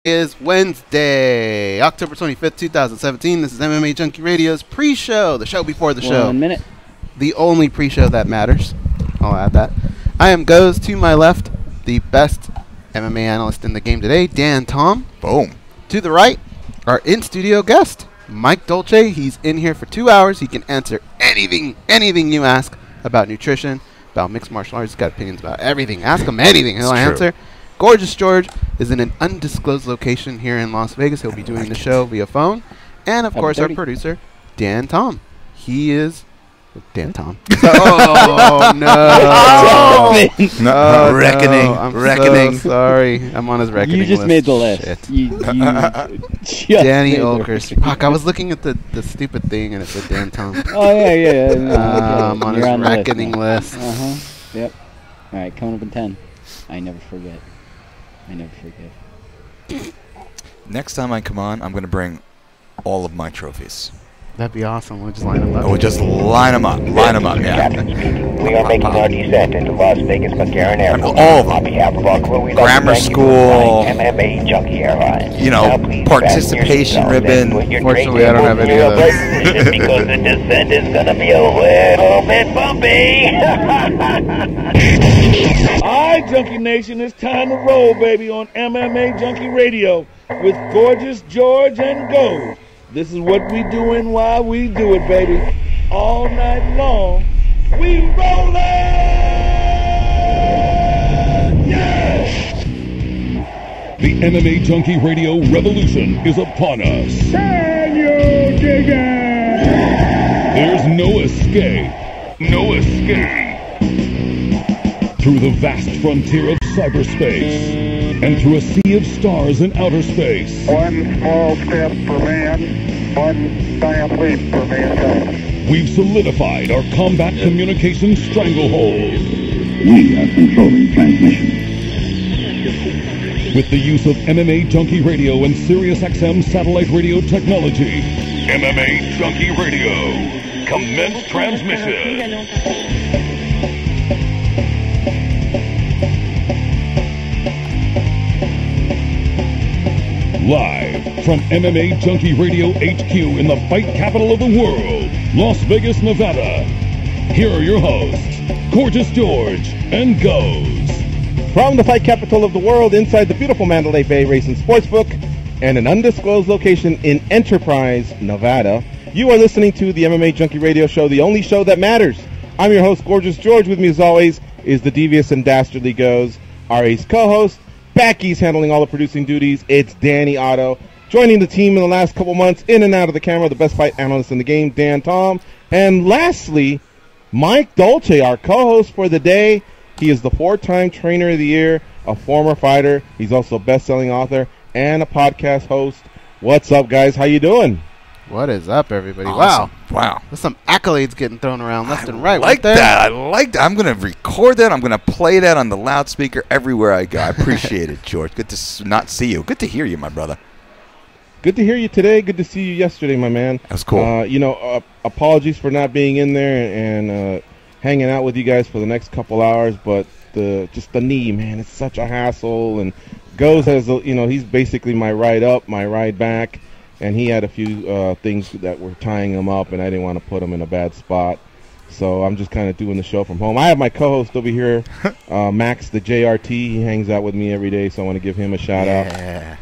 Is Wednesday, October 25th, 2017. This is MMA Junkie Radio's pre-show, the show before the show. 1 minute. The only pre-show that matters. I'll add that. I am Goes. To my left, the best MMA analyst in the game today, Dan Tom. Boom. To the right, our in-studio guest, Mike Dolce. He's in here for 2 hours. He can answer anything you ask about nutrition, about mixed martial arts. He's got opinions about everything. Ask him anything. He'll answer. Gorgeous George is in an undisclosed location here in Las Vegas. He'll be doing the show via phone. And, of course, our producer, Dan Tom. He is... Dan Tom. Oh, no. No. Reckoning. No. I'm Reckoning. so sorry. I'm on his reckoning list. You just made the list. Danny Olkers. Fuck, I was looking at the stupid thing, and it said Dan Tom. Oh, yeah. No, I'm on his reckoning list. Yep. All right, coming up in 10. I never forget. Next time I come on, I'm going to bring all of my trophies. That'd be awesome. We'll just line them up. We'll just line them up. Line them up, yeah. We are making our descent into Las Vegas McCarran Airport. All of them. On behalf of our crew, we'd like to Grammar thank you school. for flying MMA Junkie Airlines. You know, Now please participation fasten your ribbon. seatbelts and put your Fortunately, tray I don't have tables any in of your those. position because the descent is going to be a little bit bumpy. Alright, Junkie Nation, it's time to roll, baby, on MMA Junkie Radio with Gorgeous George and Go. This is what we doing while we do it, baby. All night long, we rollin'! Yeah! The MMA Junkie Radio revolution is upon us. Can you dig it? There's no escape. No escape. Through the vast frontier of cyberspace and through a sea of stars in outer space. One small step for man, one giant leap for mankind. We've solidified our combat communication stranglehold. We are controlling transmission. With the use of MMA Junkie Radio and SiriusXM satellite radio technology. MMA Junkie Radio. Commence transmission. Live from MMA Junkie Radio HQ in the fight capital of the world, Las Vegas, Nevada. Here are your hosts, Gorgeous George and Goes. From the fight capital of the world inside the beautiful Mandalay Bay Racing Sportsbook and an undisclosed location in Enterprise, Nevada, you are listening to the MMA Junkie Radio Show, the only show that matters. I'm your host, Gorgeous George. With me, as always, is the devious and dastardly Goes, our ace co-host. Backy's handling all the producing duties. It's Danny Otto. Joining the team in the last couple months, in and out of the camera, the best fight analyst in the game, Dan Tom. And lastly, Mike Dolce, our co-host for the day. He is the 4-time Trainer of the Year, a former fighter. He's also a best-selling author and a podcast host. What's up, guys? How you doing? What is up, everybody? Awesome. Wow. There's some accolades getting thrown around left and right. I like that. I'm going to record that. I'm going to play that on the loudspeaker everywhere I go. I appreciate it, George. Good to not see you. Good to hear you, my brother. Good to hear you today. Good to see you yesterday, my man. That was cool. Apologies for not being in there and hanging out with you guys for the next couple hours, but the knee, man, it's such a hassle. And Goes has, he's basically my ride up, my ride back. And he had a few things that were tying him up, and I didn't want to put him in a bad spot. So I'm just kind of doing the show from home. I have my co-host over here, Max, the JRT. He hangs out with me every day, so I want to give him a shout-out.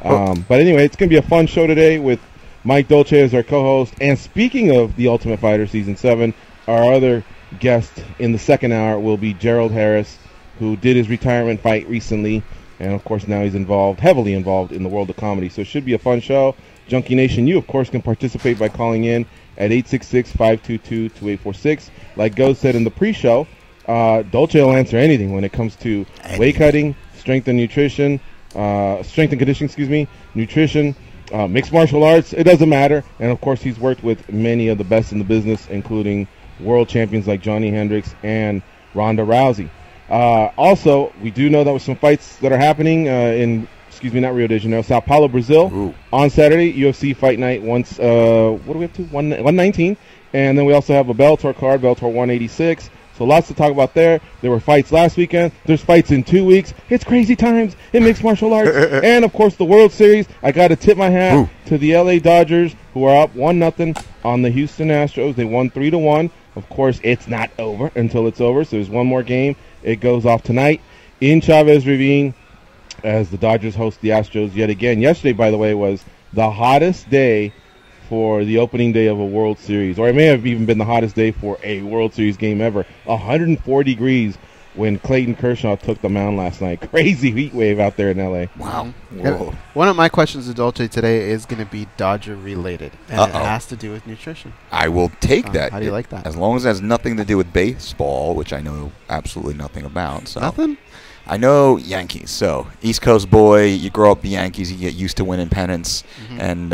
But anyway, it's going to be a fun show today with Mike Dolce as our co-host. And speaking of The Ultimate Fighter Season 7, our other guest in the second hour will be Gerald Harris, who did his retirement fight recently. And, of course, now he's heavily involved in the world of comedy. So it should be a fun show. Junkie Nation, you, of course, can participate by calling in at 866-522-2846. Like Go said in the pre-show, Dolce will answer anything when it comes to weight cutting, strength and conditioning, nutrition, mixed martial arts. It doesn't matter. And, of course, he's worked with many of the best in the business, including world champions like Johnny Hendricks and Ronda Rousey. Also, we do know that with some fights that are happening not Rio de Janeiro, Sao Paulo, Brazil. Ooh. On Saturday, UFC Fight Night what do we have to? 119. And then we also have a Bellator card, Bellator 186, So lots to talk about there. There were fights last weekend. There's fights in 2 weeks. It's crazy times in mixed martial arts. And, of course, the World Series. I got to tip my hat to the LA Dodgers, who are up 1-0 on the Houston Astros. They won 3-1. Of course, it's not over until it's over, so there's one more game. It goes off tonight in Chavez Ravine as the Dodgers host the Astros yet again. Yesterday, by the way, was the hottest day for the opening day of a World Series, or it may have even been the hottest day for a World Series game ever. 104 degrees when Clayton Kershaw took the mound last night. Crazy heat wave out there in L.A. Wow. Whoa. One of my questions to Dolce today is going to be Dodger related, and it has to do with nutrition. I will take that. How do you like that? As long as it has nothing to do with baseball, which I know absolutely nothing about. So. Nothing? I know Yankees. So, East Coast boy, you grow up the Yankees, you get used to winning pennants, and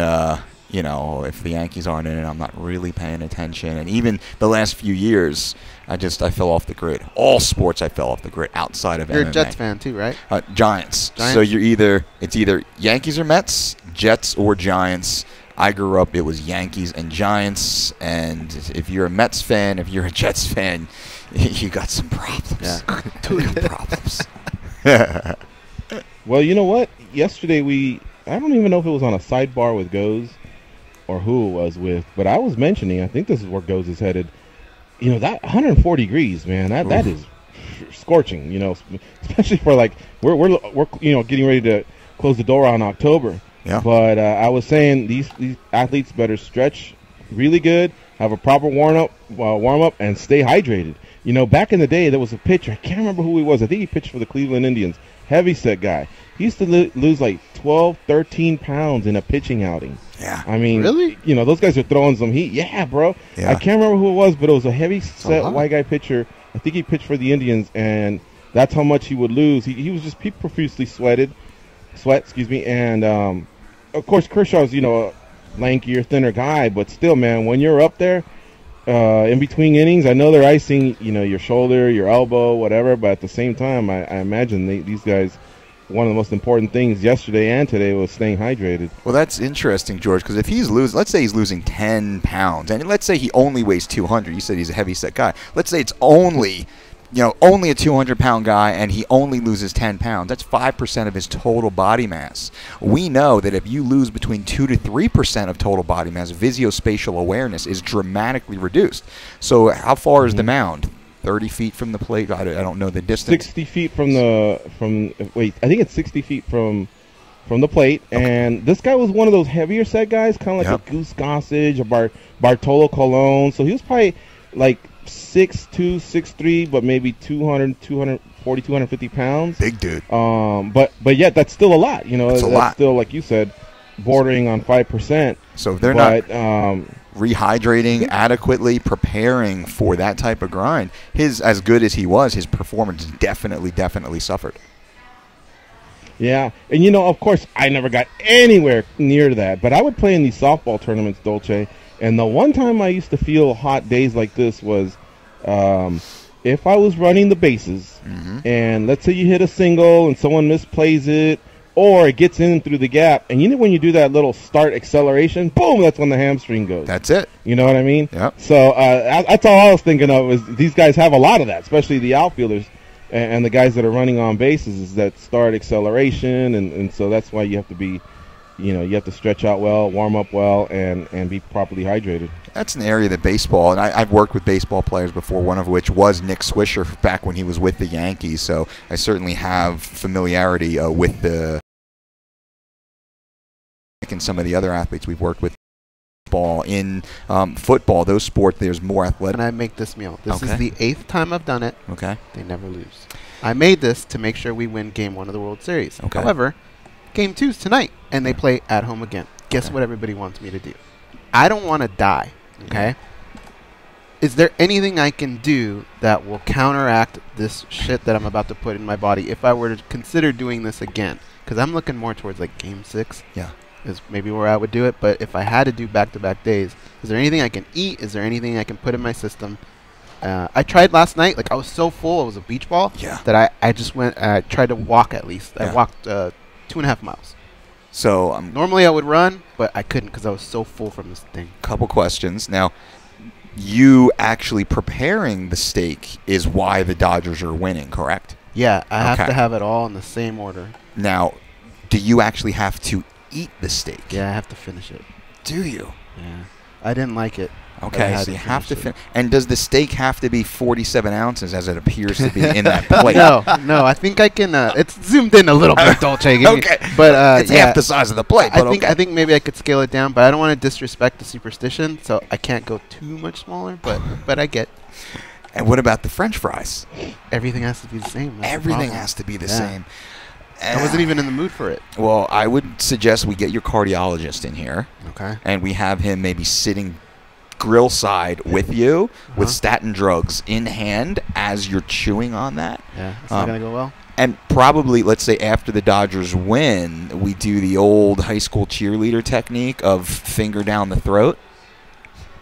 you know, if the Yankees aren't in it, I'm not really paying attention. And even the last few years, I fell off the grid. All sports, I fell off the grid outside of MMA. You're a Jets fan too, right? Giants. So it's either Yankees or Mets, Jets or Giants. I grew up, it was Yankees and Giants. And if you're a Mets fan, if you're a Jets fan, you got some problems. Yeah. Two problems. Well, you know what? Yesterday I don't even know if it was on a sidebar with Goes or who it was with, but I was mentioning, I think this is where Goes is headed. You know, that 140 degrees, man, that is scorching, you know, especially for like, we're you know, getting ready to close the door on October. Yeah. But I was saying these athletes better stretch really good, have a proper warm up, and stay hydrated. You know, back in the day, there was a pitcher. I can't remember who he was. I think he pitched for the Cleveland Indians. Heavy set guy. He used to lose like 12, 13 pounds in a pitching outing. Yeah. I mean, really? You know, those guys are throwing some heat. Yeah, bro. Yeah. I can't remember who it was, but it was a heavy set white guy pitcher. I think he pitched for the Indians, and that's how much he would lose. He was just profusely sweat, and of course Kershaw's, you know, a lankier, thinner guy, but still, man, when you're up there in between innings, I know they're icing, you know, your shoulder, your elbow, whatever, but at the same time, I imagine these guys, one of the most important things yesterday and today was staying hydrated. Well, that's interesting, George, because if he's let's say he's losing 10 pounds, and let's say he only weighs 200. You said he's a heavy set guy. Let's say it's only a 200-pound guy, and he only loses 10 pounds. That's 5% of his total body mass. We know that if you lose between 2 to 3% of total body mass, visuospatial awareness is dramatically reduced. So how far is the mound? 30 feet from the plate? I don't know the distance. 60 feet I think it's 60 feet from the plate. Okay. And this guy was one of those heavier set guys, kind of like a Goose Gossage, a Bartolo Colon. So he was probably like 6'2", 6'3", but maybe 240, 250 pounds. Big dude. But yet that's still a lot. You know, that's still, like you said, bordering on 5%. So if they're not rehydrating adequately, preparing for that type of grind, as good as he was, his performance definitely suffered. Yeah, and you know, of course, I never got anywhere near that, but I would play in these softball tournaments, Dolce, and the one time I used to feel hot days like this was if I was running the bases, and let's say you hit a single and someone misplays it, or it gets in through the gap, and you know when you do that little start acceleration, boom, that's when the hamstring goes. That's it. You know what I mean? Yep. So that's all I was thinking of, is these guys have a lot of that, especially the outfielders and the guys that are running on bases, is that start acceleration, and so that's why you have to be, you know, you have to stretch out well, warm up well, and be properly hydrated. That's an area that baseball, and I've worked with baseball players before, one of which was Nick Swisher back when he was with the Yankees, so I certainly have familiarity with the and some of the other athletes we've worked with. In football, those sports, there's more athletic. And I make this meal. This is the 8th time I've done it. Okay. They never lose. I made this to make sure we win Game 1 of the World Series. Okay. However, Game 2 is tonight, and they play at home again. Guess what everybody wants me to do? I don't want to die, okay? Is there anything I can do that will counteract this shit that I'm about to put in my body if I were to consider doing this again? Because I'm looking more towards, like, Game 6. Yeah. Is maybe where I would do it, but if I had to do back-to-back days, is there anything I can eat? Is there anything I can put in my system? I tried last night. Like, I was so full, it was a beach ball, that I just went, I tried to walk at least. I walked 2.5 miles. So normally I would run, but I couldn't because I was so full from this thing. Couple questions. Now, you actually preparing the steak is why the Dodgers are winning, correct? Yeah, I have Okay. to have it all in the same order. Now, do you actually have to eat the steak? Yeah, I have to finish it. Do you? Yeah. I didn't like it. Okay, so you have to finish. And does the steak have to be 47 ounces as it appears to be in that plate? No, I think I can. It's zoomed in a little bit, Dolce. Okay, but it's half the size of the plate. But I think maybe I could scale it down, but I don't want to disrespect the superstition, so I can't go too much smaller. But I get. And what about the French fries? Everything has to be the same. That's Everything the has to be the same. I wasn't even in the mood for it. Well, I would suggest we get your cardiologist in here. Okay. And we have him maybe sitting grill side with you with statin drugs in hand as you're chewing on that. Yeah, it's not going to go well. And probably, let's say, after the Dodgers win, we do the old high school cheerleader technique of finger down the throat.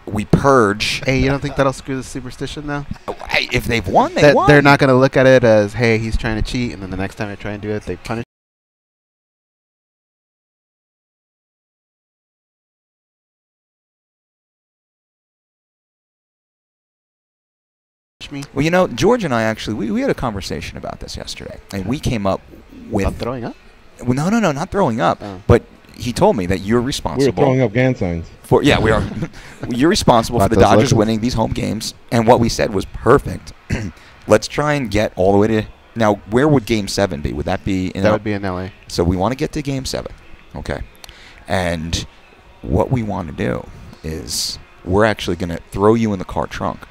We purge. Hey, you don't think that'll screw the superstition, though? Hey, if they've won, they won. They're not going to look at it as, hey, he's trying to cheat, and then the next time they try and do it, they punish me. Well, you know, George and I actually, we had a conversation about this yesterday, and we came up with... About throwing up? Well, no, not throwing up. Oh. But he told me that you're responsible. We were throwing up gang signs. Yeah, we are. You're responsible for the those Dodgers lessons. winning these home games, and what we said was perfect. Let's try and get all the way to... Now, where would Game 7 be? Would that be in... That would be in L.A. So we want to get to Game 7. Okay. And what we want to do is we're actually going to throw you in the car trunk.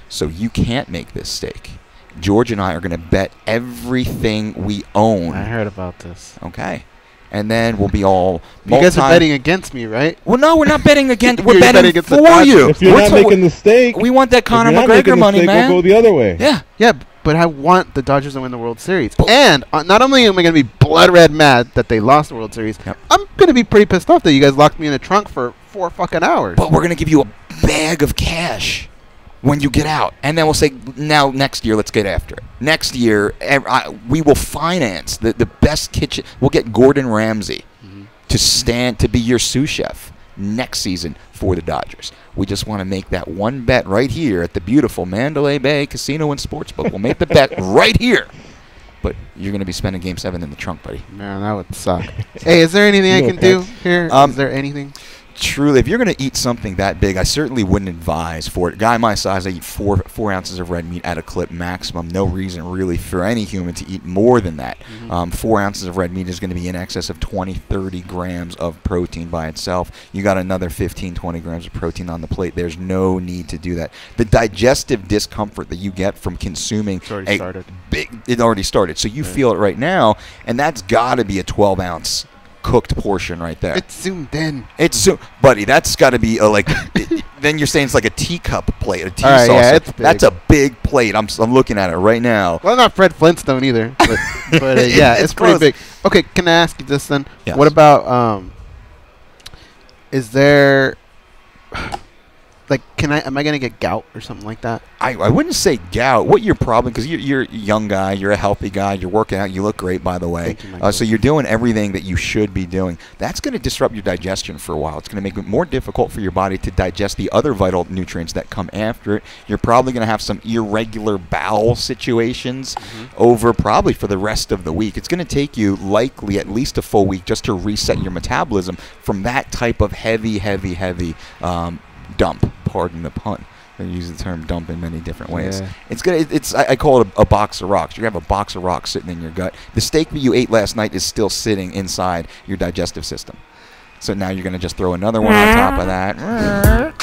So you can't make this steak. George and I are going to bet everything we own. I heard about this. Okay. And then we'll be all... You guys are betting against me, right? Well, no, we're not betting against... You're We're betting against the for Dodgers. you. If you're not making the steak... We want that if Conor you're not making McGregor the money, steak, man. We'll go the other way. Yeah. Yeah, but I want the Dodgers to win the World Series. And not only am I going to be blood red mad that they lost the World Series, Yep. I'm going to be pretty pissed off that you guys locked me in the trunk for 4 fucking hours. But we're going to give you a bag of cash when you get out. And then we'll say, now, next year, let's get after it. Next year, we will finance the best kitchen. We'll get Gordon Ramsay to be your sous chef next season for the Dodgers. We just want to make that one bet right here at the beautiful Mandalay Bay Casino and Sportsbook. We'll make the bet right here. But you're going to be spending Game 7 in the trunk, buddy. Man, that would suck. Hey, is there anything I can do here? Is there anything? Truly, if you're going to eat something that big, I certainly wouldn't advise for it. A guy my size, I eat 4 ounces of red meat at a clip maximum. No reason really for any human to eat more than that. 4 ounces of red meat is going to be in excess of 20, 30 grams of protein by itself. You got another 15, 20 grams of protein on the plate. There's no need to do that. The digestive discomfort that you get from consuming It's already started. It already started. So you feel it right now, and that's got to be a 12-ounce cooked portion right there. It's zoomed in. Buddy, that's got to be then you're saying it's like a teacup plate, a tea All right, saucer. yeah, it's big. That's a big plate. I'm looking at it right now. Well, not Fred Flintstone either. But yeah, it's pretty close. big. Okay, can I ask you this then? Yes. What about, is there, like, am I going to get gout or something like that? I wouldn't say gout. What your problem? Because you're a young guy, you're a healthy guy, you're working out, you look great, by the way. Thank you, Michael. So you're doing everything that you should be doing. That's going to disrupt your digestion for a while. It's going to make it more difficult for your body to digest the other vital nutrients that come after it. You're probably going to have some irregular bowel situations over probably for the rest of the week. It's going to take you likely at least a full week just to reset your metabolism from that type of heavy dump. Pardon the pun. They use the term dump in many different ways. Yeah. I call it a box of rocks. You have a box of rocks sitting in your gut. The steak that you ate last night is still sitting inside your digestive system. So now you're going to just throw another one on top of that.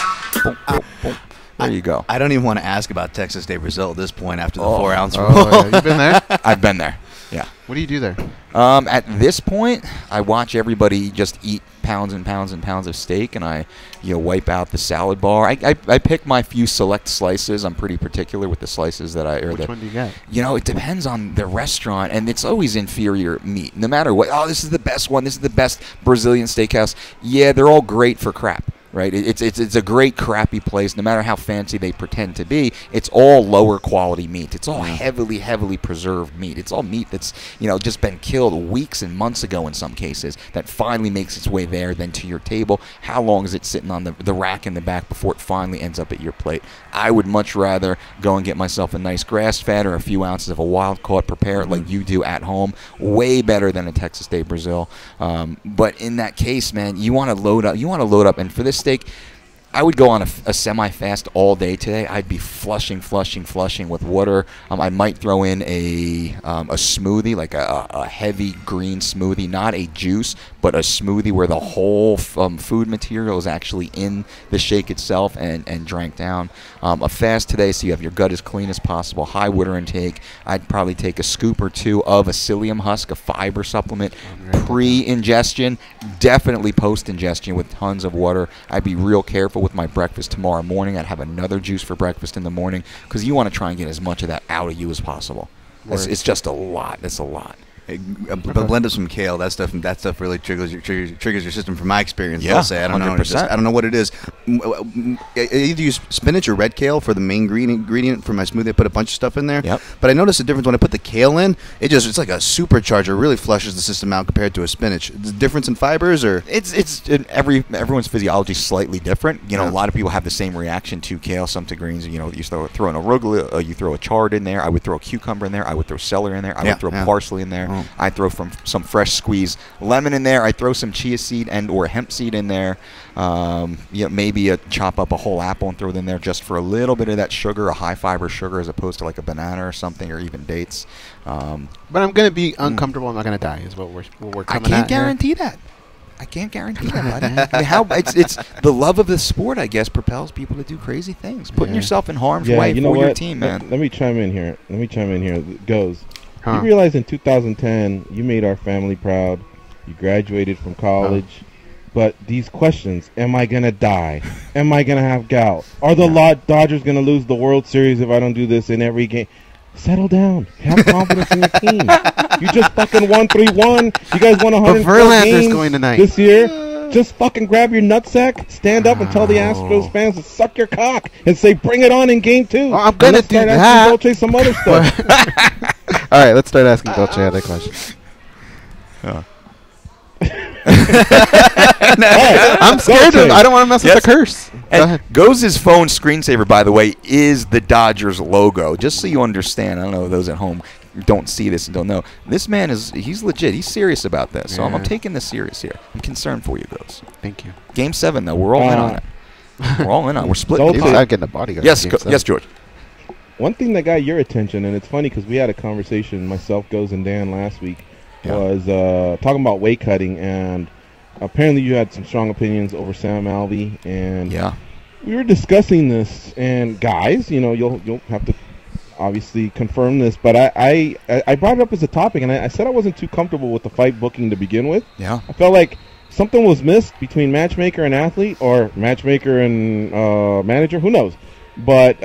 Boom, boom, boom. There you go. I don't even want to ask about Texas State Brazil at this point after the 4 ounce rule. Oh, yeah. You been there? I've been there. Yeah. What do you do there? At this point, I watch everybody just eat pounds and pounds and pounds of steak, and I wipe out the salad bar. I pick my few select slices. I'm pretty particular with the slices that Which one do you get? It depends on the restaurant, and it's always inferior meat, no matter what. Oh, this is the best one. This is the best Brazilian steakhouse. Yeah, they're all great for crap. right? It's a great crappy place. No matter how fancy they pretend to be, it's all lower quality meat. It's all heavily preserved meat. It's all meat that's, you know, just been killed weeks and months ago in some cases, that finally makes its way there, then to your table. How long is it sitting on the rack in the back before it finally ends up at your plate? I would much rather go and get myself a nice grass-fed or a few ounces of a wild-caught, prepare it like you do at home. Way better than a Texas Day Brazil. But in that case, man, you want to load up. You want to load up, and for this steak, I would go on a semi-fast all day today. I'd be flushing with water. I might throw in a smoothie, like a heavy green smoothie, not a juice, but a smoothie where the whole food material is actually in the shake itself and drank down. A fast today, so you have your gut as clean as possible, high water intake. I'd probably take a scoop or two of a psyllium husk, a fiber supplement, pre-ingestion, definitely post-ingestion with tons of water. I'd be real careful with my breakfast tomorrow morning. I'd have another juice for breakfast in the morning, because you want to try and get as much of that out of you as possible. It's just a lot. It's a lot. A blend of some kale, that stuff really triggers your system. From my experience, yeah, I'll say I don't 100%. know. I don't know what it is. I either use spinach or red kale for the main ingredient for my smoothie. I put a bunch of stuff in there. Yep. But I noticed the difference when I put the kale in. It's like a supercharger. Really flushes the system out compared to a spinach. The difference in fibers, or everyone's physiology is slightly different. You know, a lot of people have the same reaction to kale. Some to greens. You know, you throw an arugula, you throw a chard in there. I would throw a cucumber in there. I would throw celery in there. I would throw parsley in there. I throw some fresh squeezed lemon in there. I throw some chia seed or hemp seed in there. You know, maybe chop up a whole apple and throw it in there just for a little bit of that sugar, a high fiber sugar, as opposed to like a banana or something, or even dates. But I'm going to be uncomfortable. I'm not going to die, is what we're coming at. I can't guarantee that. I can't guarantee that. I mean, it's the love of the sport, I guess, propels people to do crazy things. Putting yourself in harm's way for your team, man. Let me chime in here. It goes. You realize in 2010, you made our family proud. You graduated from college. But these questions, am I going to die? Am I going to have gout? Are the Dodgers going to lose the World Series if I don't do this in every game? settle down. Have confidence in your team. You just fucking won 3-1. You guys won 104 games going tonight. This year. Just fucking grab your nutsack, stand up, and tell the Astros fans to suck your cock and say, "Bring it on in Game 2." Well, I'm gonna do that. Dolce some other stuff. All right, let's start asking Dolce other questions. I'm scared. I don't want to mess with the curse. Go ahead. Goes' phone screensaver, by the way, is the Dodgers logo. Just so you understand. I don't know, those at home don't see this and don't know. This man he's legit. He's serious about this. So I'm taking this serious here. I'm concerned for you, Goes. Thank you. Game 7, though. We're all in on it. We're all in on it. We're splitting. I'm getting the bodyguard. Yes, yes, George. One thing that got your attention, and it's funny because we had a conversation, myself, Goes, and Dan last week, was talking about weight cutting, and apparently you had some strong opinions over Sam Alvey, and we were discussing this, and guys, you'll have to obviously confirm this, but I brought it up as a topic, and I said I wasn't too comfortable with the fight booking to begin with. Yeah. I felt like something was missed between matchmaker and athlete, or matchmaker and manager, who knows. But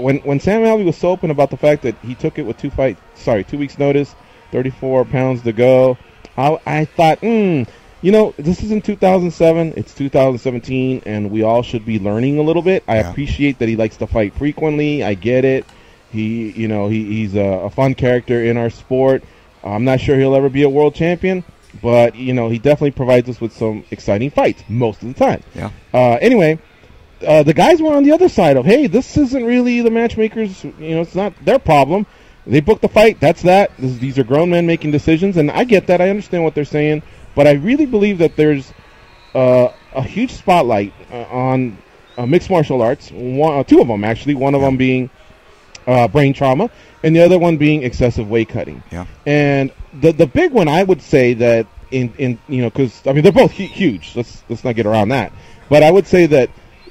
when Sam Alvey was so open about the fact that he took it with 2 weeks notice, 34 pounds to go, I thought, this isn't 2007, it's 2017, and we all should be learning a little bit. I appreciate that he likes to fight frequently. I get it. He's a fun character in our sport. I'm not sure he'll ever be a world champion, but he definitely provides us with some exciting fights most of the time. Yeah. Anyway, the guys were on the other side of, hey, this isn't really the matchmakers. It's not their problem. They booked the fight. That's that. These are grown men making decisions, and I get that. I understand what they're saying, but I really believe that there's a huge spotlight on mixed martial arts. 2 of them actually. One of them being brain trauma, and the other one being excessive weight cutting. Yeah. And the big one, I would say that because they're both huge. Let's not get around that. But I would say that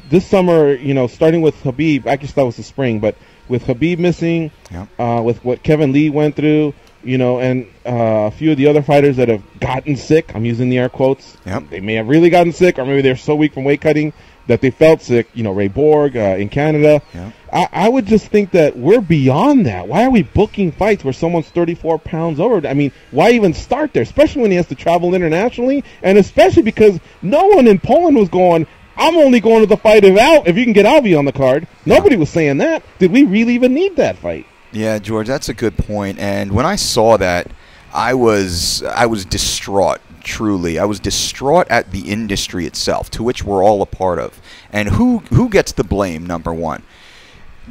this summer, starting with Khabib, I guess that was the spring, but with Khabib missing, with what Kevin Lee went through, and a few of the other fighters that have gotten sick, I'm using the air quotes. Yep. They may have really gotten sick, or maybe they're so weak from weight cutting that they felt sick. Ray Borg in Canada. Yeah. I would just think that we're beyond that. Why are we booking fights where someone's 34 pounds over? I mean, why even start there, especially when he has to travel internationally, and especially because no one in Poland was going, I'm only going to the fight if you can get Alvey on the card. Nobody was saying that. Did we really even need that fight? Yeah, George, that's a good point. And when I saw that, I was distraught. Truly, I was distraught at the industry itself, to which we're all a part of. And who gets the blame? Number one,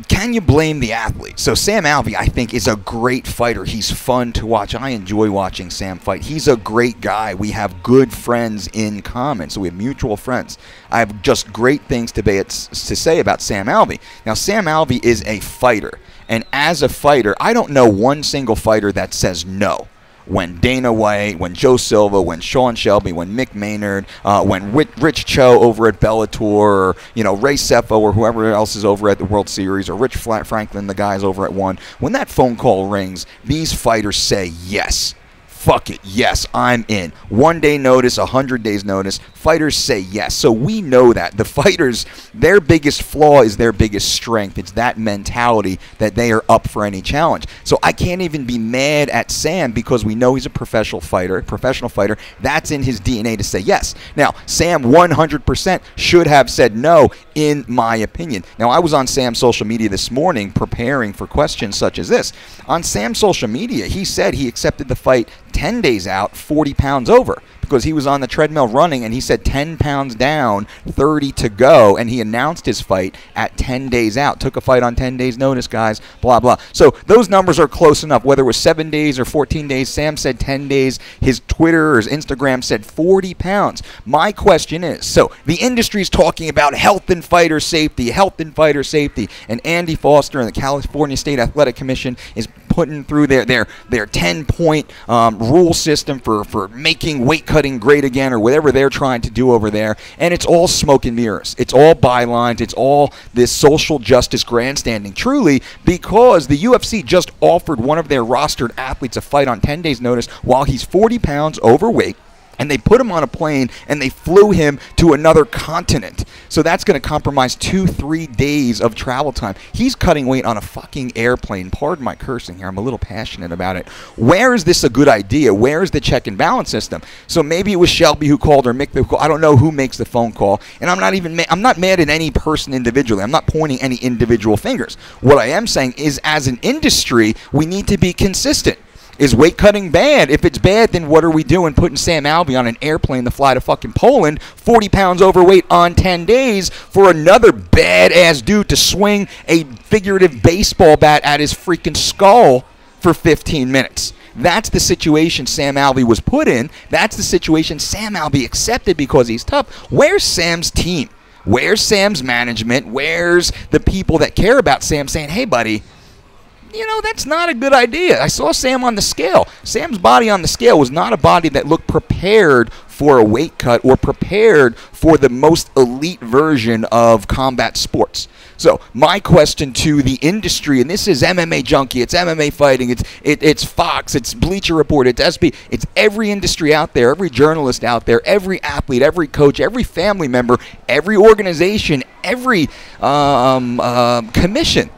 can you blame the athlete? So Sam Alvey, I think, is a great fighter. He's fun to watch. I enjoy watching Sam fight. He's a great guy. We have good friends in common, so we have mutual friends. I have just great things to say about Sam Alvey. Now, Sam Alvey is a fighter, and as a fighter, I don't know one single fighter that says no. When Dana White, when Joe Silva, when Sean Shelby, when Mick Maynard, when Rich Cho over at Bellator, or Ray Sefo or whoever else is over at the World Series, or Rich Franklin, the guys over at One, when that phone call rings, these fighters say yes. Fuck it, yes, I'm in. 1 day notice, 100 days notice. Fighters say yes. So we know that. The fighters, their biggest flaw is their biggest strength. It's that mentality that they are up for any challenge. So I can't even be mad at Sam because we know he's a professional fighter. That's in his DNA to say yes. Now, Sam 100% should have said no, in my opinion. Now, I was on Sam's social media this morning preparing for questions such as this. On Sam's social media, he said he accepted the fight 10 days out, 40 pounds over, because he was on the treadmill running, and he said 10 pounds down, 30 to go, and he announced his fight at 10 days out. Took a fight on 10 days notice, guys, blah, blah. So those numbers are close enough. Whether it was 7 days or 14 days, Sam said 10 days. His Twitter or his Instagram said 40 pounds. My question is, so the industry's talking about health and fighter safety, and Andy Foster and the California State Athletic Commission is putting through their 10-point rule system for making weight cutting great again, or whatever they're trying to do over there, and it's all smoke and mirrors. It's all bylines. It's all this social justice grandstanding, truly, because the UFC just offered one of their rostered athletes a fight on 10 days notice while he's 40 pounds overweight. And they put him on a plane, and they flew him to another continent. So that's going to compromise 2-3 days of travel time. He's cutting weight on a fucking airplane. Pardon my cursing here. I'm a little passionate about it. Where is this a good idea? Where is the check and balance system? So maybe it was Shelby who called, or Mick who called. I don't know who makes the phone call. And I'm not mad at any person individually. I'm not pointing any individual fingers. What I am saying is, as an industry, we need to be consistent. Is weight cutting bad? If it's bad, then what are we doing putting Sam Alvey on an airplane to fly to fucking Poland, 40 pounds overweight on 10 days, for another badass dude to swing a figurative baseball bat at his freaking skull for 15 minutes? That's the situation Sam Alvey was put in. That's the situation Sam Alvey accepted because he's tough. Where's Sam's team? Where's Sam's management? Where's the people that care about Sam saying, hey, buddy, that's not a good idea. I saw Sam on the scale. Sam's body on the scale was not a body that looked prepared for a weight cut or prepared for the most elite version of combat sports. So my question to the industry, and this is MMAjunkie, it's MMA Fighting, it's Fox, it's Bleacher Report, it's SB, it's every industry out there, every journalist out there, every athlete, every coach, every family member, every organization, every commission.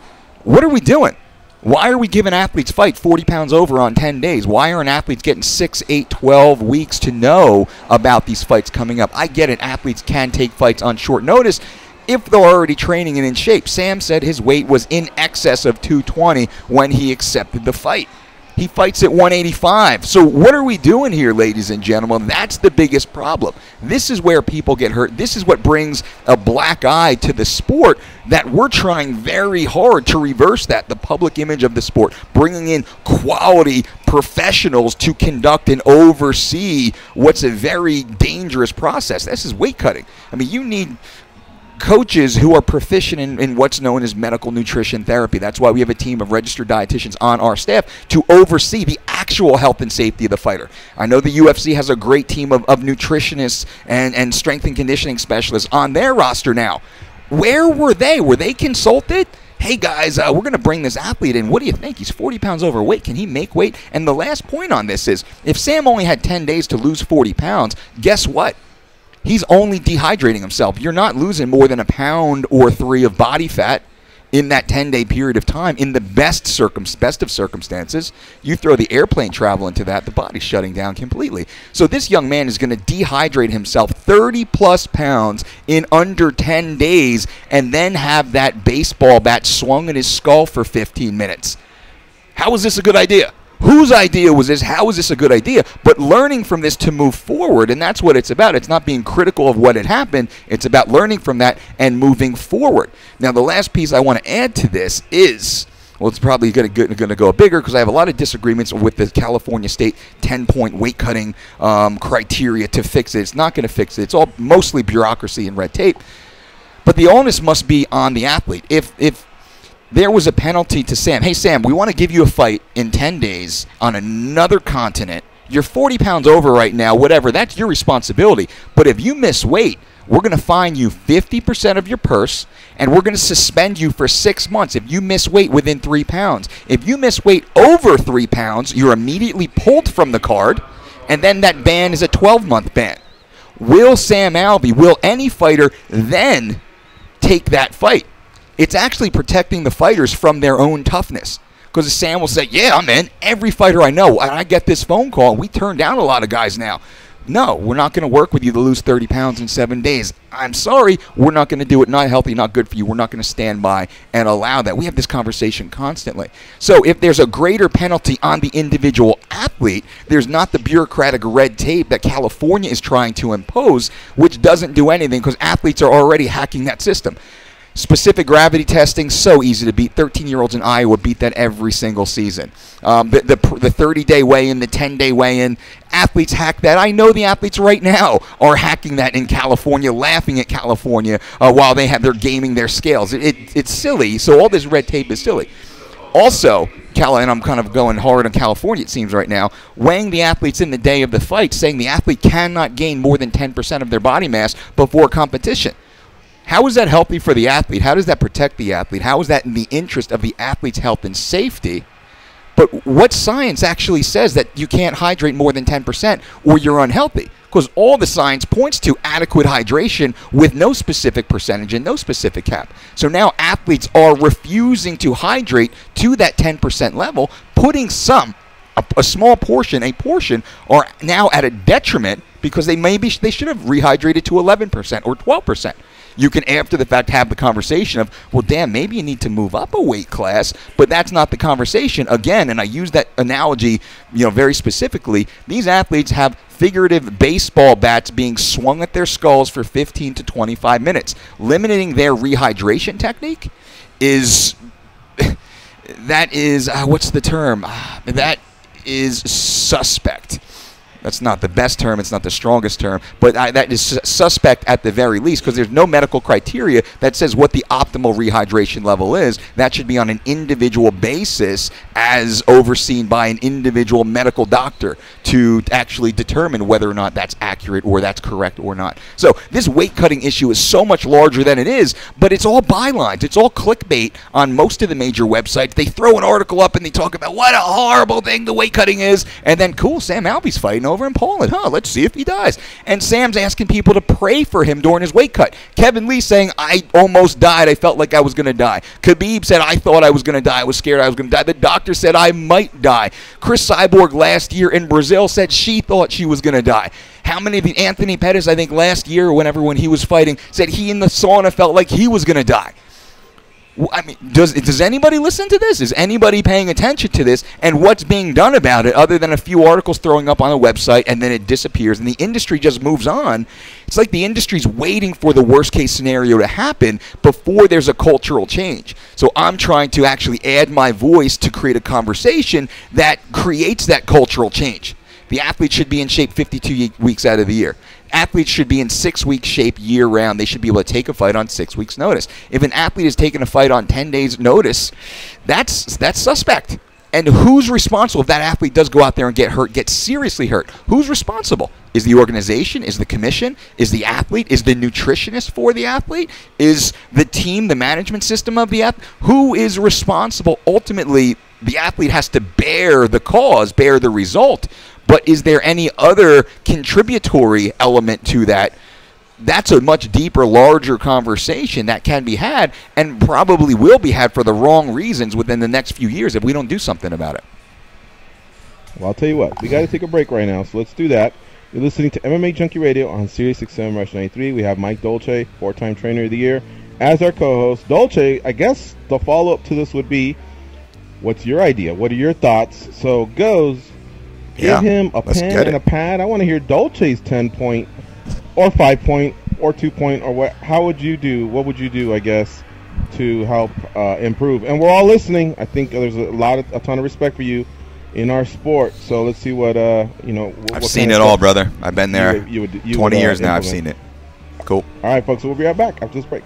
What are we doing? Why are we giving athletes fight 40 pounds over on 10 days? Why aren't athletes getting 6, 8, 12 weeks to know about these fights coming up? I get it. Athletes can take fights on short notice if they're already training and in shape. Sam said his weight was in excess of 220 when he accepted the fight. He fights at 185. So what are we doing here, ladies and gentlemen? That's the biggest problem. This is where people get hurt. This is what brings a black eye to the sport, that we're trying very hard to reverse that, the public image of the sport, bringing in quality professionals to conduct and oversee what's a very dangerous process. This is weight cutting. I mean, you need coaches who are proficient in what's known as medical nutrition therapy. That's why we have a team of registered dietitians on our staff to oversee the actual health and safety of the fighter. I know the UFC has a great team of nutritionists and strength and conditioning specialists on their roster now. Where were they? Were they consulted? Hey guys, we're going to bring this athlete in. What do you think? He's 40 pounds overweight. Can he make weight? And the last point on this is, if Sam only had 10 days to lose 40 pounds, guess what? He's only dehydrating himself. You're not losing more than a pound or 3 of body fat. in that 10-day period of time. In the best of circumstances, you throw the airplane travel into that, the body's shutting down completely. So this young man is going to dehydrate himself 30-plus pounds in under 10 days and then have that baseball bat swung in his skull for 15 minutes. How is this a good idea? Whose idea was this? How is this a good idea? But learning from this to move forward, and that's what it's about. It's not being critical of what had happened. It's about learning from that and moving forward. Now, the last piece I want to add to this is, well, it's probably going to go bigger because I have a lot of disagreements with the California State 10-point weight cutting criteria to fix it. It's not going to fix it. It's all mostly bureaucracy and red tape. But the onus must be on the athlete. If there was a penalty to Sam. Hey, Sam, we want to give you a fight in 10 days on another continent. You're 40 pounds over right now, whatever. That's your responsibility. But if you miss weight, we're going to fine you 50% of your purse, and we're going to suspend you for 6 months if you miss weight within 3 pounds. If you miss weight over 3 pounds, you're immediately pulled from the card, and then that ban is a 12-month ban. Will Sam Alvey, will any fighter then take that fight? It's actually protecting the fighters from their own toughness. Because Sam will say, yeah, I'm in. Every fighter I know, and I get this phone call. We turn down a lot of guys now. No, we're not going to work with you to lose 30 pounds in 7 days. I'm sorry, we're not going to do it. Not healthy, not good for you. We're not going to stand by and allow that. We have this conversation constantly. So if there's a greater penalty on the individual athlete, there's not the bureaucratic red tape that California is trying to impose, which doesn't do anything because athletes are already hacking that system. Specific gravity testing, so easy to beat. 13-year-olds in Iowa beat that every single season. The 30-day weigh-in, the 10-day weigh-in, athletes hack that. I know the athletes right now are hacking that in California, laughing at California while they're gaming their scales. It's silly, so all this red tape is silly. Also, and I'm kind of going hard on California, it seems right now, weighing the athletes in the day of the fight, saying the athlete cannot gain more than 10% of their body mass before competition. How is that healthy for the athlete? How does that protect the athlete? How is that in the interest of the athlete's health and safety? But what science actually says that you can't hydrate more than 10% or you're unhealthy? Because all the science points to adequate hydration with no specific percentage and no specific cap. So now athletes are refusing to hydrate to that 10% level, putting a small portion, are now at a detriment because they should have rehydrated to 11% or 12%. You can, after the fact, have the conversation of, well, damn, maybe you need to move up a weight class, but that's not the conversation. Again, and I use that analogy, very specifically, these athletes have figurative baseball bats being swung at their skulls for 15 to 25 minutes. Limiting their rehydration technique is, what's the term? That is suspect. That's not the best term. It's not the strongest term. But that is suspect at the very least because there's no medical criteria that says what the optimal rehydration level is. That should be on an individual basis as overseen by an individual medical doctor to actually determine whether or not that's accurate or that's correct or not. So this weight cutting issue is so much larger than it is, but it's all bylines. It's all clickbait on most of the major websites. They throw an article up and they talk about what a horrible thing the weight cutting is, and then cool, Sam Alvey's fighting over in Poland. Let's see if he dies. And Sam's asking people to pray for him during his weight cut. Kevin Lee saying, I almost died. I felt like I was going to die. Khabib said, I thought I was going to die. I was scared I was going to die. The doctor said I might die. Chris Cyborg last year in Brazil said she thought she was going to die. How many of the Anthony Pettis, I think last year or whenever when he was fighting, said he in the sauna felt like he was going to die. I mean, does anybody listen to this? Is anybody paying attention to this? And what's being done about it other than a few articles throwing up on a website and then it disappears and the industry just moves on? It's like the industry's waiting for the worst case scenario to happen before there's a cultural change. So I'm trying to actually add my voice to create a conversation that creates that cultural change. The athlete should be in shape 52 weeks out of the year. Athletes should be in 6-week shape year-round. They should be able to take a fight on 6 weeks' notice. If an athlete is taking a fight on 10 days' notice, that's suspect. And who's responsible if that athlete does go out there and get hurt, get seriously hurt? Who's responsible? Is the organization? Is the commission? Is the athlete? Is the nutritionist for the athlete? Is the team, the management system of the athlete? Who is responsible? Ultimately, the athlete has to bear the cause, bear the result. But is there any other contributory element to that that's a much deeper, larger conversation that can be had and probably will be had for the wrong reasons within the next few years if we don't do something about it. Well, I'll tell you what. We got to take a break right now, so let's do that. You're listening to MMA Junkie Radio on Sirius XM Rush 93. We have Mike Dolce, 4-time Trainer of the Year, as our co-host. Dolce, I guess the follow-up to this would be, what's your idea? What are your thoughts? So, Goes, give him a pen and a pad. I want to hear Dolce's 10-point or 5-point or 2-point or what. How would you do? What would you do, I guess, to help improve? And we're all listening. I think there's a ton of respect for you in our sport. So let's see what I've seen it all, brother. I've been there. 20 years now. I've seen it. Cool. All right, folks. So we'll be right back after this break.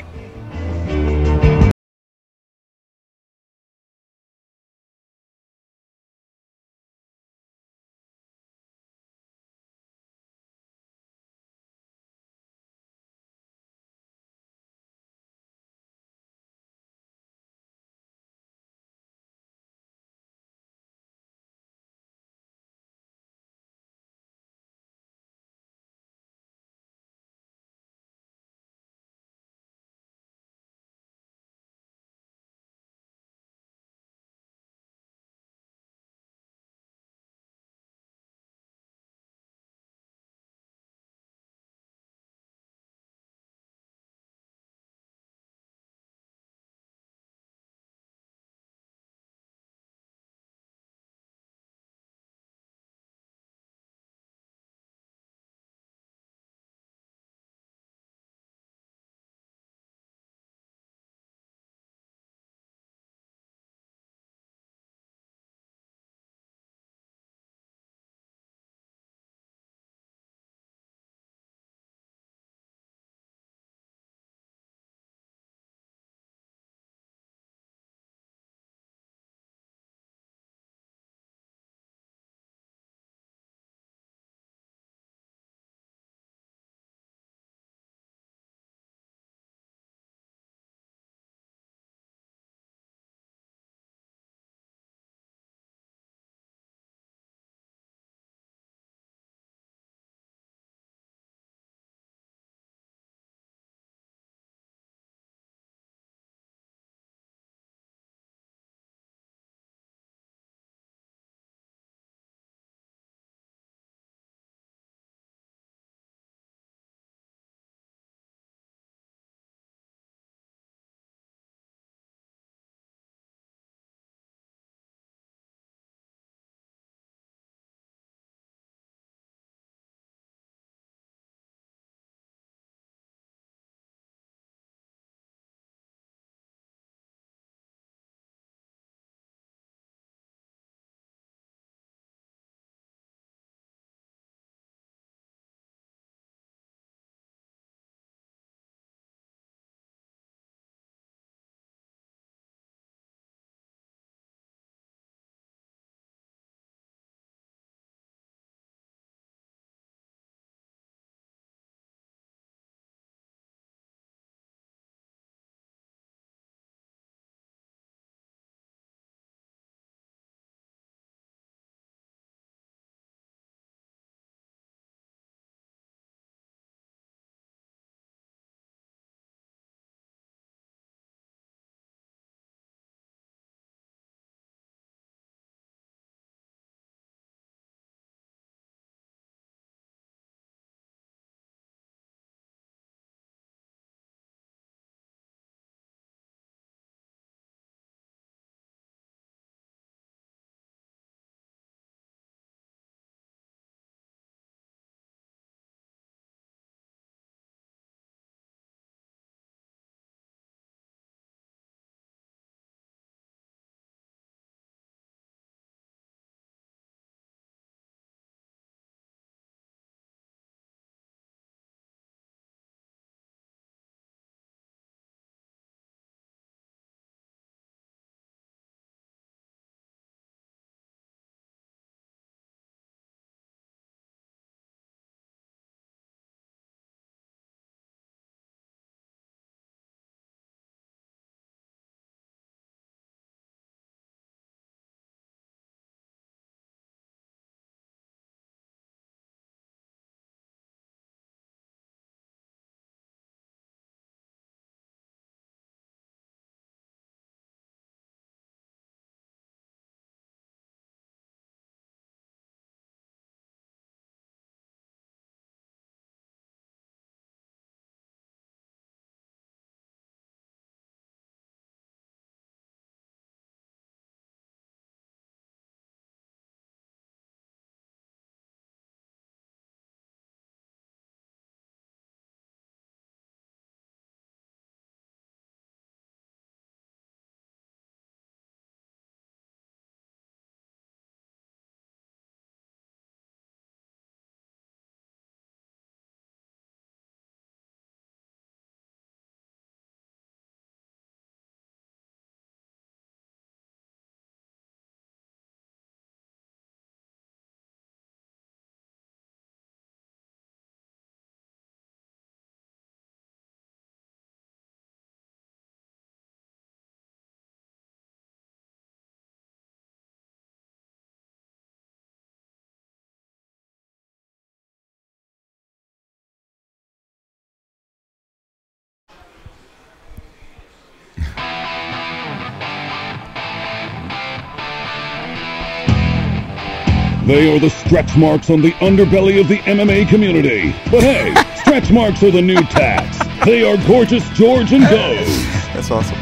They are the stretch marks on the underbelly of the MMA community. But hey, stretch marks are the new tax. They are Gorgeous George and Goes. That's awesome.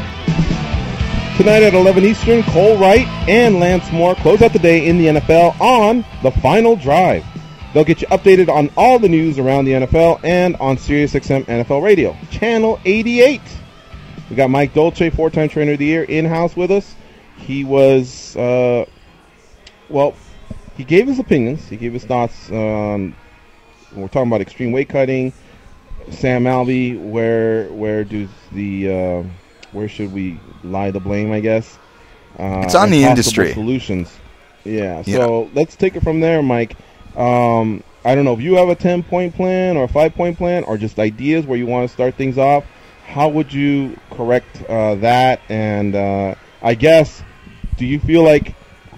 Tonight at 11 Eastern, Cole Wright and Lance Moore close out the day in the NFL on The Final Drive. They'll get you updated on all the news around the NFL and on SiriusXM NFL Radio, Channel 88. We got Mike Dolce, 4-time Trainer of the Year, in-house with us. He was, he gave his opinions. He gave his thoughts. We're talking about extreme weight cutting. Sam Alvey, where should we lie the blame, I guess? It's on the industry. Solutions. Yeah, so let's take it from there, Mike. I don't know if you have a 10-point plan or a 5-point plan or just ideas where you want to start things off. How would you correct that? And I guess, do you feel like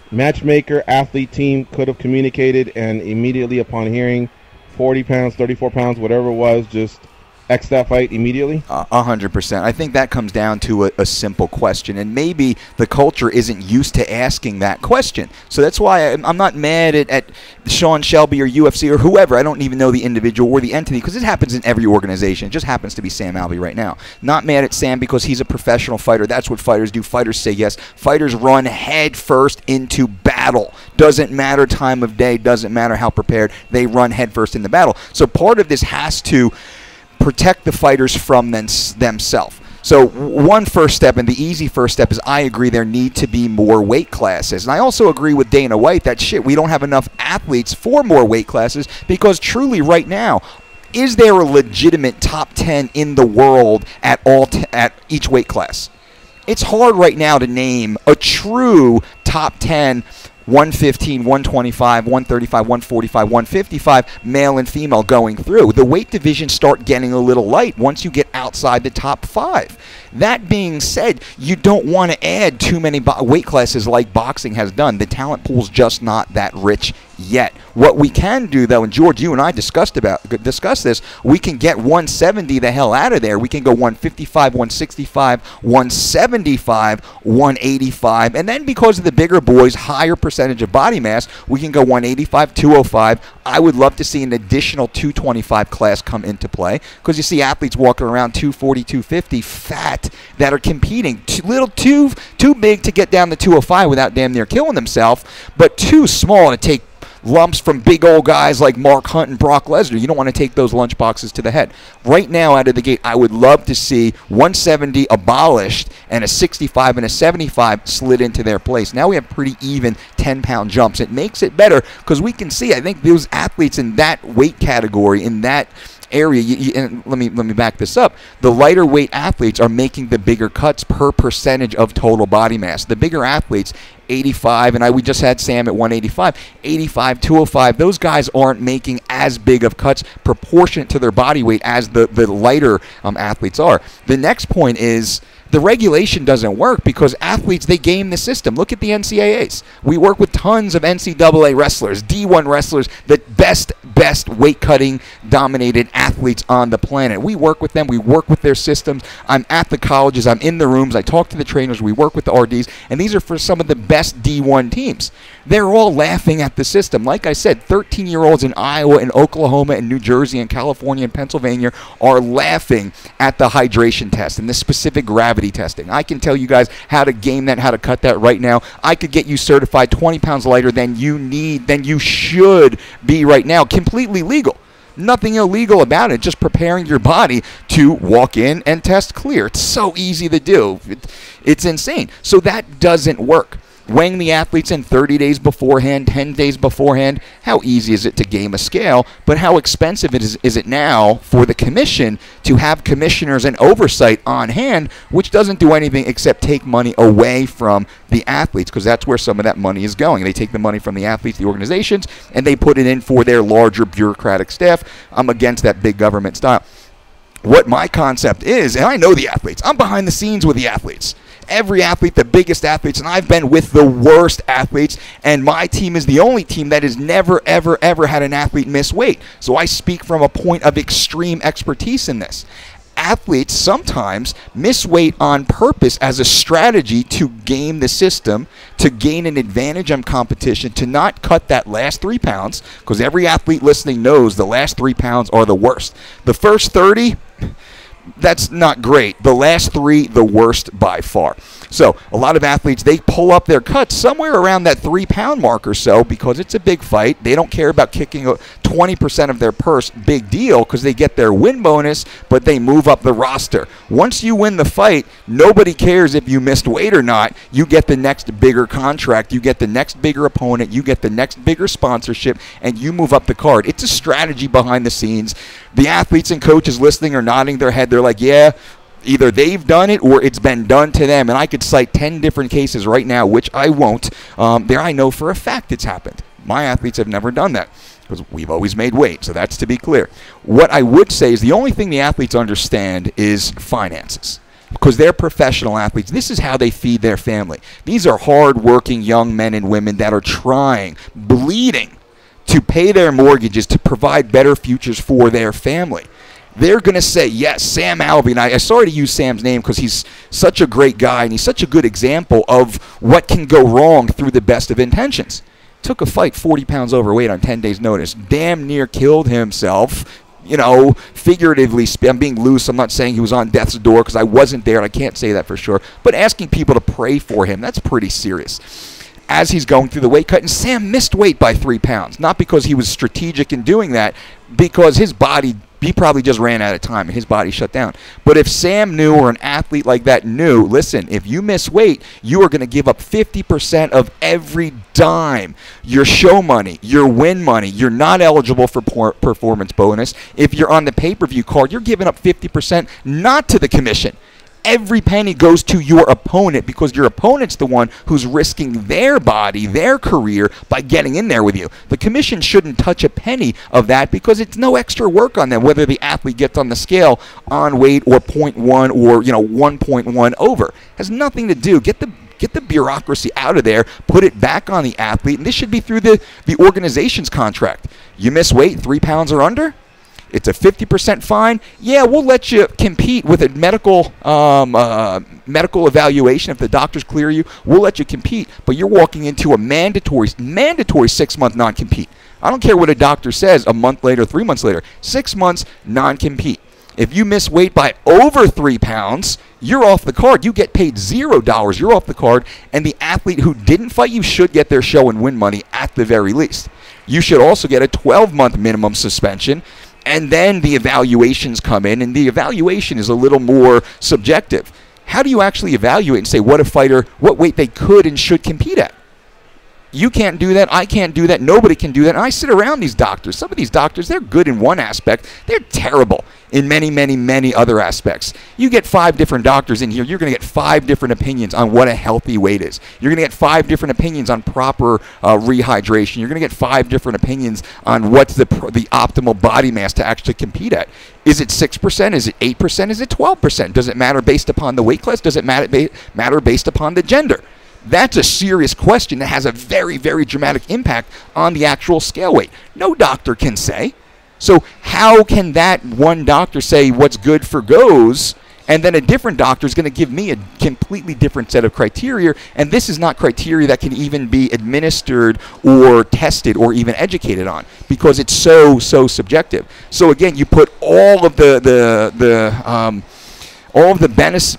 matchmaker, athlete team could have communicated and immediately upon hearing 40 pounds, 34 pounds, whatever it was, just X that fight immediately? 100%. I think that comes down to a simple question, and maybe the culture isn't used to asking that question. So that's why I'm not mad at Sean Shelby or UFC or whoever. I don't even know the individual or the entity, because it happens in every organization. It just happens to be Sam Alvey right now. Not mad at Sam because he's a professional fighter. That's what fighters do. Fighters say yes. Fighters run head first into battle. Doesn't matter time of day. Doesn't matter how prepared. They run head first into battle. So part of this has to protect the fighters from themselves. So one first step, and the easy first step, is I agree there need to be more weight classes. And I also agree with Dana White that we don't have enough athletes for more weight classes, because truly right now, is there a legitimate top 10 in the world at each weight class? It's hard right now to name a true top 10 115, 125, 135, 145, 155, male and female going through. The weight divisions start getting a little light once you get outside the top 5. That being said, you don't want to add too many weight classes like boxing has done. The talent pool's just not that rich yet. What we can do, though, and George, you and I discussed this, we can get 170 the hell out of there. We can go 155, 165, 175, 185, and then because of the bigger boys, higher percentage of body mass, we can go 185, 205. I would love to see an additional 225 class come into play, because you see athletes walking around 240, 250 fat that are competing. Too big to get down to 205 without damn near killing themselves, but too small to take lumps from big old guys like Mark Hunt and Brock Lesnar. You don't want to take those lunch boxes to the head. Right now, out of the gate, I would love to see 170 abolished and a 65 and a 75 slid into their place. Now we have pretty even 10-pound jumps. It makes it better because we can see, I think, those athletes in that weight category, in that area, and let me back this up. The lighter weight athletes are making the bigger cuts per percentage of total body mass. The bigger athletes, 85, and we just had Sam at 185, 85, 205, those guys aren't making as big of cuts proportionate to their body weight as the lighter athletes are. The next point is the regulation doesn't work because athletes, they game the system. Look at the NCAAs. We work with tons of NCAA wrestlers, D1 wrestlers, the best weight-cutting dominated athletes on the planet. We work with them. We work with their systems. I'm at the colleges. I'm in the rooms. I talk to the trainers. We work with the RDs, and these are for some of the best D1 teams. They're all laughing at the system. Like I said, 13-year-olds in Iowa and Oklahoma and New Jersey and California and Pennsylvania are laughing at the hydration test and the specific gravity testing. I can tell you guys how to game that, how to cut that right now. I could get you certified 20 pounds lighter than you should be right now. Completely legal. Nothing illegal about it. Just preparing your body to walk in and test clear. It's so easy to do. It's insane. So that doesn't work. Weighing the athletes in 30 days beforehand, 10 days beforehand, how easy is it to game a scale? But how expensive is it now for the commission to have commissioners and oversight on hand, which doesn't do anything except take money away from the athletes, because that's where some of that money is going. They take the money from the athletes, the organizations, and they put it in for their larger bureaucratic staff. I'm against that big government style. What my concept is, and I know the athletes, I'm behind the scenes with the athletes. Every athlete, the biggest athletes, and I've been with the worst athletes, and my team is the only team that has never, ever, ever had an athlete miss weight. So I speak from a point of extreme expertise in this. athletes sometimes miss weight on purpose as a strategy to game the system, to gain an advantage on competition, to not cut that last 3 pounds, because every athlete listening knows the last 3 pounds are the worst. The first 30, that's not great. The last 3, the worst by far. So a lot of athletes, they pull up their cuts somewhere around that 3 pound mark or so because it's a big fight. They don't care about kicking 20% of their purse. Big deal, because they get their win bonus, but they move up the roster. Once you win the fight, nobody cares if you missed weight or not. You get the next bigger contract. You get the next bigger opponent. You get the next bigger sponsorship, and you move up the card. It's a strategy behind the scenes. The athletes and coaches listening are nodding their head. They're like, yeah, either they've done it or it's been done to them. And I could cite 10 different cases right now, which I won't. There I know for a fact it's happened. My athletes have never done that because we've always made weight. So that's to be clear. What I would say is the only thing the athletes understand is finances, because they're professional athletes. This is how they feed their family. These are hard-working young men and women that are trying, bleeding, to pay their mortgages, to provide better futures for their family. They're going to say, yes, Sam Alvey, and I'm sorry to use Sam's name because he's such a great guy and he's such a good example of what can go wrong through the best of intentions. Took a fight 40 pounds overweight on 10 days' notice. Damn near killed himself. You know, figuratively, I'm being loose. I'm not saying he was on death's door because I wasn't there and I can't say that for sure. But asking people to pray for him, that's pretty serious. As he's going through the weight cut, and Sam missed weight by 3 pounds. Not because he was strategic in doing that, because his body, he probably just ran out of time and his body shut down. But if Sam knew, or an athlete like that knew, listen, if you miss weight, you are going to give up 50% of every dime. Your show money, your win money. You're not eligible for performance bonus. If you're on the pay-per-view card, you're giving up 50% not to the commission. Every penny goes to your opponent, because your opponent's the one who's risking their body, their career, by getting in there with you. The commission shouldn't touch a penny of that because it's no extra work on them, whether the athlete gets on the scale on weight or 0.1 or 1.1 over. Has nothing to do. Get the bureaucracy out of there, put it back on the athlete, and this should be through the organization's contract. You miss weight 3 pounds or under? It's a 50% fine. Yeah, we'll let you compete with a medical evaluation. If the doctors clear you, we'll let you compete. But you're walking into a mandatory 6-month non-compete. I don't care what a doctor says a month later, 3 months later. 6 months non-compete. If you miss weight by over 3 pounds, you're off the card. You get paid $0. You're off the card. And the athlete who didn't fight you should get their show and win money at the very least. You should also get a 12-month minimum suspension. And then the evaluations come in, and the evaluation is a little more subjective. How do you actually evaluate and say what weight they could and should compete at? You can't do that. I can't do that. Nobody can do that. And I sit around these doctors. Some of these doctors, they're good in one aspect. They're terrible in many, many, many other aspects. You get 5 different doctors in here, you're going to get 5 different opinions on what a healthy weight is. You're going to get 5 different opinions on proper rehydration. You're going to get 5 different opinions on what's the optimal body mass to actually compete at. Is it 6%? Is it 8%? Is it 12%? Does it matter based upon the weight class? Does it matter based upon the gender? That's a serious question that has a very, very dramatic impact on the actual scale weight. No doctor can say. So how can that one doctor say what's good for goes, and then a different doctor is going to give me a completely different set of criteria, and this is not criteria that can even be administered or tested or even educated on, because it's so subjective. So again, you put all of the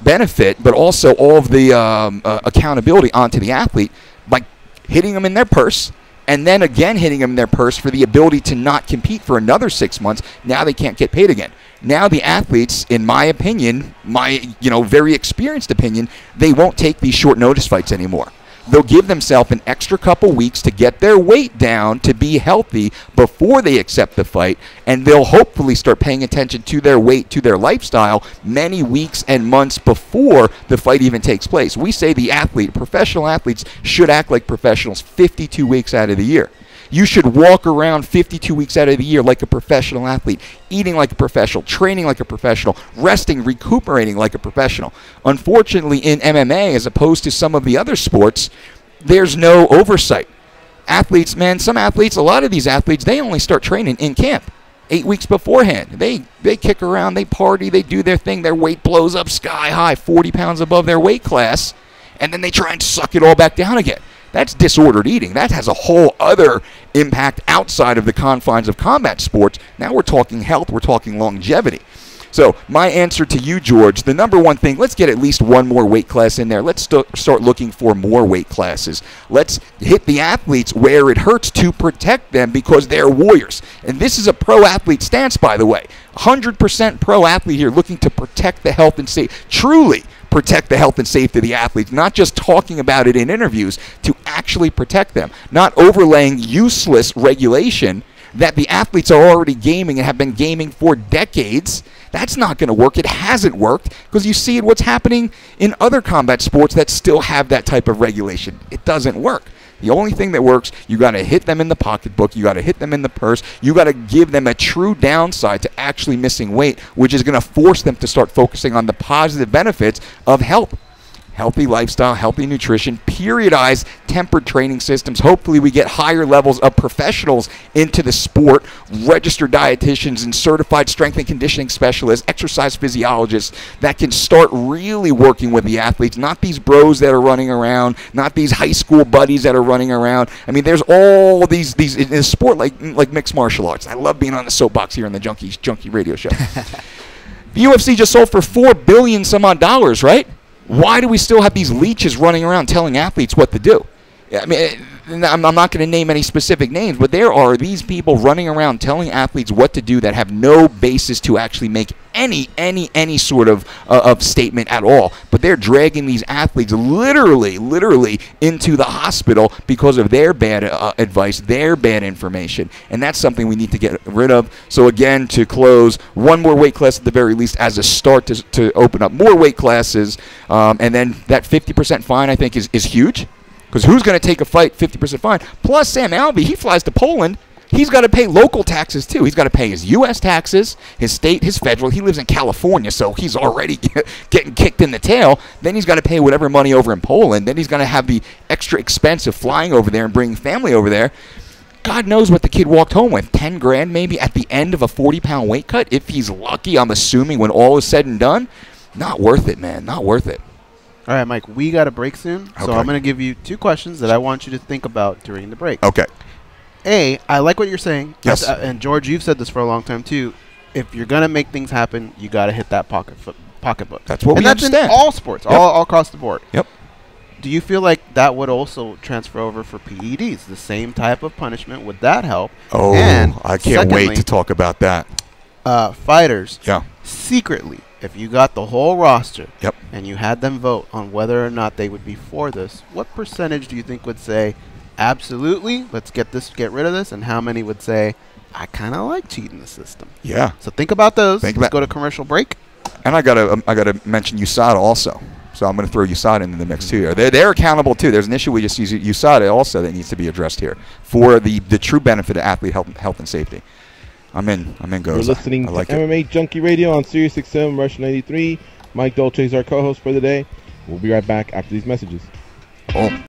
benefit, but also all of the accountability onto the athlete by hitting them in their purse, and then again hitting them in their purse for the ability to not compete for another 6 months. Now they can't get paid again. Now the athletes, in my opinion, my very experienced opinion, they won't take these short notice fights anymore. They'll give themselves an extra couple weeks to get their weight down to be healthy before they accept the fight, and they'll hopefully start paying attention to their weight, to their lifestyle, many weeks and months before the fight even takes place. We say the professional athletes should act like professionals 52 weeks out of the year. You should walk around 52 weeks out of the year like a professional athlete, eating like a professional, training like a professional, resting, recuperating like a professional. Unfortunately, in MMA, as opposed to some of the other sports, there's no oversight. Athletes, man, some athletes, a lot of these athletes, they only start training in camp. 8 weeks beforehand. They kick around, they party, they do their thing, their weight blows up sky high, 40 pounds above their weight class, and then they try and suck it all back down again. That's disordered eating. That has a whole other impact outside of the confines of combat sports. Now we're talking health, we're talking longevity. So my answer to you, George, the number one thing, let's get at least one more weight class in there. Let's start looking for more weight classes. Let's hit the athletes where it hurts to protect them because they're warriors. And this is a pro athlete stance, by the way. 100% pro athlete here looking to protect the health and safety, truly protect the health and safety of the athletes, not just talking about it in interviews, to actually protect them, not overlaying useless regulation that the athletes are already gaming and have been gaming for decades. That's not going to work. It hasn't worked because you see what's happening in other combat sports that still have that type of regulation. It doesn't work. The only thing that works, you got to hit them in the pocketbook, you got to hit them in the purse, you got to give them a true downside to actually missing weight, which is going to force them to start focusing on the positive benefits of health. Healthy lifestyle, healthy nutrition, periodized tempered training systems. Hopefully we get higher levels of professionals into the sport, registered dietitians and certified strength and conditioning specialists, exercise physiologists that can start really working with the athletes, not these bros that are running around, not these high school buddies that are running around. I mean, there's all these in a sport like mixed martial arts. I love being on the soapbox here on the Junkie Radio Show. The UFC just sold for $4 billion some odd dollars, right? Why do we still have these leeches running around telling athletes what to do? I mean, I'm not going to name any specific names, but there are these people running around telling athletes what to do that have no basis to actually make any sort of statement at all. But they're dragging these athletes literally into the hospital because of their bad advice, their bad information. And that's something we need to get rid of. So again, to close, one more weight class at the very least as a start to open up more weight classes. And then that 50% fine, I think, is huge. Because who's going to take a fight 50% fine? Plus, Sam Alvey, he flies to Poland. He's got to pay local taxes, too. He's got to pay his U.S. taxes, his state, his federal. He lives in California, so he's already getting kicked in the tail. Then he's got to pay whatever money over in Poland. Then he's going to have the extra expense of flying over there and bringing family over there. God knows what the kid walked home with. 10 grand maybe at the end of a 40-pound weight cut. If he's lucky, I'm assuming, when all is said and done. Not worth it, man. Not worth it. All right, Mike, we got a break soon, so I'm going to give you 2 questions that I want you to think about during the break. Okay. A, I like what you're saying. Yes. And George, you've said this for a long time, too. If you're going to make things happen, you got to hit that pocketbook. That's what we understand. And that's in all sports, Yep. all across the board. Yep. Do you feel like that would also transfer over for PEDs? The same type of punishment, would that help? Oh, and I can't wait to talk about that. Fighters, Yeah. secretly, if you got the whole roster Yep. and you had them vote on whether or not they would be for this, what percentage do you think would say, absolutely, let's get rid of this, and how many would say, I kind of like cheating the system? Yeah. So think about those. Let's go to commercial break. And I gotta mention USADA also. So I'm going to throw USADA into the mix too. They're accountable too. There's an issue we just use USADA also that needs to be addressed here for the true benefit of athlete health and safety. I'm in. Goes. You're listening I like to MMA Junkie Radio on Sirius XM Rush 93. Mike Dolce is our co-host for the day. We'll be right back after these messages. Boom.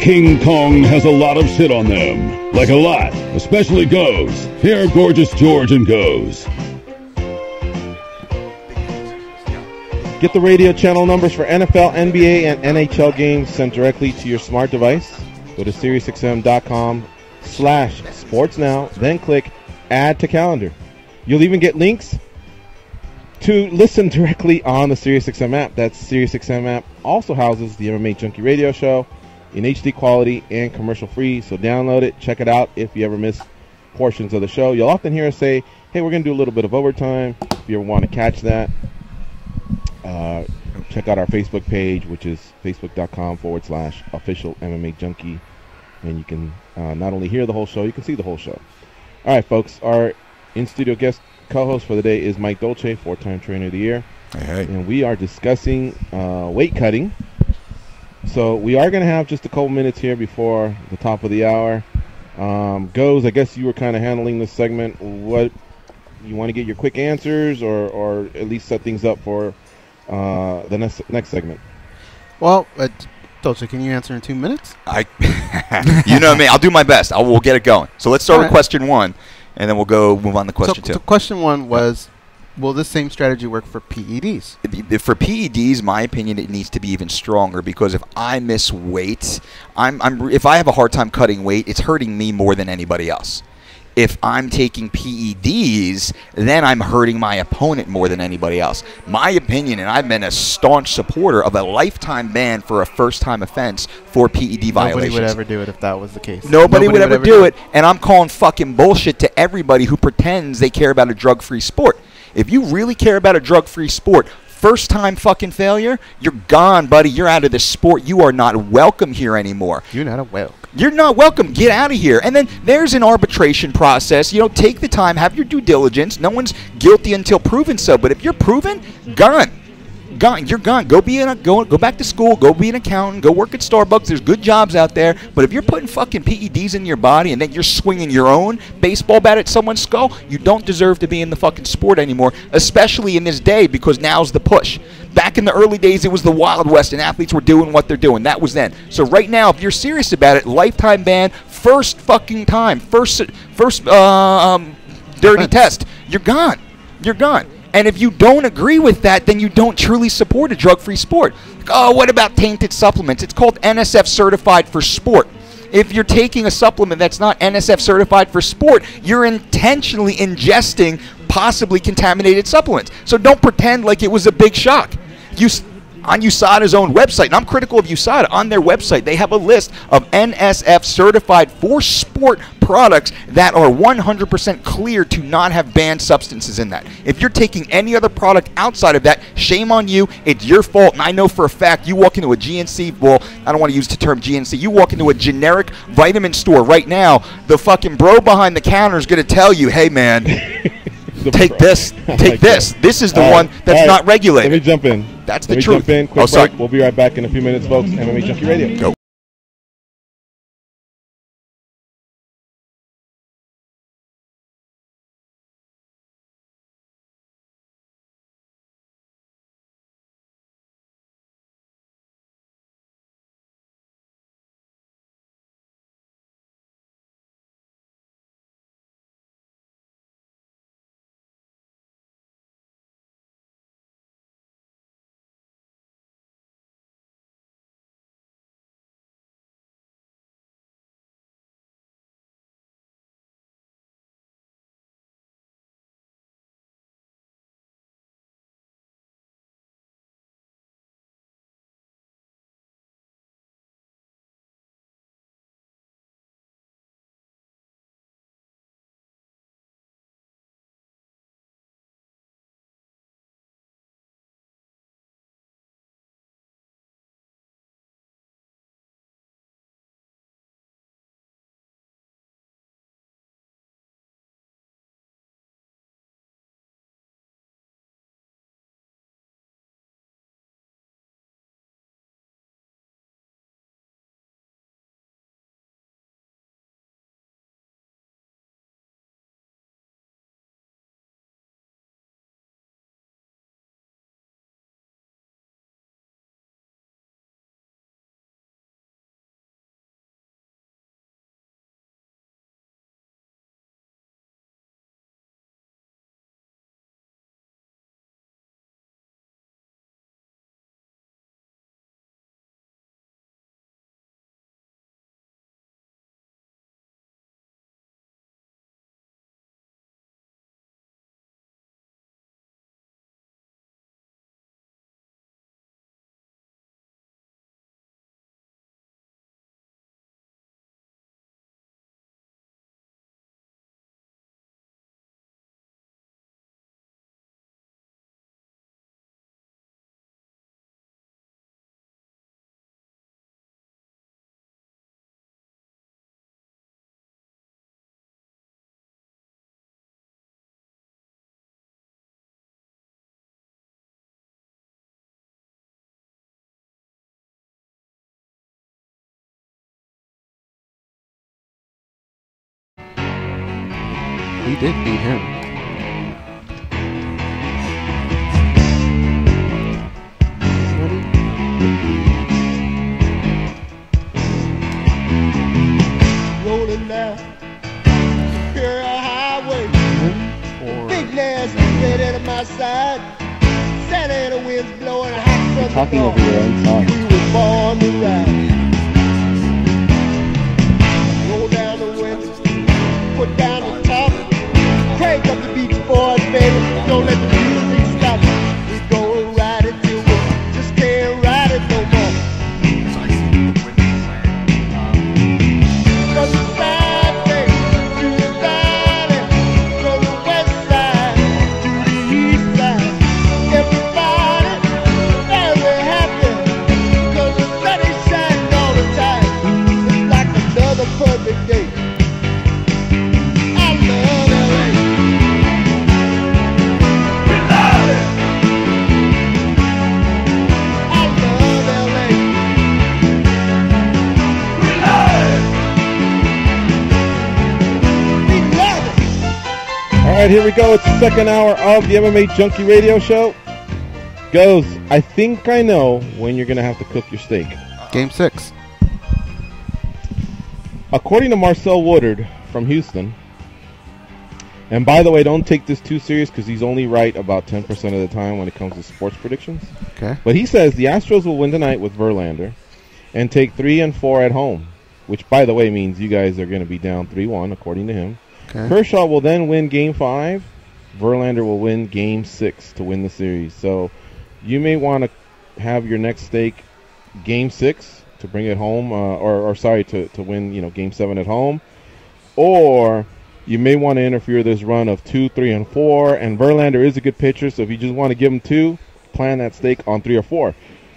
King Kong has a lot of shit on them. Like a lot, especially Goes. Here are Gorgeous George and Goes. Get the radio channel numbers for NFL, NBA, and NHL games sent directly to your smart device. Go to SiriusXM.com/sportsnow, then click Add to Calendar. You'll even get links to listen directly on the SiriusXM app. That SiriusXM app also houses the MMA Junkie radio show in HD quality and commercial free. So download it, check it out if you ever miss portions of the show. You'll often hear us say, hey, we're going to do a little bit of overtime. If you ever want to catch that, check out our Facebook page, which is facebook.com/official MMA Junkie. And you can not only hear the whole show, you can see the whole show. All right, folks. Our in-studio guest co-host for the day is Mike Dolce, 4-time Trainer of the Year. Hey. And we are discussing weight cutting. So we are going to have just a couple minutes here before the top of the hour. Goes, I guess you were kind of handling this segment. What you want to get your quick answers, or at least set things up for the next segment? Well, Dolce, can you answer in 2 minutes? You know me. I'll do my best. We'll get it going. So let's start with question one, and then we'll move on to question two. So question one was, will this same strategy work for PEDs? For PEDs, my opinion, it needs to be even stronger, because if I miss weight, if I have a hard time cutting weight, it's hurting me more than anybody else. If I'm taking PEDs, then I'm hurting my opponent more than anybody else. My opinion, and I've been a staunch supporter of a lifetime ban for a first-time offense for PED violations. Nobody would ever do it if that was the case. Nobody would ever do it, and I'm calling fucking bullshit to everybody who pretends they care about a drug-free sport. If you really care about a drug-free sport, first-time fucking failure, you're gone, buddy. You're out of this sport. You are not welcome here anymore. You're not welcome. You're not welcome. Get out of here. And then there's an arbitration process. You know, take the time, have your due diligence. No one's guilty until proven so. But if you're proven, gone. You're gone. Go back to school. Go be an accountant. Go work at Starbucks. There's good jobs out there. But if you're putting fucking PEDs in your body and then you're swinging your own baseball bat at someone's skull, you don't deserve to be in the fucking sport anymore, especially in this day, because now's the push. Back in the early days, it was the Wild West, and athletes were doing what they're doing. That was then. So right now, if you're serious about it, lifetime ban, first fucking time, first dirty test, you're gone. You're gone. And if you don't agree with that, then you don't truly support a drug-free sport. Oh, what about tainted supplements? It's called NSF certified for sport. If you're taking a supplement that's not NSF certified for sport, you're intentionally ingesting possibly contaminated supplements. So don't pretend like it was a big shock. On USADA's own website, and I'm critical of USADA, on their website, they have a list of NSF certified for sport products that are 100% clear to not have banned substances in that. If you're taking any other product outside of that, shame on you. It's your fault. And I know for a fact you walk into a GNC, well, I don't want to use the term GNC, you walk into a generic vitamin store right now, the fucking bro behind the counter is going to tell you, hey man, take this. This is the one that's not regulated. Let me jump in. That's the truth. Quick break. We'll be right back in a few minutes, folks. MMA Junkie Radio. Go. he did beat him. Rolling down Superior Highway. Big nasty red out of my side. Santa Ana winds blowing hot from the Talking north. over your own song. We were born to ride. Roll down the windows, put down the top, crank up the Beach Boys, baby. Don't let the music stop. We gonna ride it till we just can't ride it no more. From the side, baby, to the valley, from the west side to the east side. Everybody very happy, 'cause the sun is shining all the time. It's like another perfect day. I love LA. We love it. I love LA. We love it. We love it. All right, here we go. It's the second hour of the MMA Junkie Radio Show. Goes, I think I know when you're going to have to cook your steak. Game 6. According to Marcel Woodard from Houston, and by the way, don't take this too serious because he's only right about 10% of the time when it comes to sports predictions. Okay. But he says the Astros will win tonight with Verlander and take 3 and 4 at home, which, by the way, means you guys are going to be down 3-1, according to him. Okay. Kershaw will then win Game 5. Verlander will win Game 6 to win the series. So you may want to have your next stake Game 6 to bring it home, to win, Game 7 at home. Or you may want to interfere this run of 2, 3, and 4. And Verlander is a good pitcher, so if you just want to give him 2, plan that stake on 3 or 4.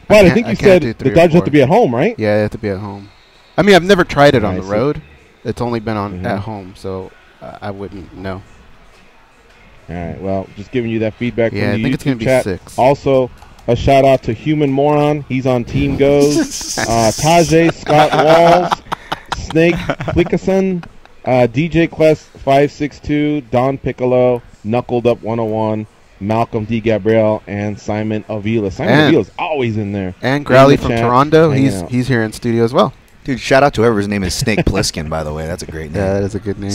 But I think you said the Dodgers have to be at home, right? Yeah, they have to be at home. I mean, I've never tried it on I the see. road. It's only been on Mhm. at home, so I wouldn't know. All right, well, just giving you that feedback Yeah, I from the think it's gonna YouTube be chat. 6. Also, a shout-out to Human Moron. He's on Team Goes. Tajay, Scott Walls, Snake Flickerson, DJ Quest 562, Don Piccolo, Knuckled Up 101, Malcolm D. Gabriel, and Simon Avila. Simon And- Avila's always in there. And In Growley the from chat, Toronto, hanging out. he's here in studio as well. Dude, shout out to whoever's name is Snake Plissken, by the way. That's a great name. Yeah, that is a good name.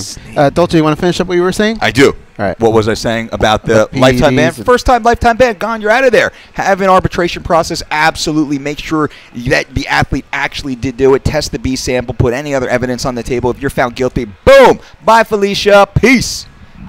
Dolce, you want to finish up what you were saying? I do. All right. What was I saying about the The lifetime ban? PEDs and- First time lifetime ban, gone, you're out of there. Have an arbitration process, absolutely. Make sure that the athlete actually did do it. Test the B sample, put any other evidence on the table. If you're found guilty, boom, bye Felicia, peace.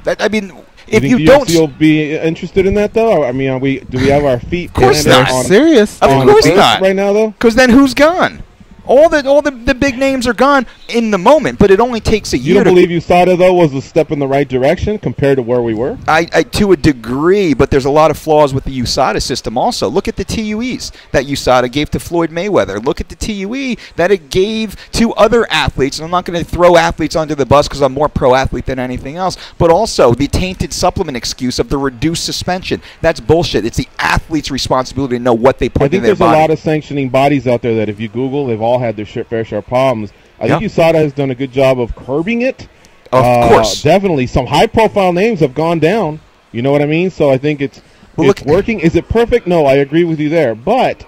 If think you the don't... UFC will be interested in that, though? I mean, do we have our feet Of course planted not. on, Serious? Of on course earth not. right now, though? Because then who's gone? All the big names are gone in the moment, but it only takes a You year don't believe USADA, though, was a step in the right direction compared to where we were? I to a degree, but there's a lot of flaws with the USADA system also. Look at the TUEs that USADA gave to Floyd Mayweather. Look at the TUE that it gave to other athletes. And I'm not going to throw athletes under the bus because I'm more pro-athlete than anything else, but also the tainted supplement excuse of the reduced suspension. That's bullshit. It's the athlete's responsibility to know what they put I in think their there's body. a lot of sanctioning bodies out there that if you Google, they've all had their fair share of problems. I think Yep. USADA has done a good job of curbing it. Of course. Definitely. Some high-profile names have gone down. You know what I mean? So I think it's working. Is it perfect? No, I agree with you there. But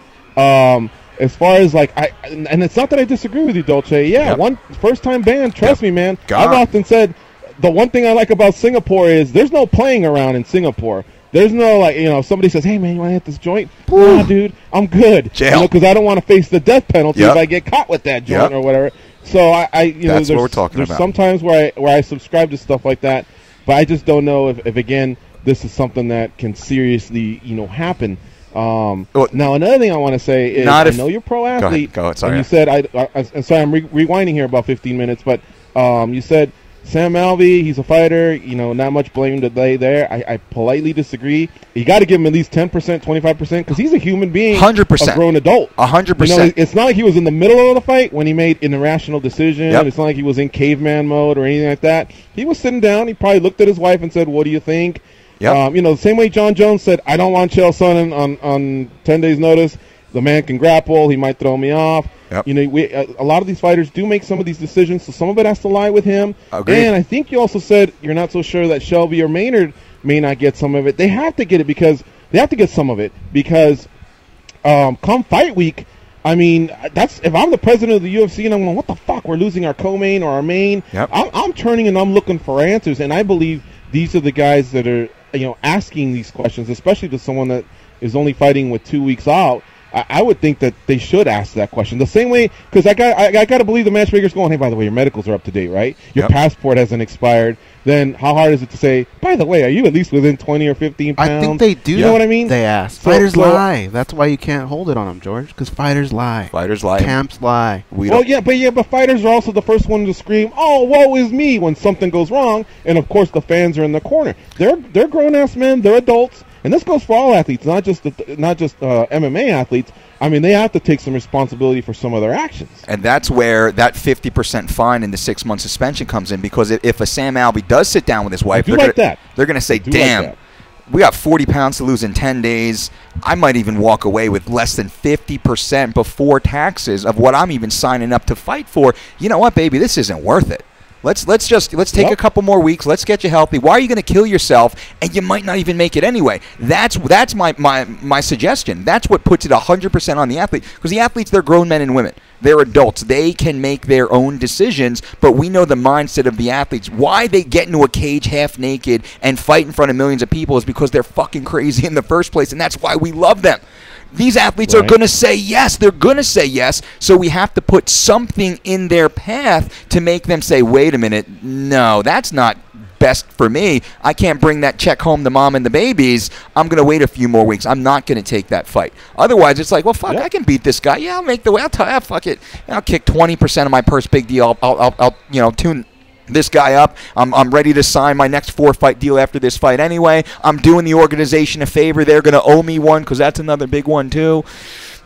as far as and it's not that I disagree with you, Dolce. Yeah, Yep. one first-time ban. Trust me, man. Gone. I've often said the one thing I like about Singapore is there's no playing around in Singapore. There's no, if somebody says, hey, man, you want to hit this joint? Nah, dude, I'm good. Jail. Because I don't want to face the death penalty Yep. if I get caught with that joint Yep. or whatever. So, That's what we're talking there's about. sometimes where I subscribe to stuff like that, but I just don't know if again, this is something that can seriously, happen. Now, another thing I want to say is I know you're pro-athlete. Go ahead. Sorry. And you said, I'm sorry, I'm rewinding here about 15 minutes, but you said Sam Alvey, he's a fighter, not much blame to lay there. I politely disagree. You got to give him at least 10%, 25%, because he's a human being, 100%. a grown adult. 100%. It's not like he was in the middle of the fight when he made an irrational decision. Yep. It's not like he was in caveman mode or anything like that. He was sitting down. He probably looked at his wife and said, what do you think? Yep. The same way John Jones said, I don't want Chael Sonnen on 10 days' notice. The man can grapple. He might throw me off. Yep. You know, a lot of these fighters do make some of these decisions, so some of it has to lie with him. Agreed. And I think you also said you're not so sure that Shelby or Maynard may not get some of it. They have to get it because they have to get some of it because come fight week, I mean, that's if I'm the president of the UFC and I'm going, what the fuck, we're losing our co-main or our main. Yep. I'm turning and I'm looking for answers, and I believe these are the guys that are, you know, asking these questions, especially to someone that is only fighting with 2 weeks out. I would think that they should ask that question the same way, because I got to believe the matchmaker's going, hey, by the way, your medicals are up to date, right? Your passport hasn't expired. Then how hard is it to say, by the way, are you at least within 20 or 15 pounds? I think they do. You know what I mean? They ask. So, Fighters lie. That's why you can't hold it on them, George, because fighters lie. Fighters lie. Camps lie. But fighters are also the first one to scream, "Oh, woe is me!" when something goes wrong, and of course the fans are in the corner. They're grown-ass men. They're adults, and this goes for all athletes, not just MMA athletes. I mean, they have to take some responsibility for some of their actions. And that's where that 50% fine and the 6-month suspension comes in, because if a Sam Alvey does sit down with his wife, they're going to say, damn, we got 40 pounds to lose in 10 days. I might even walk away with less than 50% before taxes of what I'm even signing up to fight for. You know what, baby, this isn't worth it. Let's take a couple more weeks. Let's get you healthy. Why are you going to kill yourself? And you might not even make it anyway. That's my suggestion. That's what puts it 100% on the athlete, because the athletes, they're grown men and women. They're adults. They can make their own decisions, but we know the mindset of the athletes. Why they get into a cage half naked and fight in front of millions of people is because they're fucking crazy in the first place, and that's why we love them. These athletes are going to say yes. They're going to say yes. So we have to put something in their path to make them say, wait a minute, no, that's not best for me. I can't bring that check home to mom and the babies. I'm going to wait a few more weeks. I'm not going to take that fight. Otherwise, it's like, well, fuck, I can beat this guy. Yeah, I'll make the way. Fuck it. I'll kick 20% of my purse, big deal. I'll tune this guy up. I'm ready to sign my next 4-fight deal after this fight anyway. I'm doing the organization a favor. They're going to owe me one, because that's another big one too.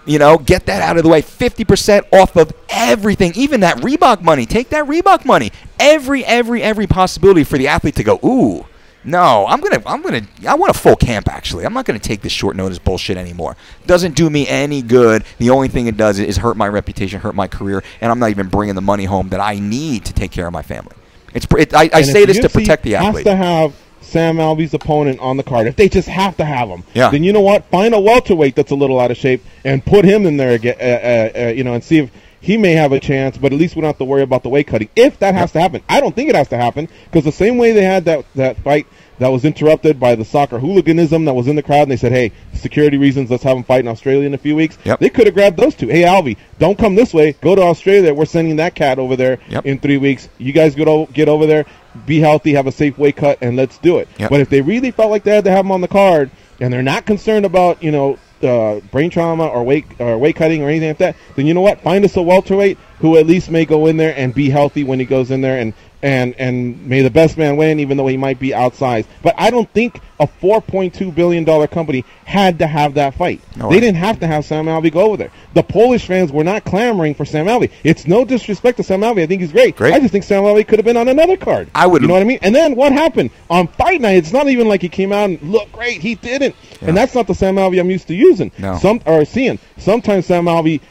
You know, get that out of the way. 50% off of everything, even that Reebok money. Take that Reebok money. Every possibility for the athlete to go, ooh, no, I want a full camp, actually. I'm not going to take this short notice bullshit anymore. Doesn't do me any good. The only thing it does is hurt my reputation, hurt my career, and I'm not even bringing the money home that I need to take care of my family. I say this to protect the athlete. Has to have Sam Alvey's opponent on the card. If they just have to have him, then you know what? Find a welterweight that's a little out of shape and put him in there again, and see if he may have a chance. But at least we don't have to worry about the weight cutting if that has to happen. I don't think it has to happen, because the same way they had that fight that was interrupted by the soccer hooliganism that was in the crowd, and they said, hey, security reasons, let's have him fight in Australia in a few weeks. They could have grabbed those two. Hey, Alvey, don't come this way. Go to Australia. We're sending that cat over there in 3 weeks. You guys get over there, be healthy, have a safe weight cut, and let's do it. But if they really felt like they had to have him on the card, and they're not concerned about, brain trauma or weight cutting or anything like that, then you know what? Find us a welterweight who at least may go in there and be healthy when he goes in there, and may the best man win, even though he might be outsized. But I don't think a $4.2 billion company had to have that fight. They didn't have to have Sam Alvey go over there. The Polish fans were not clamoring for Sam Alvey. It's no disrespect to Sam Alvey. I think he's great. I just think Sam Alvey could have been on another card. You know what I mean? And then what happened? On fight night, it's not even like he came out and looked great. He didn't. And that's not the Sam Alvey I'm used to using. Seeing. Sometimes Sam Alvey,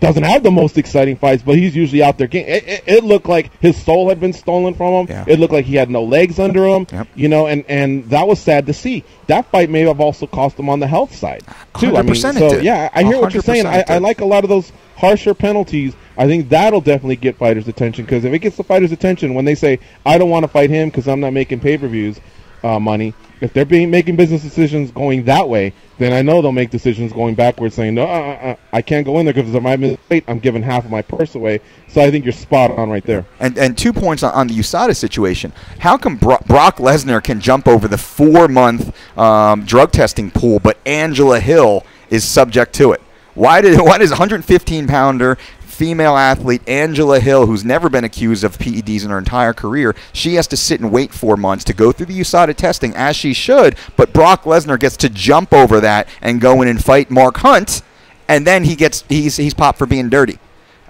doesn't have the most exciting fights, but he's usually out there. It looked like his soul had been stolen from him. It looked like he had no legs under him, and that was sad to see. That fight may have also cost him on the health side, too. I hear what you're saying. I like a lot of those harsher penalties. I think that'll definitely get fighters' attention, because if it gets the fighters' attention when they say, I don't want to fight him because I'm not making pay-per-views money, if they're making business decisions going that way, then I know they'll make decisions going backwards, saying, no, I can't go in there because if I miss weight, I'm giving half of my purse away. So I think you're spot on right there. And 2 points on the USADA situation. How come Brock Lesnar can jump over the 4-month drug testing pool, but Angela Hill is subject to it? Why does 115-pounder female athlete Angela Hill, who's never been accused of PEDs in her entire career, she has to sit and wait 4 months to go through the USADA testing, as she should, but Brock Lesnar gets to jump over that and go in and fight Mark Hunt, and then he's popped for being dirty.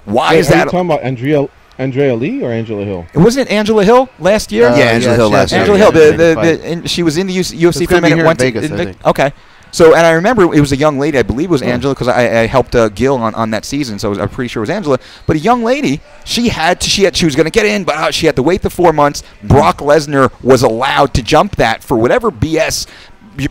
Why is that? Are you talking about Andrea Lee or Angela Hill? Wasn't it Angela Hill last year? Angela Hill last year. Angela Hill, she was in the UFC for a minute. Vegas, okay. So, and I remember it was a young lady, I believe it was Angela, because I helped Gil on that season, so I'm pretty sure it was Angela. But a young lady, she was going to get in, but she had to wait the 4 months. Brock Lesnar was allowed to jump that for whatever BS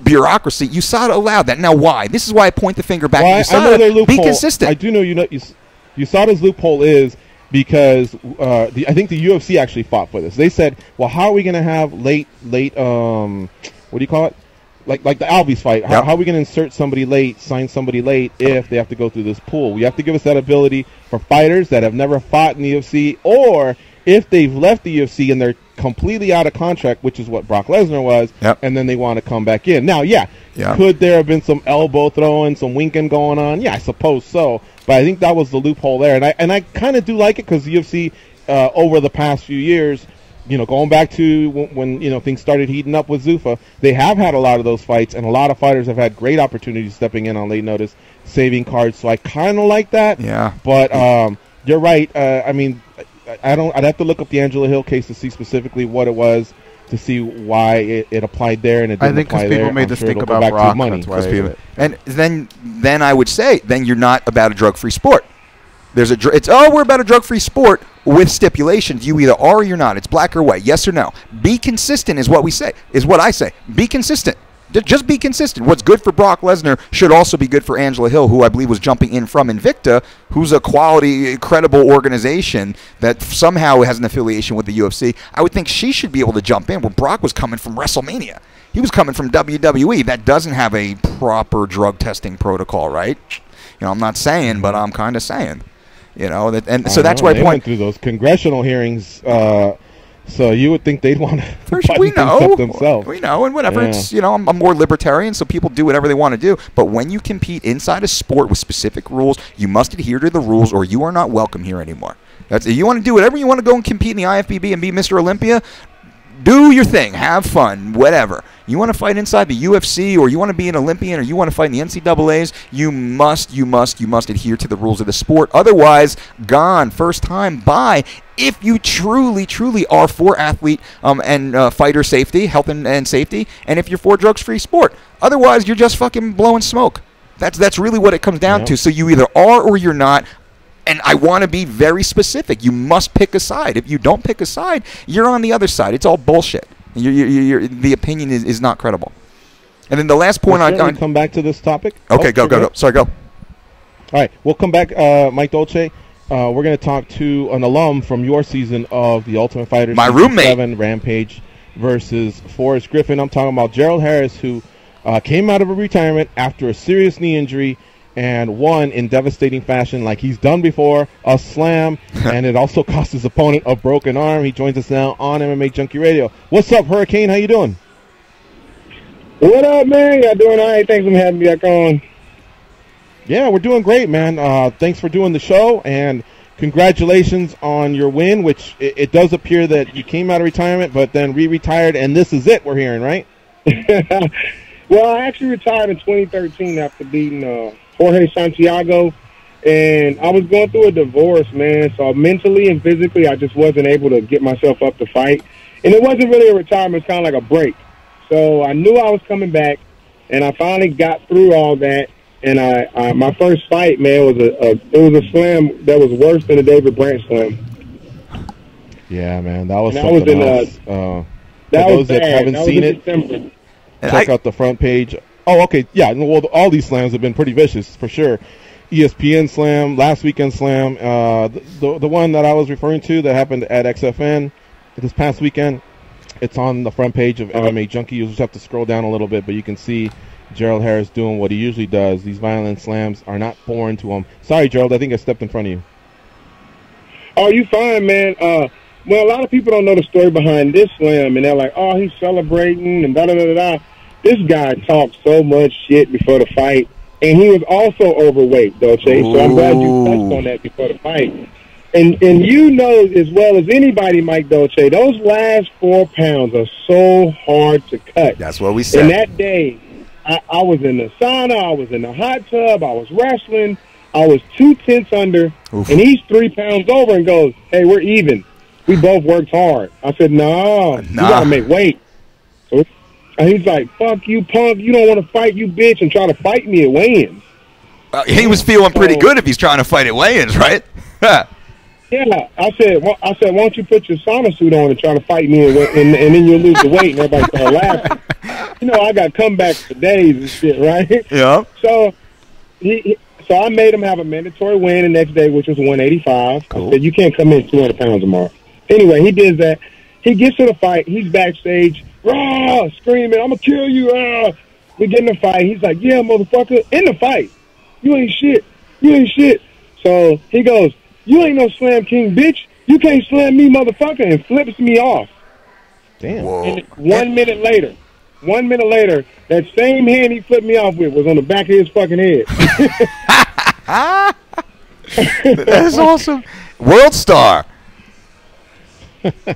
bureaucracy. USADA allowed that. Now, why? This is why I point the finger back at USADA. I know their loophole. Be consistent. I do know USADA's loophole is because I think the UFC actually fought for this. They said, well, how are we going to have late what do you call it? Like the Albies fight. How are we going to insert somebody late, sign somebody late if they have to go through this pool? You have to give us that ability for fighters that have never fought in the UFC, or if they've left the UFC and they're completely out of contract, which is what Brock Lesnar was, and then they want to come back in. Now, could there have been some elbow throwing, some winking going on? Yeah, I suppose so. But I think that was the loophole there. And I kind of do like it because the UFC, over the past few years, going back to when things started heating up with Zuffa, they have had a lot of those fights, and a lot of fighters have had great opportunities stepping in on late notice, saving cards. So I kind of like that. Yeah. But you're right. I mean, I'd have to look up the Angela Hill case to see specifically what it was, to see why it applied there and it didn't apply there. I think because people made the stink about Brock. That's why. And then I would say, then you're not about a drug-free sport. We're about a drug-free sport with stipulations. You either are or you're not. It's black or white, yes or no. Be consistent is what we say, is what I say. Be consistent. Just be consistent. What's good for Brock Lesnar should also be good for Angela Hill, who I believe was jumping in from Invicta, who's a quality, credible organization that somehow has an affiliation with the UFC. I would think she should be able to jump in where Brock was coming from WrestleMania. He was coming from WWE. That doesn't have a proper drug testing protocol, right? I'm not saying, but I'm kind of saying. So that's why I went through those congressional hearings. So you would think they'd want to we know themselves. We know, and whatever. Yeah. It's I'm more libertarian, so people do whatever they want to do. But when you compete inside a sport with specific rules, you must adhere to the rules, or you are not welcome here anymore. If you want to do whatever you want to go and compete in the IFBB and be Mr. Olympia, do your thing, have fun, whatever. You want to fight inside the UFC, or you want to be an Olympian, or you want to fight in the NCAAs, you must adhere to the rules of the sport. Otherwise, gone, first time, bye. If you truly are for athlete and fighter safety, health and safety, and if you're for drugs-free sport. Otherwise, you're just fucking blowing smoke. That's really what it comes down to. So you either are or you're not. And I want to be very specific. You must pick a side. If you don't pick a side, you're on the other side. It's all bullshit. The opinion is not credible. And then the last point on come back to this topic. Okay, go. Sorry, go. All right, we'll come back, Mike Dolce. We're going to talk to an alum from your season of The Ultimate Fighter. My roommate. 7 Rampage versus Forrest Griffin. I'm talking about Gerald Harris, who came out of a retirement after a serious knee injury and won in devastating fashion like he's done before, a slam, and it also cost his opponent a broken arm. He joins us now on MMA Junkie Radio. What's up, Hurricane? How you doing? What up, man? Y'all doing all right? Thanks for having me back on. Yeah, we're doing great, man. Thanks for doing the show, and congratulations on your win, which it does appear that you came out of retirement but then re-retired, and this is it, we're hearing, right? Well, I actually retired in 2013 after beating Jorge Santiago, and I was going through a divorce, man, so mentally and physically I just wasn't able to get myself up to fight. And it wasn't really a retirement, it's kind of like a break. So I knew I was coming back, and I finally got through all that, and my first fight, man, was a slam that was worse than a David Branch slam. Yeah, man, that was something else. For those that haven't seen it, check out the front page. Oh, okay, yeah. Well, all these slams have been pretty vicious for sure. ESPN slam, last weekend slam, the one that I was referring to that happened at XFN this past weekend. It's on the front page of MMA Junkie. You just have to scroll down a little bit, but you can see Gerald Harris doing what he usually does. These violent slams are not foreign to him. Sorry, Gerald, I think I stepped in front of you. Oh, you fine, man. Well, a lot of people don't know the story behind this slam, and they're like, oh, he's celebrating and da-da-da-da-da. This guy talked so much shit before the fight, and he was also overweight, Dolce. So I'm glad you touched on that before the fight. And you know as well as anybody, Mike Dolce, those last 4 pounds are so hard to cut. That's what we said. And that day, I was in the sauna, I was in the hot tub, I was wrestling, I was 2 tenths under, and he's 3 pounds over and goes, hey, we're even. We both worked hard. I said, no, you got to make weight. And he's like, fuck you, punk. You don't want to fight, you bitch, and try to fight me at weigh-ins. He was feeling pretty good if he's trying to fight at weigh-ins, right? Yeah, I said, why don't you put your sauna suit on and try to fight me, and then you'll lose the weight, and everybody start laughing. You know, I got comebacks for days and shit, right? Yeah. So I made him have a mandatory weigh-in the next day, which was 185. Cool. I said, you can't come in 200 pounds tomorrow. Anyway, he did that. He gets to the fight. He's backstage, rah, screaming, I'm going to kill you. Rah. We get in the fight. He's like, yeah, motherfucker, in the fight. You ain't shit. You ain't shit. So he goes, you ain't no slam king, bitch. You can't slam me, motherfucker, and flips me off. Damn. And 1 minute later, that same hand he flipped me off with was on the back of his fucking head. That's awesome. World star.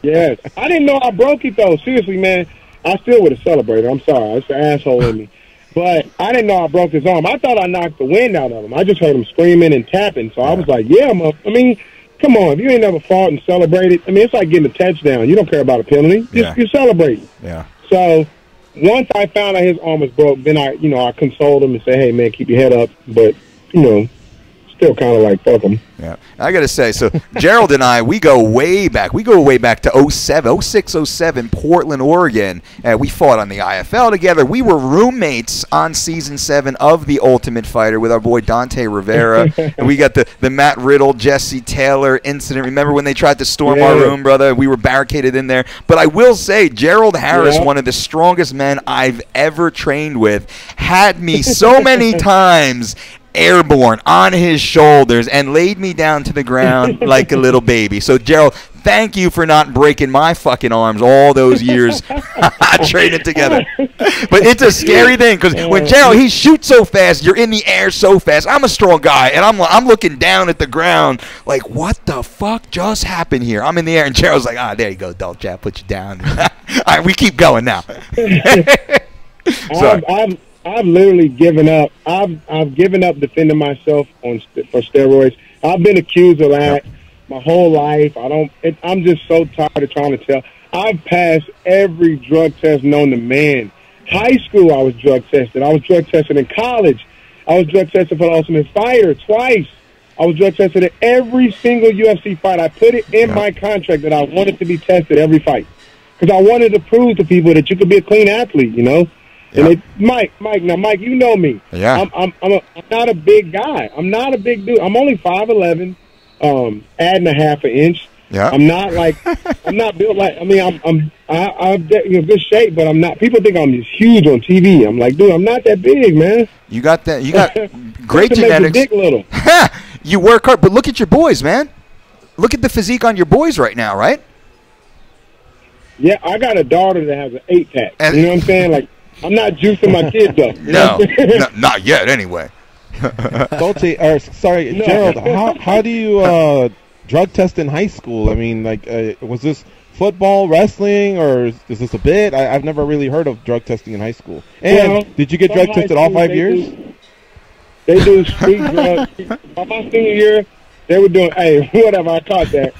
Yes. I didn't know I broke it, though. Seriously, man. I still would have celebrated. I'm sorry. It's the asshole in me. But I didn't know I broke his arm. I thought I knocked the wind out of him. I just heard him screaming and tapping. So I was like, yeah, I mean, come on. If you ain't never fought and celebrated, I mean, it's like getting a touchdown. You don't care about a penalty. You celebrate. Yeah. So once I found out his arm was broke, then I consoled him and said, hey, man, keep your head up. But, still kind of like, fuck him. Yeah. I got to say, so Gerald and I, we go way back. We go way back to 07, 06, 07, Portland, Oregon. We fought on the IFL together. We were roommates on Season 7 of The Ultimate Fighter with our boy Dante Rivera. And we got the Matt Riddle, Jesse Taylor incident. Remember when they tried to storm our room, brother? We were barricaded in there. But I will say, Gerald Harris, one of the strongest men I've ever trained with, had me so many times airborne on his shoulders and laid me down to the ground like a little baby. So, Gerald, thank you for not breaking my fucking arms all those years training together. But it's a scary thing because when Gerald, he shoots so fast, you're in the air so fast. I'm a strong guy, and I'm looking down at the ground like, what the fuck just happened here? I'm in the air, and Gerald's like, there you go, Dolce, I'll put you down. All right, we keep going now. I've literally given up. I've given up defending myself for steroids. I've been accused of that my whole life. I'm just so tired of trying to tell. I've passed every drug test known to man. High school, I was drug tested. I was drug tested in college. I was drug tested for the Ultimate Fighter twice. I was drug tested at every single UFC fight. I put it in my contract that I wanted to be tested every fight because I wanted to prove to people that you could be a clean athlete, And Mike, you know me. Yeah. I'm not a big guy. I'm not a big dude. I'm only 5'11", adding a half an inch. Yeah. I'm not built like. I mean, I'm in good shape, but I'm not. People think I'm just huge on TV. I'm like, dude, I'm not that big, man. You got that? You got great genetics. Make your dick little. You work hard, but look at your boys, man. Look at the physique on your boys right now, right? Yeah, I got a daughter that has an 8-pack. You know what I'm saying? Like. I'm not juicing my kids up. No, not yet. Anyway. Dolce, Gerald. How do you drug test in high school? I mean, was this football, wrestling, or is this a bit? I've never really heard of drug testing in high school. And did you get drug tested all 5 years? They do street drugs. My senior year, they were doing. Hey, whatever. I caught that.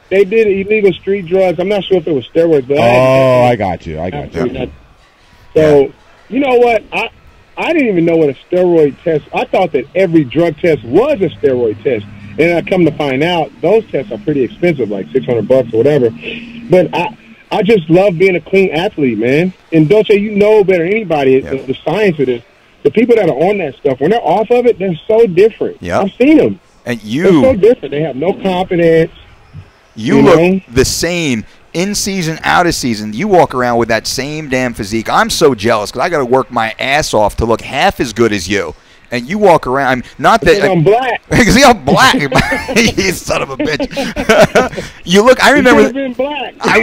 They did illegal street drugs. I'm not sure if it was steroids, but I got you. So, you know what? I didn't even know what a steroid test. I thought that every drug test was a steroid test, and I come to find out those tests are pretty expensive, like $600 or whatever. But I just love being a clean athlete, man. And Dolce, you know better than anybody the science of this. The people that are on that stuff, when they're off of it, they're so different. Yep. I've seen them. And they're so different. They have no confidence. You look the same in season, out of season. You walk around with that same damn physique. I'm so jealous because I got to work my ass off to look half as good as you. And you walk around. I'm black. See, I'm black. You son of a bitch. You look. I remember. You could have been black. I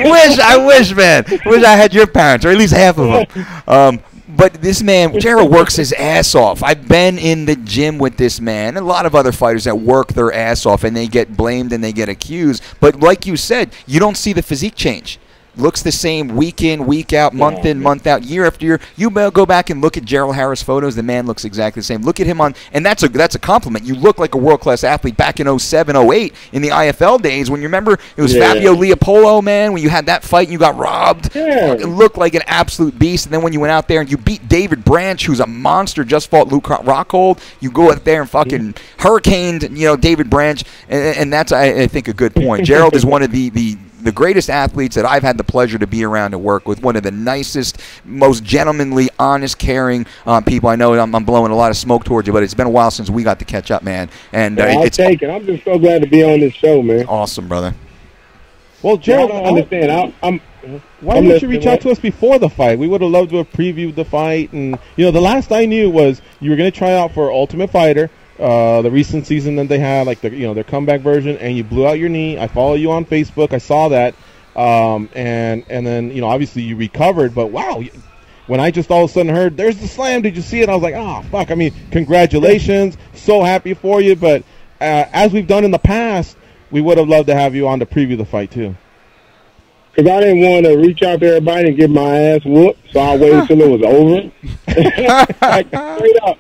wish, man. I wish I had your parents, or at least half of them. But this man, Gerald, works his ass off. I've been in the gym with this man. A lot of other fighters that work their ass off, and they get blamed and they get accused. But like you said, you don't see the physique change. looks the same week in, week out, month in, month out, year after year. You go back and look at Gerald Harris photos. The man looks exactly the same. Look at him and that's a compliment. You look like a world-class athlete back in 07, 08 in the IFL days when you remember it was Fabio Leopoldo, man, when you had that fight and you got robbed. Yeah. It looked like an absolute beast. And then when you went out there and you beat David Branch, who's a monster, just fought Luke Rockhold, you go out there and fucking hurricaned, David Branch, and that's, I think, a good point. Gerald is one of the greatest athletes that I've had the pleasure to be around and work with. One of the nicest, most gentlemanly, honest, caring people. I know I'm blowing a lot of smoke towards you, but it's been a while since we got to catch up, man. And I'll take it. I'm just so glad to be on this show, man. Awesome, brother. Well, Gerald, I don't understand. Why didn't you reach out to us before the fight? We would have loved to have previewed the fight. And the last I knew was you were going to try out for Ultimate Fighter. The recent season that they had, like their comeback version, and you blew out your knee. I follow you on Facebook. I saw that, and then obviously you recovered. But wow, when I just all of a sudden heard there's the slam, did you see it? I was like, oh fuck! I mean, congratulations, so happy for you. But as we've done in the past, we would have loved to have you on to preview the fight too. Because I didn't want to reach out to everybody and get my ass whooped, so I waited till it was over. Like, straight up,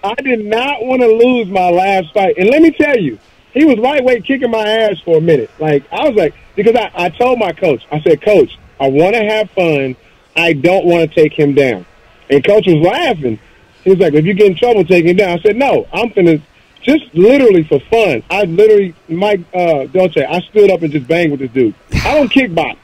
I did not want to lose my last fight. And let me tell you, he was lightweight kicking my ass for a minute. Like, I was like, because I told my coach, I said, Coach, I want to have fun. I don't want to take him down. And Coach was laughing. He was like, if you get in trouble, take him down. I said, no, I'm finna, just literally for fun. I literally, Mike Dolce, I stood up and just banged with this dude. I don't kickbox.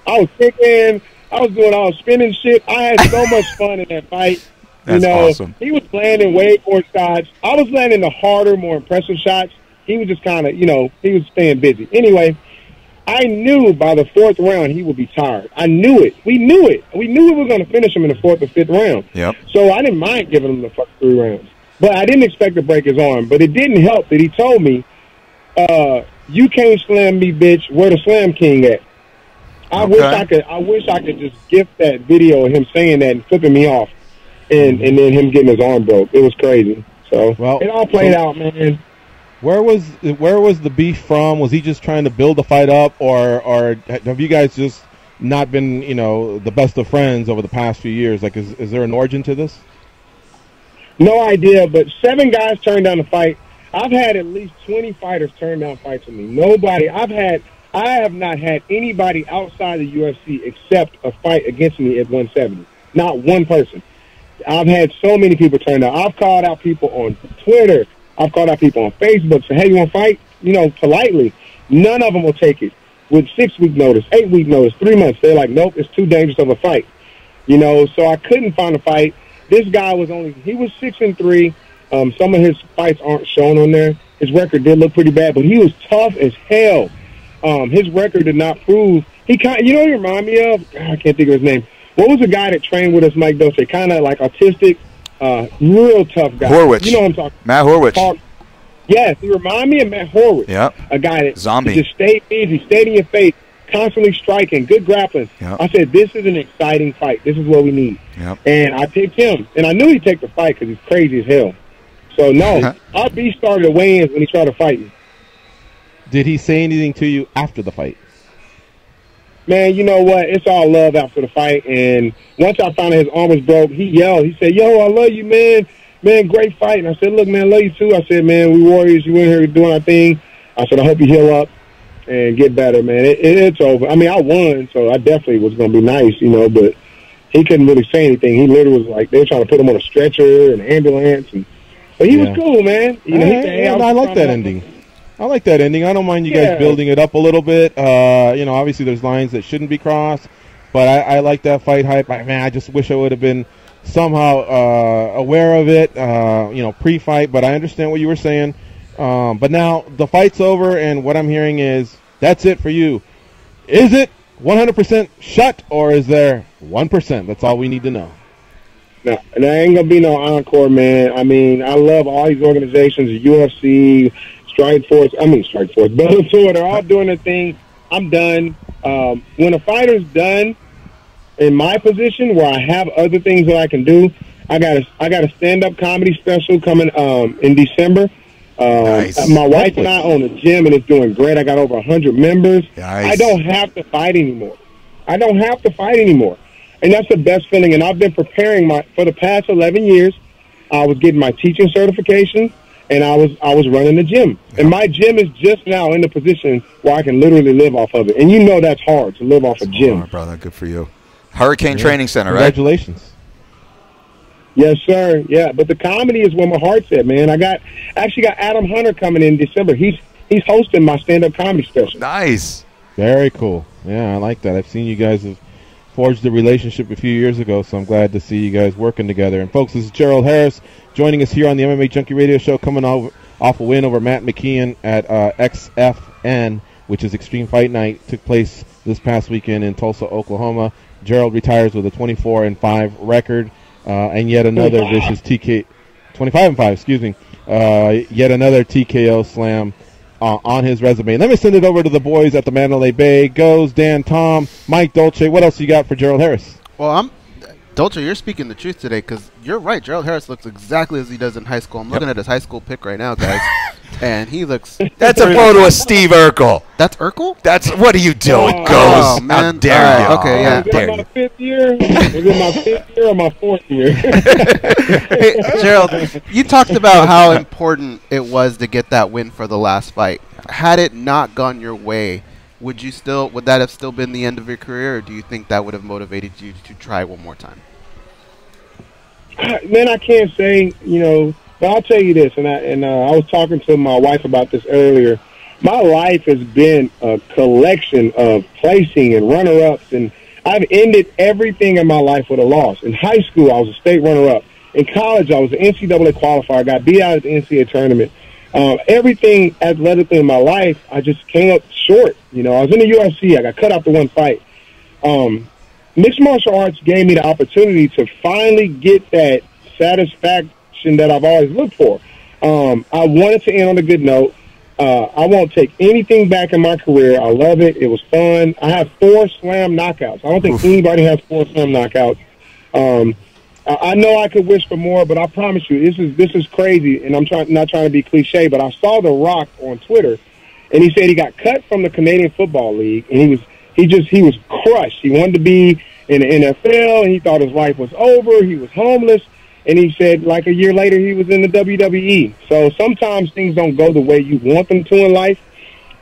I was kicking. I was doing all spinning shit. I had so much fun in that fight. That's awesome. He was landing way more shots. I was landing the harder, more impressive shots. He was just kind of, he was staying busy. Anyway, I knew by the fourth round he would be tired. I knew it. We knew it. We knew we were going to finish him in the fourth or fifth round. Yep. So I didn't mind giving him the first 3 rounds. But I didn't expect to break his arm. But it didn't help that he told me, you can't slam me, bitch. Where the Slam King at? I wish I could just gift that video of him saying that and flipping me off. And then him getting his arm broke. It was crazy. So it all played out, man. Where was the beef from? Was he just trying to build the fight up, or have you guys just not been the best of friends over the past few years? Like, is there an origin to this? No idea, but 7 guys turned down the fight. I've had at least 20 fighters turn down fights with me. Nobody. I have not had anybody outside the UFC accept a fight against me at 170. Not one person. I've had so many people turn down. I've called out people on Twitter. I've called out people on Facebook. Say, hey, you want to fight? Politely. None of them will take it. With 6-week notice, 8-week notice, 3 months, they're like, nope, it's too dangerous of a fight. So I couldn't find a fight. This guy was he was 6-3. Some of his fights aren't shown on there. His record did look pretty bad, but he was tough as hell. His record did not prove. He he remind me of, I can't think of his name. What was the guy that trained with us, Mike Dolce? Kind of like autistic, real tough guy. Horwich. You know what I'm talking about. Matt Horwich. Yes, he reminded me of Matt Horwich. Yep. A guy that Zombie. just stayed busy, stayed in your face, constantly striking, good grappling. Yep. I said, this is an exciting fight. This is what we need. Yep. And I picked him. And I knew he'd take the fight because he's crazy as hell. So, no, our beast started to weigh-ins when he started fighting. Did he say anything to you after the fight? Man, you know what? It's all love after the fight. And once I found out his arm was broke, he yelled. He said, yo, I love you, man. Man, great fight. And I said, look, man, I love you too. I said, man, we Warriors. You in here doing our thing. I said, I hope you heal up and get better, man. It's over. I mean, I won, so I definitely was going to be nice, but he couldn't really say anything. He literally was like, they were trying to put him on a stretcher and an ambulance. But he was cool, man. I like that ending. I like that ending. I don't mind you guys building it up a little bit. Obviously there's lines that shouldn't be crossed, but I like that fight hype. I just wish I would have been somehow aware of it, pre-fight, but I understand what you were saying. But now the fight's over, and what I'm hearing is that's it for you. Is it 100% shut, or is there 1%? That's all we need to know. No, and there ain't going to be no encore, man. I mean, I love all these organizations, the UFC, Bellator, they're all doing their thing. I'm done. When a fighter's done in my position where I have other things that I can do, I got a stand-up comedy special coming in December. Nice. My wife and I own a gym, and it's doing great. I got over 100 members. Nice. I don't have to fight anymore. I don't have to fight anymore. And that's the best feeling. And I've been preparing for the past 11 years. I was getting my teaching certification, and I was running the gym. And my gym is just now in the position where I can literally live off of it. And you know that's hard to live off a gym. Oh, brother, good for you. Hurricane Training Center, right? Congratulations. Yes, sir. Yeah, but the comedy is where my heart's at, man. I actually got Adam Hunter coming in December. He's hosting my stand-up comedy special. Nice. Very cool. Yeah, I like that. I've seen you guys have forged a relationship a few years ago, so I'm glad to see you guys working together. And, folks, this is Gerald Harris joining us here on the MMA Junkie Radio Show, coming off a win over Matt McKeon at XFN, which is Extreme Fight Night. Took place this past weekend in Tulsa, Oklahoma. Gerald retires with a 24-5 record. And yet another vicious 25-5, excuse me. Yet another TKO slam on his resume. Let me send it over to the boys at the Mandalay Bay. Goes, Dan, Tom, Mike Dolce. What else you got for Gerald Harris? Well, Dolce, you're speaking the truth today, because you're right. Gerald Harris looks exactly as he does in high school. I'm looking at his high school pic right now, guys. And he looks... That's a photo of Steve Urkel. That's Urkel? That's... What are you doing, Goes? Oh, man. How dare you? Okay, yeah. Is it my 5th year? Is it my 5th year or my 4th year? Hey, Gerald, you talked about how important it was to get that win for the last fight. Had it not gone your way, would that have still been the end of your career, or do you think that would have motivated you to try one more time? Man, I can't say, but I'll tell you this, and I was talking to my wife about this earlier. My life has been a collection of placing and runner-ups, and I've ended everything in my life with a loss. In high school, I was a state runner-up. In college, I was an NCAA qualifier. I got beat out at the NCAA tournament. Everything athletically in my life, I just came up short. I was in the UFC. I got cut out the one fight. Mixed martial arts gave me the opportunity to finally get that satisfaction that I've always looked for. I wanted to end on a good note. I won't take anything back in my career. I love it. It was fun. I have 4 slam knockouts. I don't think anybody has 4 slam knockouts. I know I could wish for more, but I promise you, this is crazy, and I'm not trying to be cliche, but I saw The Rock on Twitter, and he said he got cut from the Canadian Football League, and he was crushed. He wanted to be in the NFL, and he thought his life was over. He was homeless, and he said like a year later he was in the WWE. So sometimes things don't go the way you want them to in life,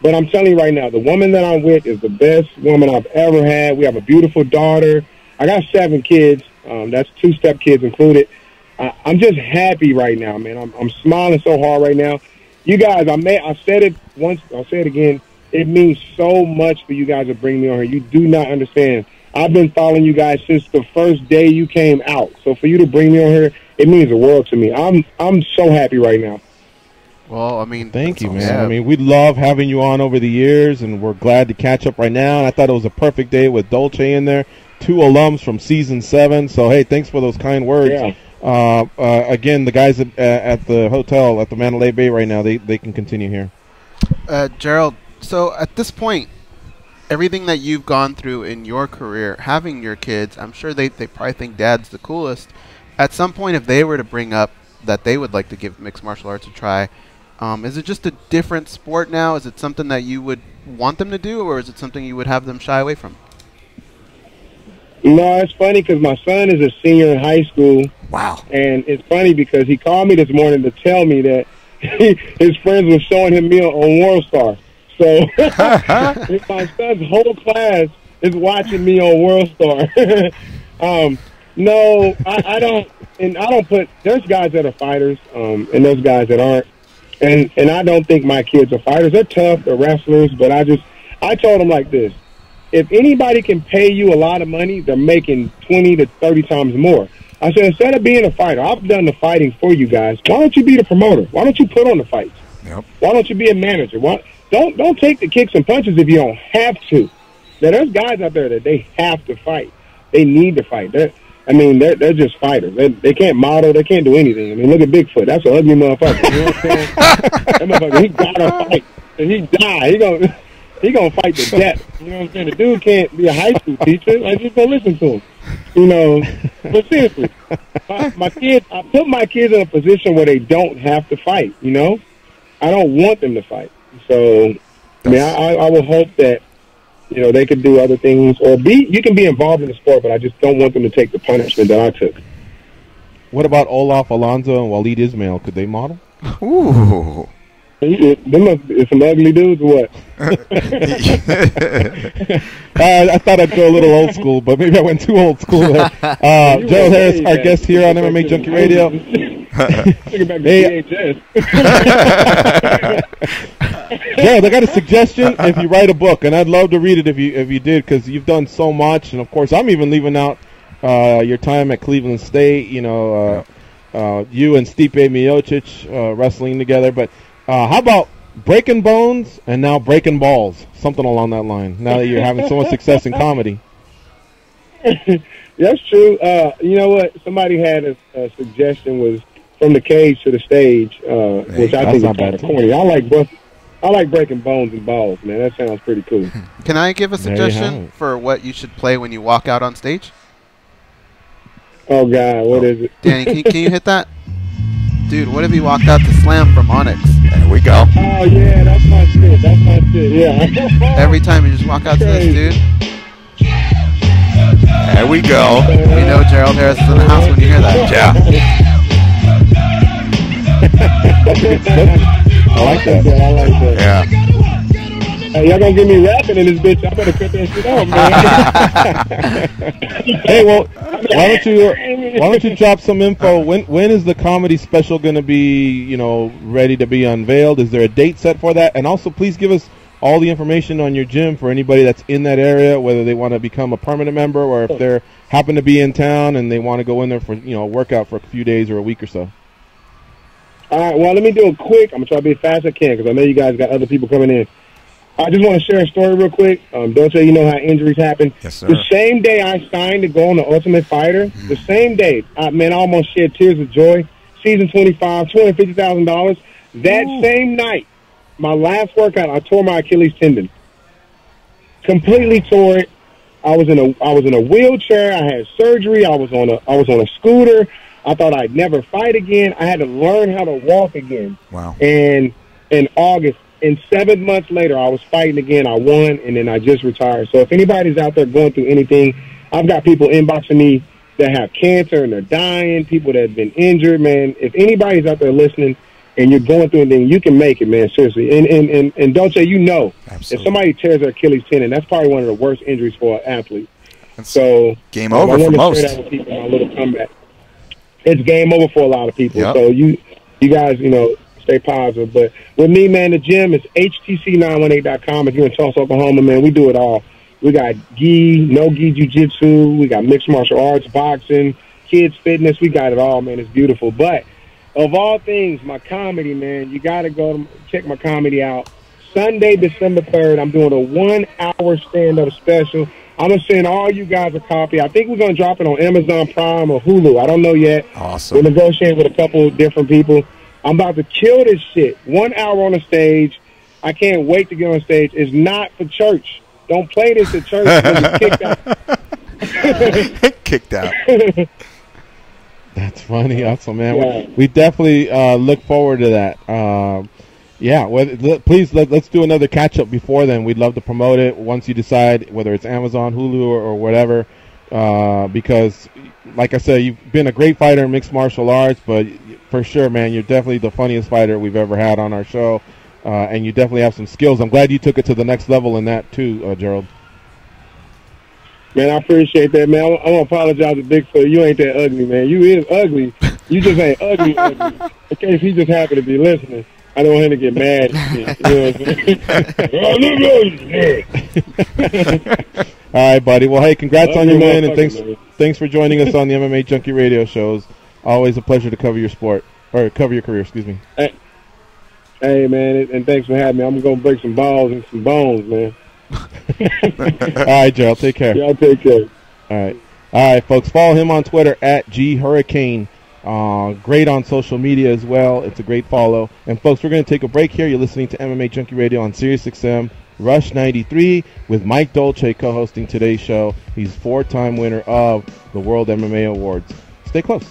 but I'm telling you right now, the woman that I'm with is the best woman I've ever had. We have a beautiful daughter. I got 7 kids. That's 2 stepkids included. I'm just happy right now, man. I'm smiling so hard right now. You guys, I said it once, I'll say it again. It means so much for you guys to bring me on here. You do not understand. I've been following you guys since the first day you came out. So for you to bring me on here, it means the world to me. I'm so happy right now. Well, I mean, thank you, man. Yeah. I mean, we love having you on over the years, and we're glad to catch up right now. And I thought it was a perfect day with Dolce in there. 2 alums from season 7. So, hey, thanks for those kind words. Yeah. Again, the guys at the hotel at the Mandalay Bay right now, they can continue here. Gerald, so at this point, everything that you've gone through in your career, having your kids, I'm sure they probably think Dad's the coolest. At some point, if they were to bring up that they would like to give mixed martial arts a try, is it just a different sport now? Is it something that you would want them to do, or is it something you would have them shy away from? No, it's funny because my son is a senior in high school. Wow. And it's funny because he called me this morning to tell me that his friends were showing him me on World Star. So my son's whole class is watching me on World Star. No, I don't. And I don't put. There's guys that are fighters, and there's guys that aren't. And I don't think my kids are fighters. They're tough. They're wrestlers. But I told them like this: if anybody can pay you a lot of money, they're making 20 to 30 times more. I said, instead of being a fighter, I've done the fighting for you guys. Why don't you be the promoter? Why don't you put on the fights? Yep. Why don't you be a manager? Don't take the kicks and punches if you don't have to. Now, there's guys out there that they have to fight. They need to fight. They're just fighters. They can't model. They can't do anything. I mean, look at Bigfoot. That's an ugly motherfucker. You know what I'm saying? That motherfucker, he gotta fight. And he die. He gonna fight to death. You know what I'm saying? The dude can't be a high school teacher. Like, just go listen to him. You know, but seriously, my kids, I put my kids in a position where they don't have to fight, you know? I don't want them to fight. So, I mean, I will hope that they could do other things, or you can be involved in the sport, but I just don't want them to take the punishment that I took. What about Olaf Alonso and Waleed Ismail? Could they model? Ooh. It's some ugly dudes or what? I thought I'd go a little old school, but maybe I went too old school there. Gerald Harris, our guest here on MMA Junkie Radio. Thinking back to VHS. Gerald, I got a suggestion. If you write a book, and I'd love to read it if you did, because you've done so much, and of course I'm even leaving out your time at Cleveland State. You and Stipe Miocic wrestling together, but. How about breaking bones and now breaking balls? Something along that line. Now that you're having so much success in comedy. That's true. You know what? Somebody had a suggestion was from the cage to the stage, which I think is kind of corny. I like breaking bones and balls, man. That sounds pretty cool. Can I give a suggestion for what you should play when you walk out on stage? Oh God, what is it? Danny, can you hit that? Dude, what if he walked out to Slam from Onyx? There we go. Oh, yeah, that's my shit. Yeah. Every time you just walk out to this dude. There we go. We know Gerald Harris is in the house when you hear that. Yeah. I like that. Yeah. Hey, y'all gonna get me rapping in this bitch? I better cut that shit off, man. Hey, well, why don't you drop some info? When is the comedy special going to be, ready to be unveiled? Is there a date set for that? And also, please give us all the information on your gym for anybody that's in that area, whether they want to become a permanent member or if they're happen to be in town and they want to go in there for a workout for a few days or a week or so. All right, well, let me do it quick. I'm gonna try to be as fast as I can because I know you guys got other people coming in. I just want to share a story real quick. Dolce, you know how injuries happen. Yes, sir. The same day I signed to go on the Ultimate Fighter, the same day, I almost shed tears of joy. Season 25, $250,000. That same night, my last workout, I tore my Achilles tendon. Completely tore it. I was in a wheelchair. I had surgery. I was on a scooter. I thought I'd never fight again. I had to learn how to walk again. Wow. And in August. And 7 months later, I was fighting again. I won, and then I just retired. So if anybody's out there going through anything, I've got people inboxing me that have cancer and they're dying, people that have been injured, man. If anybody's out there listening and you're going through anything, you can make it, man, seriously. And Dolce, Absolutely. If somebody tears their Achilles tendon, that's probably one of the worst injuries for an athlete. So game over for most. That with people, my little comeback. It's game over for a lot of people. Yep. So you guys, stay positive. But with me, man, the gym is htc918.com. If you're in Tulsa, Oklahoma, man, we do it all. We got gi, no-gi jiu-jitsu. We got mixed martial arts, boxing, kids fitness. We got it all, man. It's beautiful. But of all things, my comedy, man, you got to go check my comedy out. Sunday, December 3rd, I'm doing a 1-hour stand-up special. I'm going to send all you guys a copy. I think we're going to drop it on Amazon Prime or Hulu. I don't know yet. Awesome. We're negotiating with a couple different people. I'm about to kill this shit. 1 hour on the stage. I can't wait to get on stage. It's not for church. Don't play this at church because you're kicked out. Kicked out. That's funny. Awesome, man. Yeah. We definitely look forward to that. Please, let's do another catch-up before then. We'd love to promote it once you decide whether it's Amazon, Hulu, or whatever. Because, like I said, you've been a great fighter in mixed martial arts, but for sure, man, you're definitely the funniest fighter we've ever had on our show, and you definitely have some skills. I'm glad you took it to the next level in that, too, Gerald. Man, I appreciate that, man. I'm going to apologize to Bigfoot. You ain't that ugly, man. You is ugly. You just ain't ugly. In case he just happened to be listening. I don't want him to get mad. All right, buddy. Well, hey, congrats on your win, and thanks for joining us on the MMA Junkie Radio shows. Always a pleasure to cover your sport, or cover your career, excuse me. Hey, man, and thanks for having me. I'm going to break some balls and some bones, man. All right, Gerald, take care. Y'all take care. All right, folks. Follow him on Twitter at GHurricane. Great on social media as well. It's a great follow. And folks, we're going to take a break here. You're listening to MMA Junkie Radio on SiriusXM Rush 93 with Mike Dolce co-hosting today's show. He's 4-time winner of the World MMA Awards. Stay close.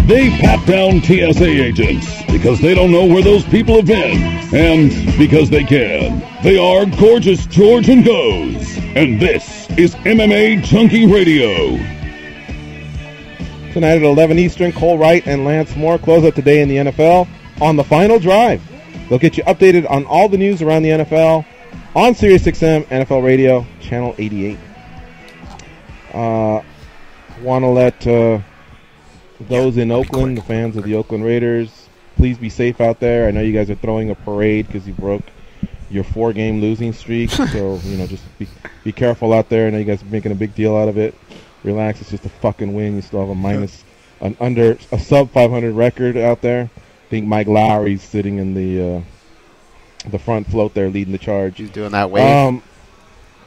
They pat down TSA agents because they don't know where those people have been, and because they can. They are Gorgeous George and Goes, and this is MMA Junkie Radio. Tonight at 11 Eastern, Cole Wright and Lance Moore close out the day in the NFL on the final drive. They'll get you updated on all the news around the NFL on SiriusXM NFL Radio, Channel 88. Want to let those in Oakland, the fans of the Oakland Raiders, please be safe out there. I know you guys are throwing a parade because you broke your 4-game losing streak. So, just be careful out there. I know you guys are making a big deal out of it. Relax. It's just a fucking win. You still have a sub 500 record out there. I think Mike Lowry's sitting in the front float there leading the charge. He's doing that wave.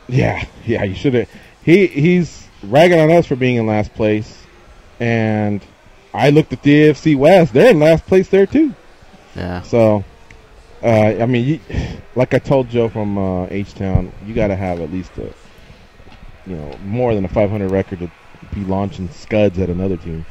Yeah, you should have. He's ragging on us for being in last place. And I looked at the AFC West. They're in last place there, too. Yeah. So, like I told Joe from H-Town, you got to have at least more than a 500 record to be launching scuds at another team.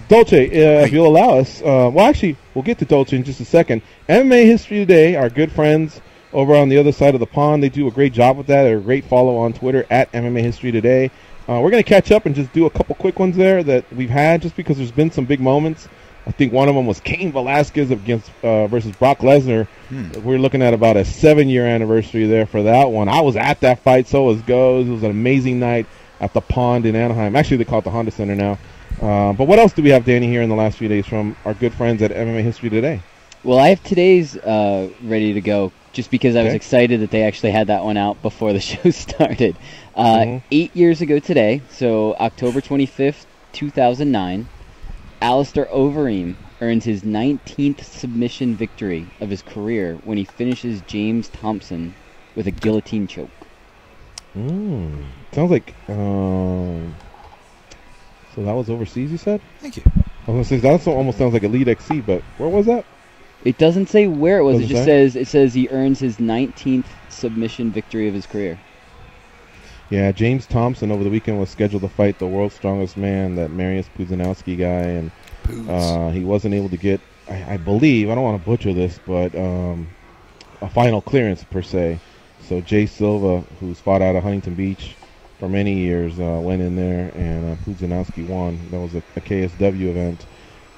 Dolce, if you'll allow us, we'll get to Dolce in just a second. MMA History Today, our good friends over on the other side of the pond, they do a great job with that. They're a great follow on Twitter at MMA History Today. We're going to catch up and just do a couple quick ones there that we've had just because there's been some big moments. I think one of them was Cain Velasquez versus Brock Lesnar. We're looking at about a 7-year anniversary there for that one. I was at that fight, so was Goes. It was an amazing night at the Pond in Anaheim. Actually, they call it the Honda Center now. But what else do we have, Danny, here in the last few days from our good friends at MMA History Today? Well, I have today's ready to go just because I was excited that they actually had that one out before the show started. 8 years ago today, so October 25th, 2009, Alistair Overeem earns his 19th submission victory of his career when he finishes James Thompson with a guillotine choke. Sounds like... so that was overseas, you said? Thank you. I was going to say, that almost sounds like Elite XC, but where was that? It doesn't say where it was. Does It just says he earns his 19th submission victory of his career. Yeah, James Thompson over the weekend was scheduled to fight the world's strongest man, that Mariusz Pudzianowski guy, and he wasn't able to get, I believe, I don't want to butcher this, but a final clearance per se. So Jay Silva, who's fought out of Huntington Beach for many years, went in there, and Pudzianowski won. That was a KSW event.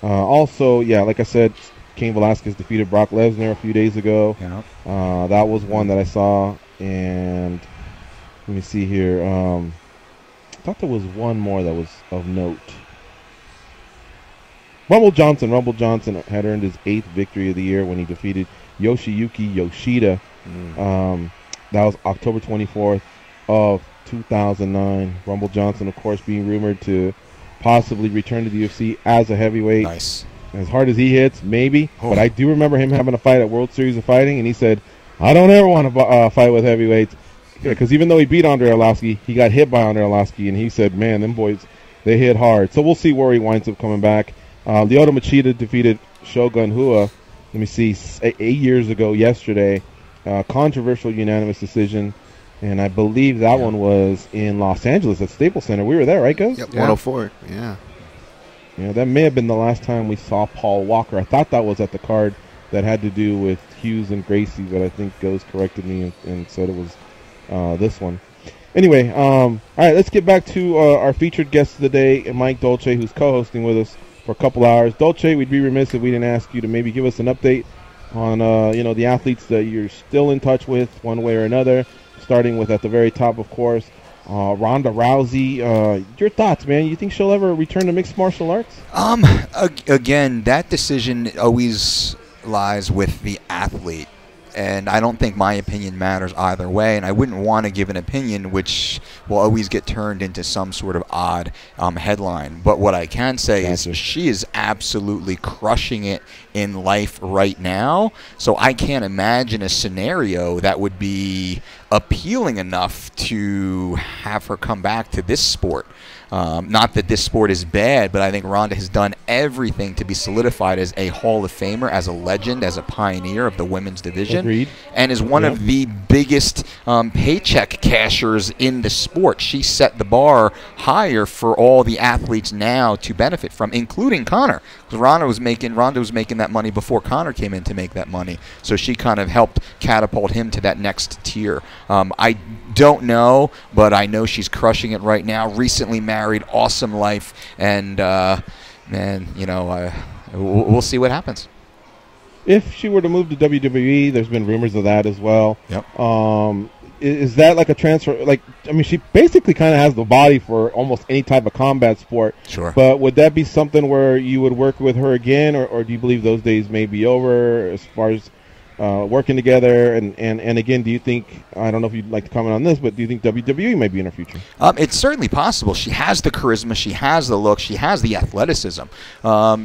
Also, like I said, Cain Velasquez defeated Brock Lesnar a few days ago. Yeah. That was one that I saw, and let me see here. I thought there was one more that was of note. Rumble Johnson had earned his 8th victory of the year when he defeated Yoshiyuki Yoshida. That was October 24th of 2009. Rumble Johnson, of course, being rumored to possibly return to the UFC as a heavyweight. Nice. As hard as he hits, maybe. But I do remember him having a fight at World Series of Fighting, and he said, I don't ever want to fight with heavyweights. Because even though he beat Andre Arlovski, he got hit by Andre Arlovski, and he said, man, them boys, they hit hard. So we'll see where he winds up coming back. Lyoto Machida defeated Shogun Rua, 8 years ago yesterday. Controversial unanimous decision. And I believe that one was in Los Angeles at Staples Center. We were there, right, Goes? Yep, 104, yeah. Yeah, that may have been the last time we saw Paul Walker. I thought that was at the card that had to do with Hughes and Gracie, but I think Goes corrected me and said it was this one. Anyway, all right, let's get back to our featured guest of the day, Mike Dolce, who's co-hosting with us for a couple hours. Dolce, we'd be remiss if we didn't ask you to maybe give us an update on the athletes that you're still in touch with one way or another, starting with at the very top, of course, Ronda Rousey. Your thoughts, man? You think she'll ever return to mixed martial arts? Again, that decision always lies with the athlete. And I don't think my opinion matters either way, and I wouldn't want to give an opinion which will always get turned into some sort of odd headline. But what I can say is she is absolutely crushing it in life right now, so I can't imagine a scenario that would be appealing enough to have her come back to this sport. Not that this sport is bad, but I think Ronda has done everything to be solidified as a Hall of Famer, as a legend, as a pioneer of the women's division. Agreed. And is one of the biggest paycheck cashers in the sport. She set the bar higher for all the athletes now to benefit from, including Conor. Because Ronda was making that money before Conor came in to make that money. So she kind of helped catapult him to that next tier. I don't know, but I know she's crushing it right now. Recently married, awesome life, and man, you know, we'll see what happens. If she were to move to WWE, there's been rumors of that as well. Yep. Is that like a transfer? Like, I mean, she basically kind of has the body for almost any type of combat sport. Sure. But would that be something where you would work with her again, or do you believe those days may be over as far as working together? And again, do you think, I don't know if you'd like to comment on this, but do you think WWE might be in her future? It's certainly possible. She has the charisma, she has the look, she has the athleticism.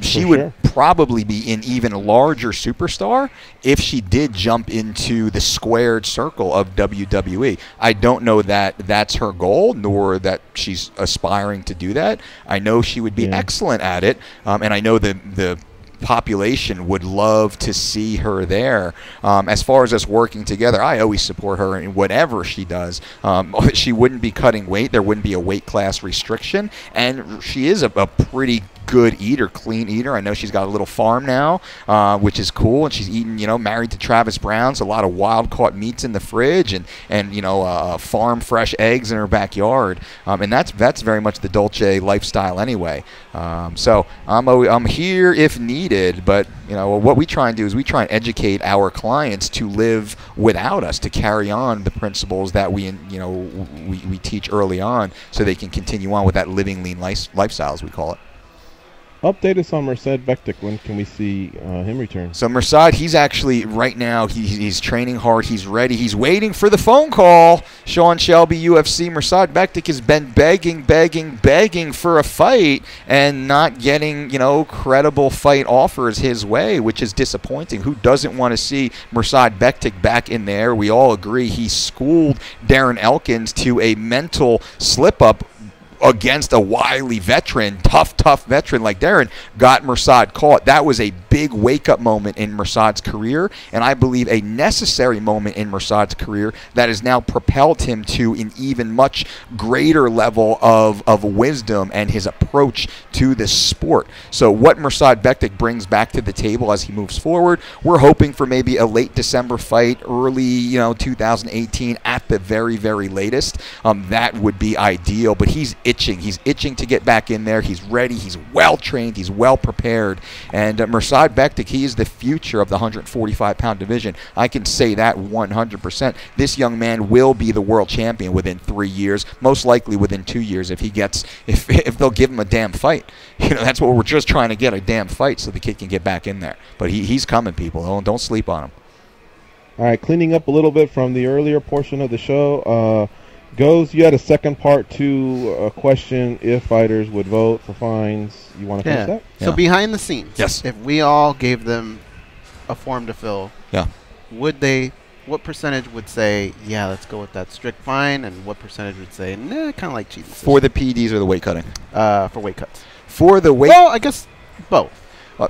She would probably be an even larger superstar if she did jump into the squared circle of WWE. I don't know that that's her goal, nor that she's aspiring to do that. I know she would be excellent at it, and I know the population would love to see her there. As far as us working together, I always support her in whatever she does. She wouldn't be cutting weight. There wouldn't be a weight class restriction, and she is a pretty good eater, clean eater. I know she's got a little farm now, which is cool, and she's eating, you know, married to Travis Brown, so a lot of wild caught meats in the fridge, and you know, farm fresh eggs in her backyard, and that's very much the Dolce lifestyle anyway. So I'm here if needed, but you know, what we try and do is we try and educate our clients to live without us, to carry on the principles that we teach early on, so they can continue on with that living lean lifestyle, as we call it. Update us on Merced Bektik. When can we see him return? So Merced, he's actually right now, he's training hard. He's ready. He's waiting for the phone call. Sean Shelby, UFC. Merced Bektik has been begging for a fight and not getting, you know, credible fight offers his way, which is disappointing. Who doesn't want to see Merced Bektik back in there? We all agree he schooled Darren Elkins to a mental slip-up against a wily veteran, tough veteran like Darren, got Merced caught. That was a big wake-up moment in Merced's career, and I believe a necessary moment in Merced's career that has now propelled him to an even much greater level of wisdom and his approach to this sport. So what Merced Bektik brings back to the table as he moves forward, we're hoping for maybe a late December fight, early 2018 at the very, very latest. That would be ideal, but he's itching. He's itching to get back in there. He's ready. He's well trained. He's well prepared. And Merced Bektik, he is the future of the 145-pound division. I can say that 100%. This young man will be the world champion within 3 years, most likely within 2 years if they'll give him a damn fight. You know, that's what we're just trying to get, a damn fight, so the kid can get back in there. But he's coming, people. Don't sleep on him. All right, cleaning up a little bit from the earlier portion of the show. Goes, you had a second part to a question if fighters would vote for fines. You want to finish that? So behind the scenes, yes, if we all gave them a form to fill, what percentage would say, yeah, let's go with that strict fine, and what percentage would say, nah, kind of like cheating? For the PEDs or the weight cutting? For weight cuts. For the weight... Well, I guess both.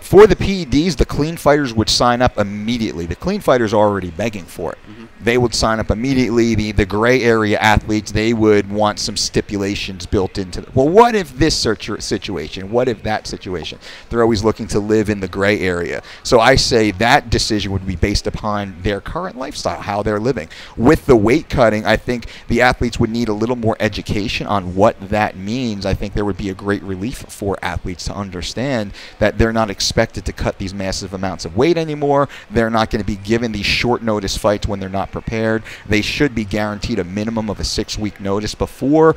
For the PEDs, the clean fighters would sign up immediately. The clean fighters are already begging for it. They would sign up immediately. The gray area athletes, they would want some stipulations built into it. Well, what if this situation? What if that situation? They're always looking to live in the gray area. So I say that decision would be based upon their current lifestyle, how they're living. With the weight cutting, I think the athletes would need a little more education on what that means. I think there would be a great relief for athletes to understand that they're not expected to cut these massive amounts of weight anymore. They're not going to be given these short notice fights when they're not prepared. They should be guaranteed a minimum of a 6-week notice before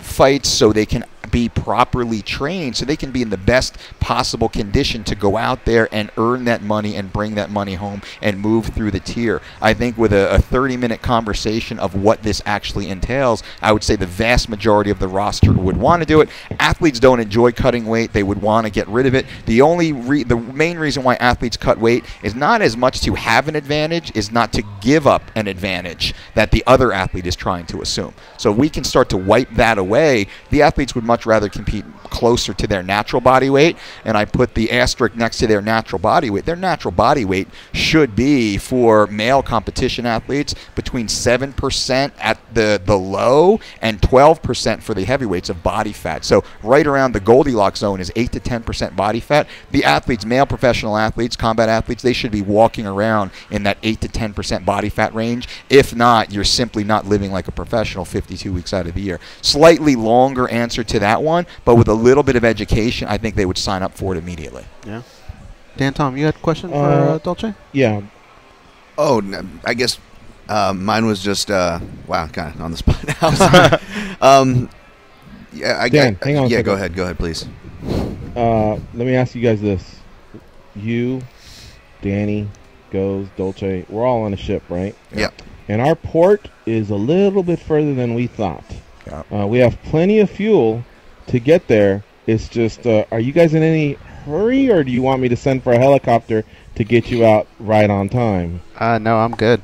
fights, so they can be properly trained so they can be in the best possible condition to go out there and earn that money and bring that money home and move through the tier. I think with a 30-minute conversation of what this actually entails, I would say the vast majority of the roster would want to do it. Athletes don't enjoy cutting weight. They would want to get rid of it. The main reason why athletes cut weight is not as much to have an advantage, is not to give up an advantage that the other athlete is trying to assume. So if we can start to wipe that away, the athletes would much rather compete closer to their natural body weight, and I put the asterisk next to their natural body weight. Their natural body weight should be, for male competition athletes, between 7% at the low and 12% for the heavyweights of body fat. So right around the Goldilocks zone is 8 to 10% body fat. The athletes, male professional athletes, combat athletes, they should be walking around in that 8 to 10% body fat range. If not, you're simply not living like a professional 52 weeks out of the year. Slightly longer answer to that one, but with a little bit of education, I think they would sign up for it immediately. Yeah. Dan, Tom, you had a question for Dolce? Yeah. Oh, I guess mine was just wow, kind of on the spot now. Yeah, Dan, hang on. Yeah, go ahead, please. Let me ask you guys this: you, Danny, Goes, Dolce, we're all on a ship, right? Yeah. And our port is a little bit further than we thought. Yeah. We have plenty of fuel to get there. It's just, are you guys in any hurry, or do you want me to send for a helicopter to get you out right on time? No, I'm good.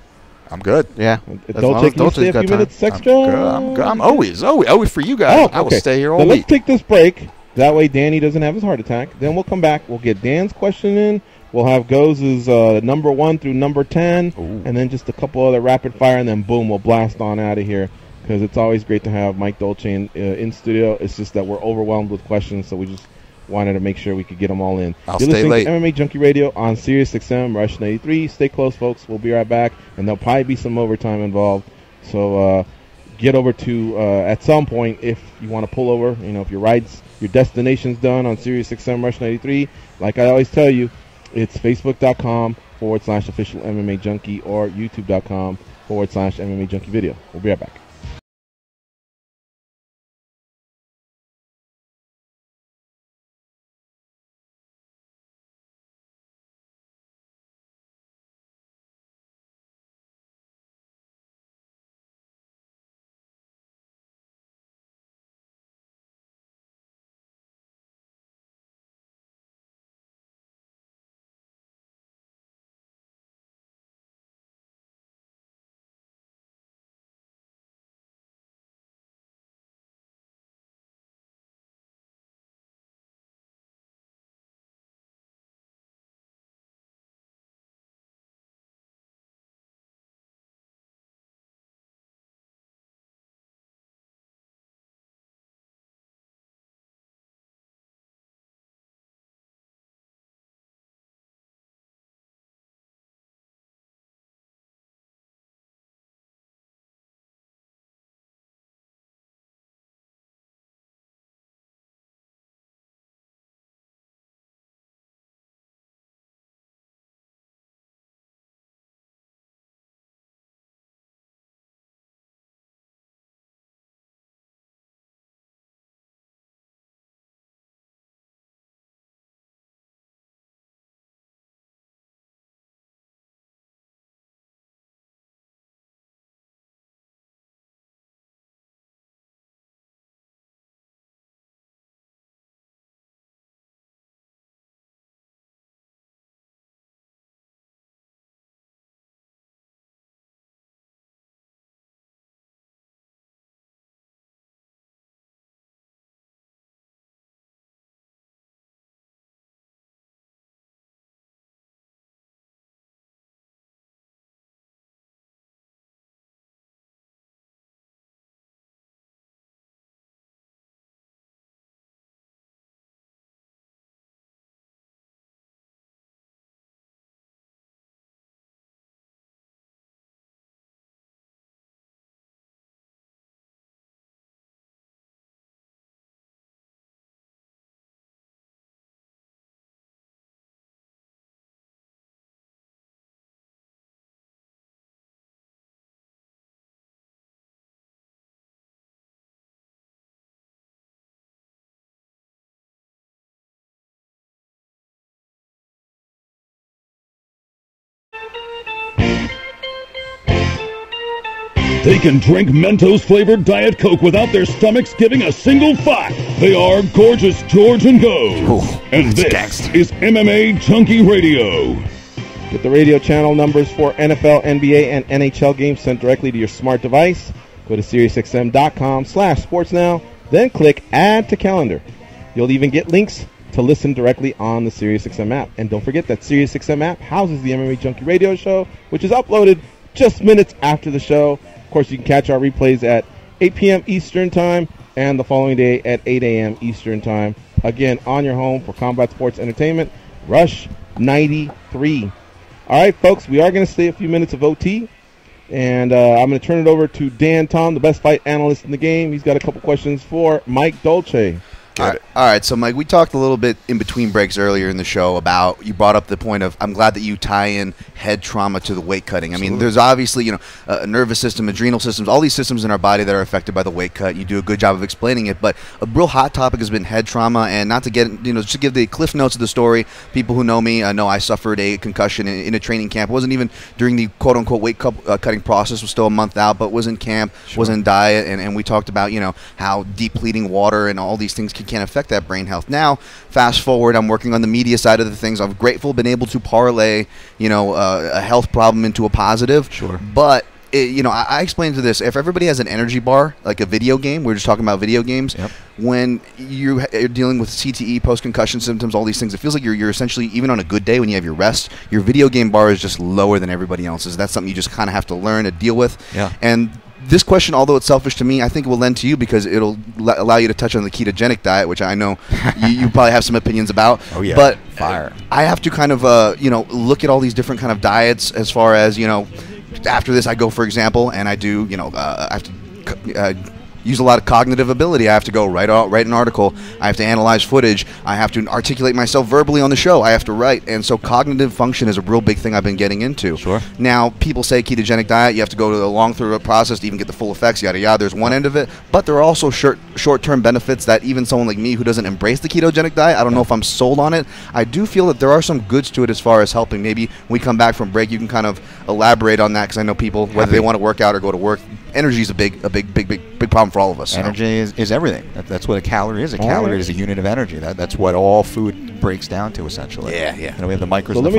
I'm good. Yeah. Dolce, can you stay a few minutes extra? I'm always for you guys. Oh, okay. I will stay here all then week. Let's take this break. That way Danny doesn't have his heart attack. Then we'll come back. We'll get Dan's question in. We'll have Goes' number 1 through number 10. Ooh. And then just a couple other rapid fire. And then, boom, we'll blast on out of here. Because it's always great to have Mike Dolce in studio. It's just that we're overwhelmed with questions, so we just wanted to make sure we could get them all in. I'll You're stay listening late. to MMA Junkie Radio on Sirius XM, Rush 93. Stay close, folks. We'll be right back, and there'll probably be some overtime involved. So get over to, at some point, if you want to pull over, if your destination's done on Sirius XM, Rush 93, like I always tell you, it's facebook.com/official MMA Junkie or youtube.com/MMA Junkie video. We'll be right back. They can drink Mentos-flavored Diet Coke without their stomachs giving a single fuck. They are Gorgeous George and Goes. And this is MMA Junkie Radio. Get the radio channel numbers for NFL, NBA, and NHL games sent directly to your smart device. Go to SiriusXM.com/sportsnow, then click Add to Calendar. You'll even get links to listen directly on the SiriusXM app. And don't forget that SiriusXM app houses the MMA Junkie Radio Show, which is uploaded just minutes after the show. Of course, you can catch our replays at 8 p.m. Eastern Time and the following day at 8 a.m. Eastern Time. Again, on your home for combat sports entertainment, Rush 93. All right, folks, we are going to stay a few minutes of OT, and I'm going to turn it over to Dan Tom, the best fight analyst in the game. He's got a couple questions for Mike Dolce. All right, so Mike, we talked a little bit in between breaks earlier in the show about, you brought up the point of, I'm glad that you tie in head trauma to the weight cutting. I mean, there's obviously, a nervous system, adrenal systems, all these systems in our body that are affected by the weight cut. You do a good job of explaining it, but a real hot topic has been head trauma, and not to get, just to give the cliff notes of the story, people who know me know I suffered a concussion in a training camp. It wasn't even during the quote-unquote weight cutting process, was still a month out, but was in camp, was in diet, and we talked about, how depleting water and all these things can affect that brain health. Now, fast forward, I'm working on the media side of the things. I'm grateful been able to parlay, a health problem into a positive. Sure. But I explained to this, if everybody has an energy bar, like a video game, we're just talking about video games, when you're dealing with CTE, post-concussion symptoms, all these things, it feels like you're essentially, even on a good day when you have your rest, your video game bar is just lower than everybody else's. That's something you just kind of have to learn to deal with. Yeah. And this question, although it's selfish to me, I think it will lend to you because it'll allow you to touch on the ketogenic diet, which I know you probably have some opinions about. Oh, yeah. But fire. I have to kind of, look at all these different kind of diets as far as, after this I go, for example, and I do, I have to use a lot of cognitive ability. I have to go write an article. I have to analyze footage. I have to articulate myself verbally on the show. I have to write. And so cognitive function is a real big thing I've been getting into. Sure. Now, people say ketogenic diet, you have to go to a long through process to even get the full effects, yada, yada. There's one end of it. But there are also short-term benefits that even someone like me who doesn't embrace the ketogenic diet, I don't know if I'm sold on it. I do feel that there are some goods to it as far as helping. Maybe when we come back from break, you can kind of elaborate on that because I know people, whether they want to work out or go to work, energy is a big problem for all of us. Energy is everything. That's what a calorie is. A calorie is a unit of energy. That's what all food breaks down to, essentially. Yeah. We have the micros. So let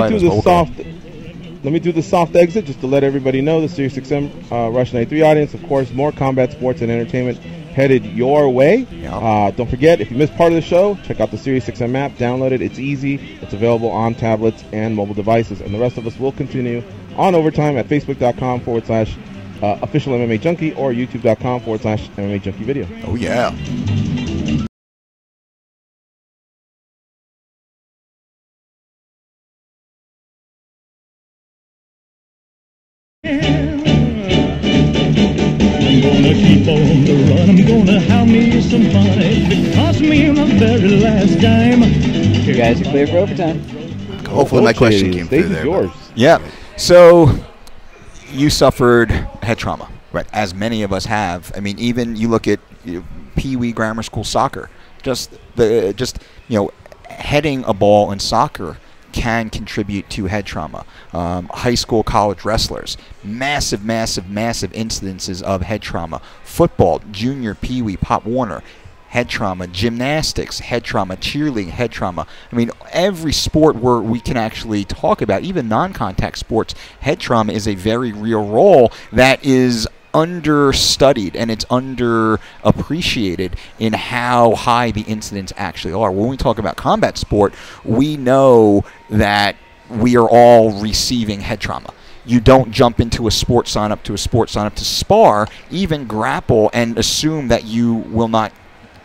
me do the soft exit just to let everybody know, the SiriusXM Rush 93 audience, of course, more combat sports and entertainment headed your way. Yeah. Don't forget, if you missed part of the show, check out the SiriusXM app, download it. It's easy. It's available on tablets and mobile devices. And the rest of us will continue on Overtime at facebook.com/official MMA Junkie or youtube.com/MMA Junkie video. Oh, yeah. I'm gonna keep on the run. I'm gonna have me some fun. It cost me my very last dime. You guys are clear for overtime. Hopefully my question came through there. Yours. Yeah. So you suffered head trauma, right? As many of us have. I mean, even you look at Pee Wee grammar school soccer. Heading a ball in soccer can contribute to head trauma. High school, college wrestlers, massive incidences of head trauma. Football, junior, Pee Wee, Pop Warner, head trauma. Gymnastics, head trauma. Cheerleading, head trauma. I mean, every sport where we can actually talk about, even non-contact sports, head trauma is a very real role that is understudied and it's underappreciated in how high the incidents actually are. When we talk about combat sport, we know that we are all receiving head trauma. You don't jump into a sport sign up to spar, even grapple, and assume that you will not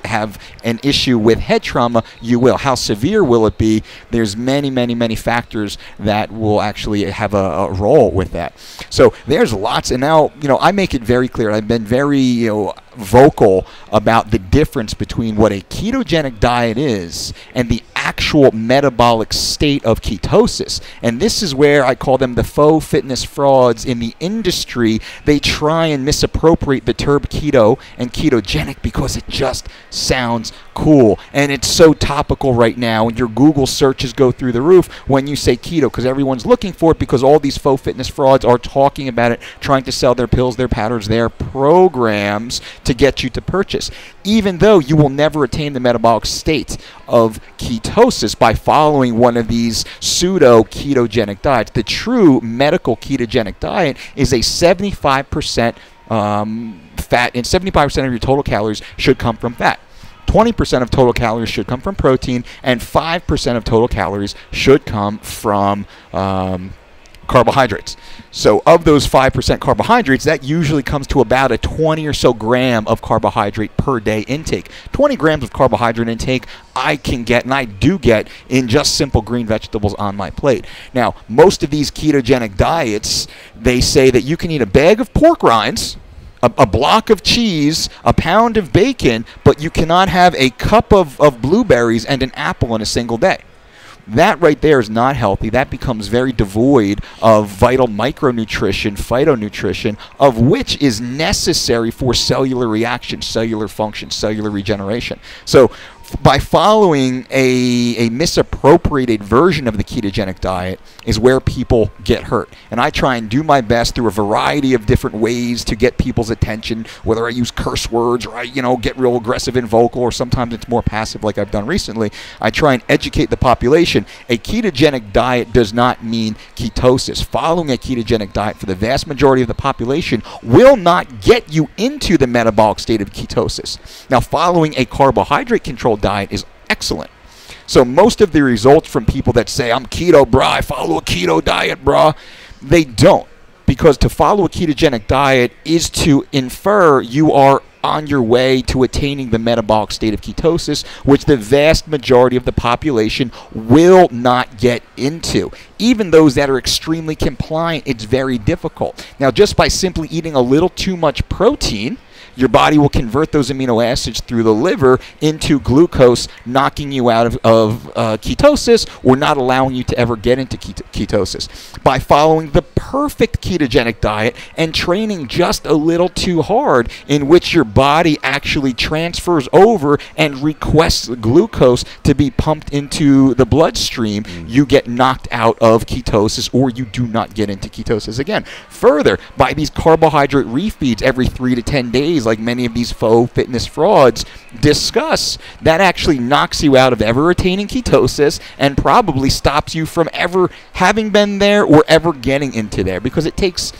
have an issue with head trauma. You will. How severe will it be? There's many factors that will actually have a role with that. So there's lots, and now I make it very clear. I've been very vocal about the difference between what a ketogenic diet is and the actual metabolic state of ketosis. And this is where I call them the faux fitness frauds in the industry. They try and misappropriate the term keto and ketogenic because it just sounds cool. And it's so topical right now, and your Google searches go through the roof when you say keto, because everyone's looking for it, because all these faux fitness frauds are talking about it, trying to sell their pills, their powders, their programs to get you to purchase, even though you will never attain the metabolic state of ketosis by following one of these pseudo ketogenic diets. The true medical ketogenic diet is a 75% fat, and 75% of your total calories should come from fat. 20% of total calories should come from protein, and 5% of total calories should come from carbohydrates. So of those 5% carbohydrates, that usually comes to about a 20 or so gram of carbohydrate per day intake. 20 grams of carbohydrate intake I can get, and I do get, in just simple green vegetables on my plate. Now, most of these ketogenic diets, they say that you can eat a bag of pork rinds, a block of cheese, a pound of bacon, but you cannot have a cup of blueberries and an apple in a single day. That right there is not healthy. That becomes very devoid of vital micronutrition, phytonutrition, of which is necessary for cellular reaction, cellular function, cellular regeneration. So by following a misappropriated version of the ketogenic diet is where people get hurt. And I try and do my best through a variety of different ways to get people's attention, whether I use curse words or I, get real aggressive and vocal, or sometimes it's more passive like I've done recently. I try and educate the population. A ketogenic diet does not mean ketosis. Following a ketogenic diet for the vast majority of the population will not get you into the metabolic state of ketosis. Now, following a carbohydrate-controlled diet is excellent. So most of the results from people that say, I'm keto, brah, I follow a keto diet, brah, they don't. Because to follow a ketogenic diet is to infer you are on your way to attaining the metabolic state of ketosis, which the vast majority of the population will not get into. Even those that are extremely compliant, it's very difficult. Now, just by simply eating a little too much protein, your body will convert those amino acids through the liver into glucose, knocking you out of ketosis, or not allowing you to ever get into ketosis. By following the perfect ketogenic diet and training just a little too hard, in which your body actually transfers over and requests glucose to be pumped into the bloodstream, you get knocked out of ketosis, or you do not get into ketosis again. Further, by these carbohydrate refeeds every 3 to 10 days, like many of these faux fitness frauds discuss, that actually knocks you out of ever attaining ketosis and probably stops you from ever having been there or ever getting into there, because it takes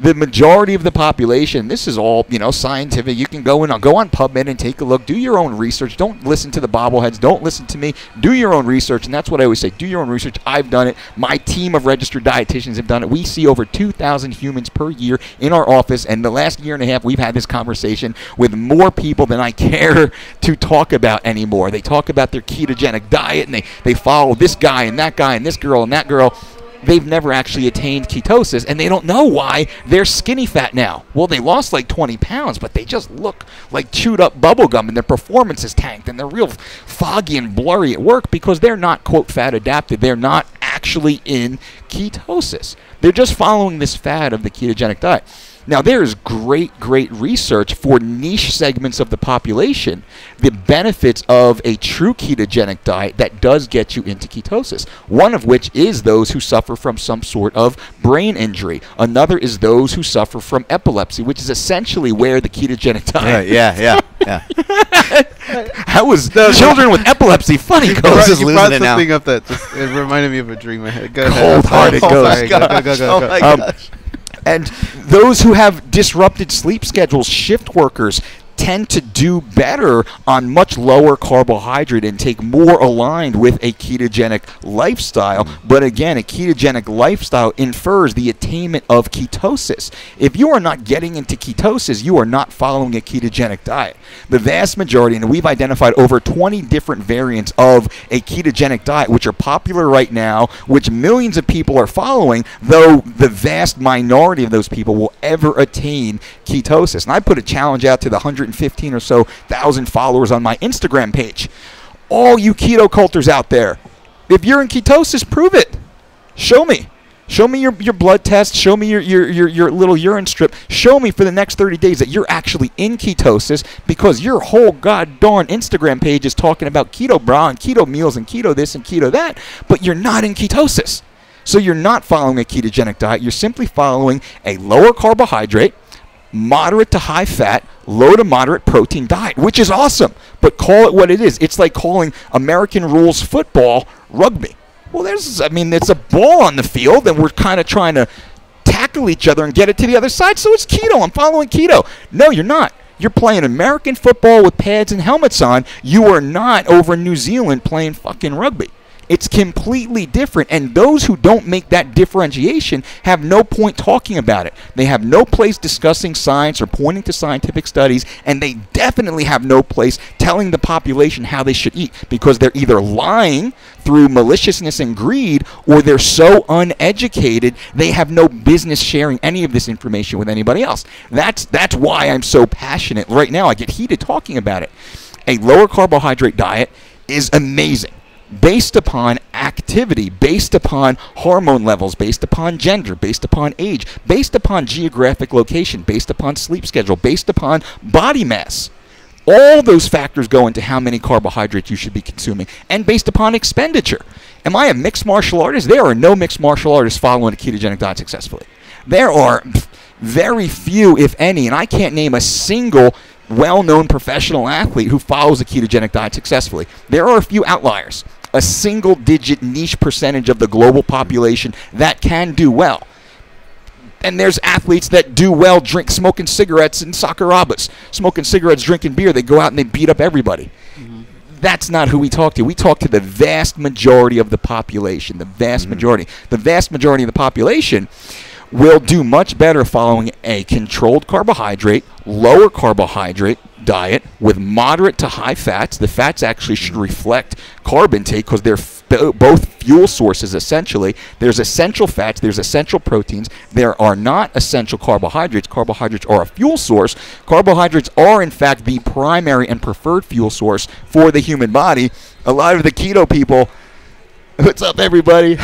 the majority of the population. This is all, scientific. You can go on PubMed and take a look. Do your own research. Don't listen to the bobbleheads. Don't listen to me. Do your own research, and that's what I always say. Do your own research. I've done it. My team of registered dietitians have done it. We see over 2,000 humans per year in our office, and the last year and a half, we've had this conversation with more people than I care to talk about anymore. They talk about their ketogenic diet, and they follow this guy and that guy and this girl and that girl. They've never actually attained ketosis, and they don't know why they're skinny fat now. Well, they lost like 20 pounds, but they just look like chewed up bubble gum, and their performance is tanked, and they're real foggy and blurry at work because they're not, quote, fat adapted. They're not actually in ketosis. They're just following this fad of the ketogenic diet. Now, there is great research for niche segments of the population, the benefits of a true ketogenic diet that does get you into ketosis. One of which is those who suffer from some sort of brain injury. Another is those who suffer from epilepsy, which is essentially where the ketogenic diet... Yeah. How was children with epilepsy funny? You brought something up that it reminded me of a dream I had. Go ahead. Cold-hearted goes. Oh my gosh. And those who have disrupted sleep schedules, shift workers, tend to do better on much lower carbohydrate intake, more aligned with a ketogenic lifestyle. But again, a ketogenic lifestyle infers the attainment of ketosis. If you are not getting into ketosis, you are not following a ketogenic diet. The vast majority, and we've identified over 20 different variants of a ketogenic diet, which are popular right now, which millions of people are following, though the vast minority of those people will ever attain ketosis. And I put a challenge out to the 115 or so thousand followers on my Instagram page. all you keto culters out there, if you're in ketosis, prove it. Show me. Show me your blood test. Show me your little urine strip. Show me for the next 30 days that you're actually in ketosis, because your whole god darn Instagram page is talking about keto bra and keto meals and keto this and keto that, but you're not in ketosis. So you're not following a ketogenic diet. You're simply following a lower carbohydrate, moderate to high fat, low to moderate protein diet, which is awesome. But call it what it is. It's like calling American rules football rugby. Well, it's a ball on the field, and we're kind of trying to tackle each other and get it to the other side, so it's keto. I'm following keto. No, you're not. You're playing American football with pads and helmets on. You are not over in New Zealand playing fucking rugby. It's completely different, and those who don't make that differentiation have no point talking about it. They have no place discussing science or pointing to scientific studies, and they definitely have no place telling the population how they should eat, because they're either lying through maliciousness and greed, or they're so uneducated they have no business sharing any of this information with anybody else. That's why I'm so passionate. Right now I get heated talking about it. A lower carbohydrate diet is amazing, based upon activity, based upon hormone levels, based upon gender, based upon age, based upon geographic location, based upon sleep schedule, based upon body mass. All those factors go into how many carbohydrates you should be consuming, and based upon expenditure. Am I a mixed martial artist? There are no mixed martial artists following a ketogenic diet successfully. There are very few, if any, and I can't name a single well-known professional athlete who follows a ketogenic diet successfully. There are a few outliers, a single-digit niche percentage of the global population that can do well. And there's athletes that do well smoking cigarettes in Sakurabas, smoking cigarettes, drinking beer. They go out and they beat up everybody. That's not who we talk to. We talk to the vast majority of the population, the vast majority. The vast majority of the population will do much better following a controlled carbohydrate, lower carbohydrate diet with moderate to high fats. The fats actually should reflect carb intake, because they're both fuel sources essentially. There's essential fats, there's essential proteins. There are not essential carbohydrates. Carbohydrates are a fuel source. Carbohydrates are in fact the primary and preferred fuel source for the human body. A lot of the keto people, what's up everybody?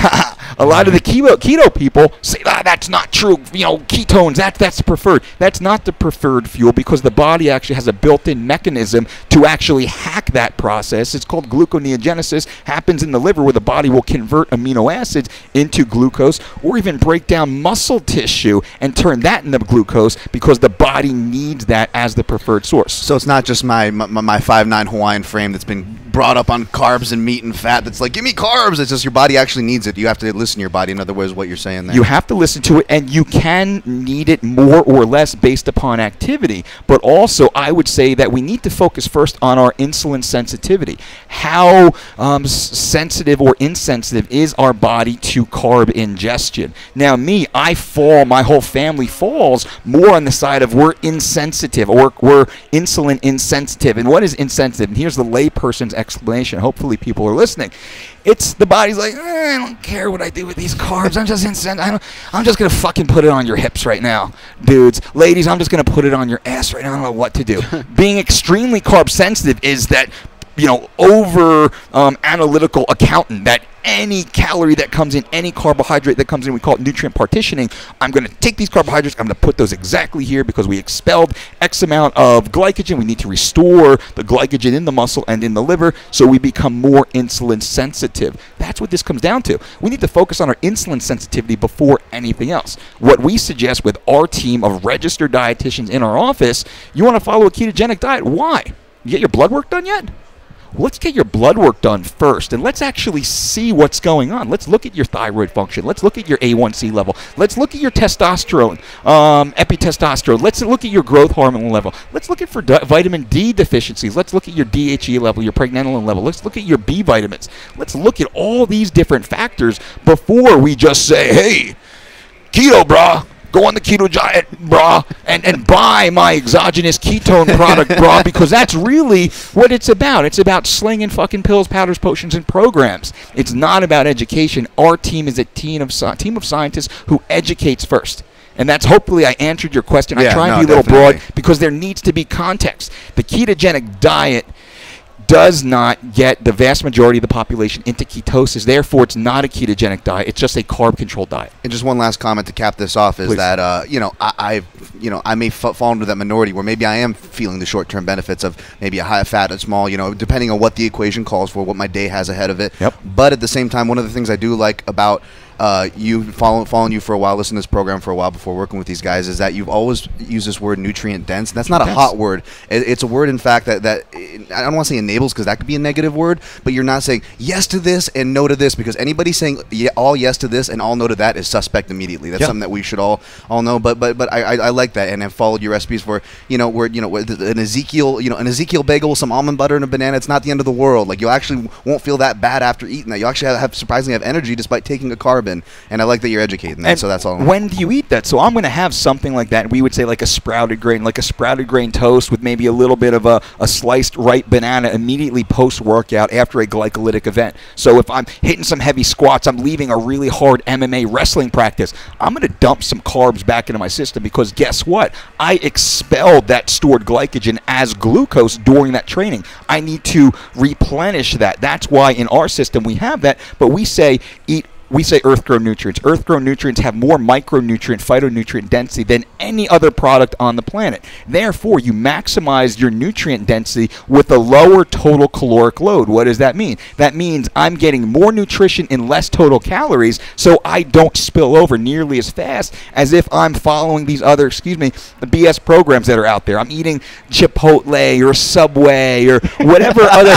A lot of the keto people say, that's not true. Ketones, that's preferred. That's not the preferred fuel, because the body actually has a built-in mechanism to actually hack that process. It's called gluconeogenesis. Happens in the liver, where the body will convert amino acids into glucose, or even break down muscle tissue and turn that into glucose, because the body needs that as the preferred source. So it's not just my 5'9" Hawaiian frame that's been brought up on carbs and meat and fat that's like, give me carbs. It's just your body actually needs it. You have to listen to your body. In other words, what you're saying there. You have to listen to it, and you can need it more or less based upon activity. But also, I would say that we need to focus first on our insulin sensitivity. How sensitive or insensitive is our body to carb ingestion? Now, my whole family falls more on the side of we're insensitive, or we're insulin insensitive. And what is insensitive? And here's the layperson's explanation. Hopefully people are listening. It's the body's like, I don't care what I do with these carbs. I'm just insensitive. I'm just going to fucking put it on your hips right now. Dudes, ladies, I'm just going to put it on your ass right now. I don't know what to do. Being extremely carb sensitive is that, over analytical accountant, that any calorie that comes in, any carbohydrate that comes in, we call it nutrient partitioning. I'm going to take these carbohydrates, I'm going to put those exactly here, because we expelled X amount of glycogen. We need to restore the glycogen in the muscle and in the liver, so we become more insulin sensitive. That's what this comes down to. We need to focus on our insulin sensitivity before anything else. What we suggest with our team of registered dietitians in our office, you want to follow a ketogenic diet. Why? You get your blood work done yet? Let's get your blood work done first, and let's actually see what's going on. Let's look at your thyroid function. Let's look at your A1C level. Let's look at your testosterone, epitestosterone. Let's look at your growth hormone level. Let's look at for vitamin D deficiencies. Let's look at your DHEA level, your pregnenolone level. Let's look at your B vitamins. Let's look at all these different factors before we just say, hey, keto, brah. Go on the keto diet, brah, and buy my exogenous ketone product, brah, because that's really what it's about. It's about slinging fucking pills, powders, potions, and programs. It's not about education. Our team is a team of scientists who educates first. And that's, hopefully I answered your question. I try and be a little broad, because there needs to be context. The ketogenic diet does not get the vast majority of the population into ketosis. Therefore, it's not a ketogenic diet. It's just a carb-controlled diet. And just one last comment to cap this off is that I may fall into that minority where maybe I am feeling the short-term benefits of maybe a high fat, a small, depending on what the equation calls for, what my day has ahead of it. Yep. But at the same time, one of the things I do like about following you for a while, listening to this program for a while before working with these guys, is that you've always used this word nutrient dense. That's not a hot word. It's a word, in fact, that I don't want to say enables, because that could be a negative word, but you're not saying yes to this and no to this, because anybody saying all yes to this and all no to that is suspect immediately. That's something that we should all know. But I like that, and I've followed your recipes for an Ezekiel bagel with some almond butter and a banana. It's not the end of the world. Like, you actually won't feel that bad after eating that. You actually have surprisingly have energy despite taking a carb. And I like that you're educating that, so that's all. When do you eat that? So I'm going to have something like that. We would say like a sprouted grain toast with maybe a little bit of a sliced ripe banana immediately post-workout after a glycolytic event. So if I'm hitting some heavy squats, I'm leaving a really hard MMA wrestling practice, I'm going to dump some carbs back into my system, because guess what? I expelled that stored glycogen as glucose during that training. I need to replenish that. That's why in our system we have that, but we say earth-grown nutrients. Earth-grown nutrients have more micronutrient, phytonutrient density than any other product on the planet. Therefore, you maximize your nutrient density with a lower total caloric load. What does that mean? That means I'm getting more nutrition in less total calories, so I don't spill over nearly as fast as if I'm following these other, the BS programs that are out there. I'm eating Chipotle or Subway or whatever other,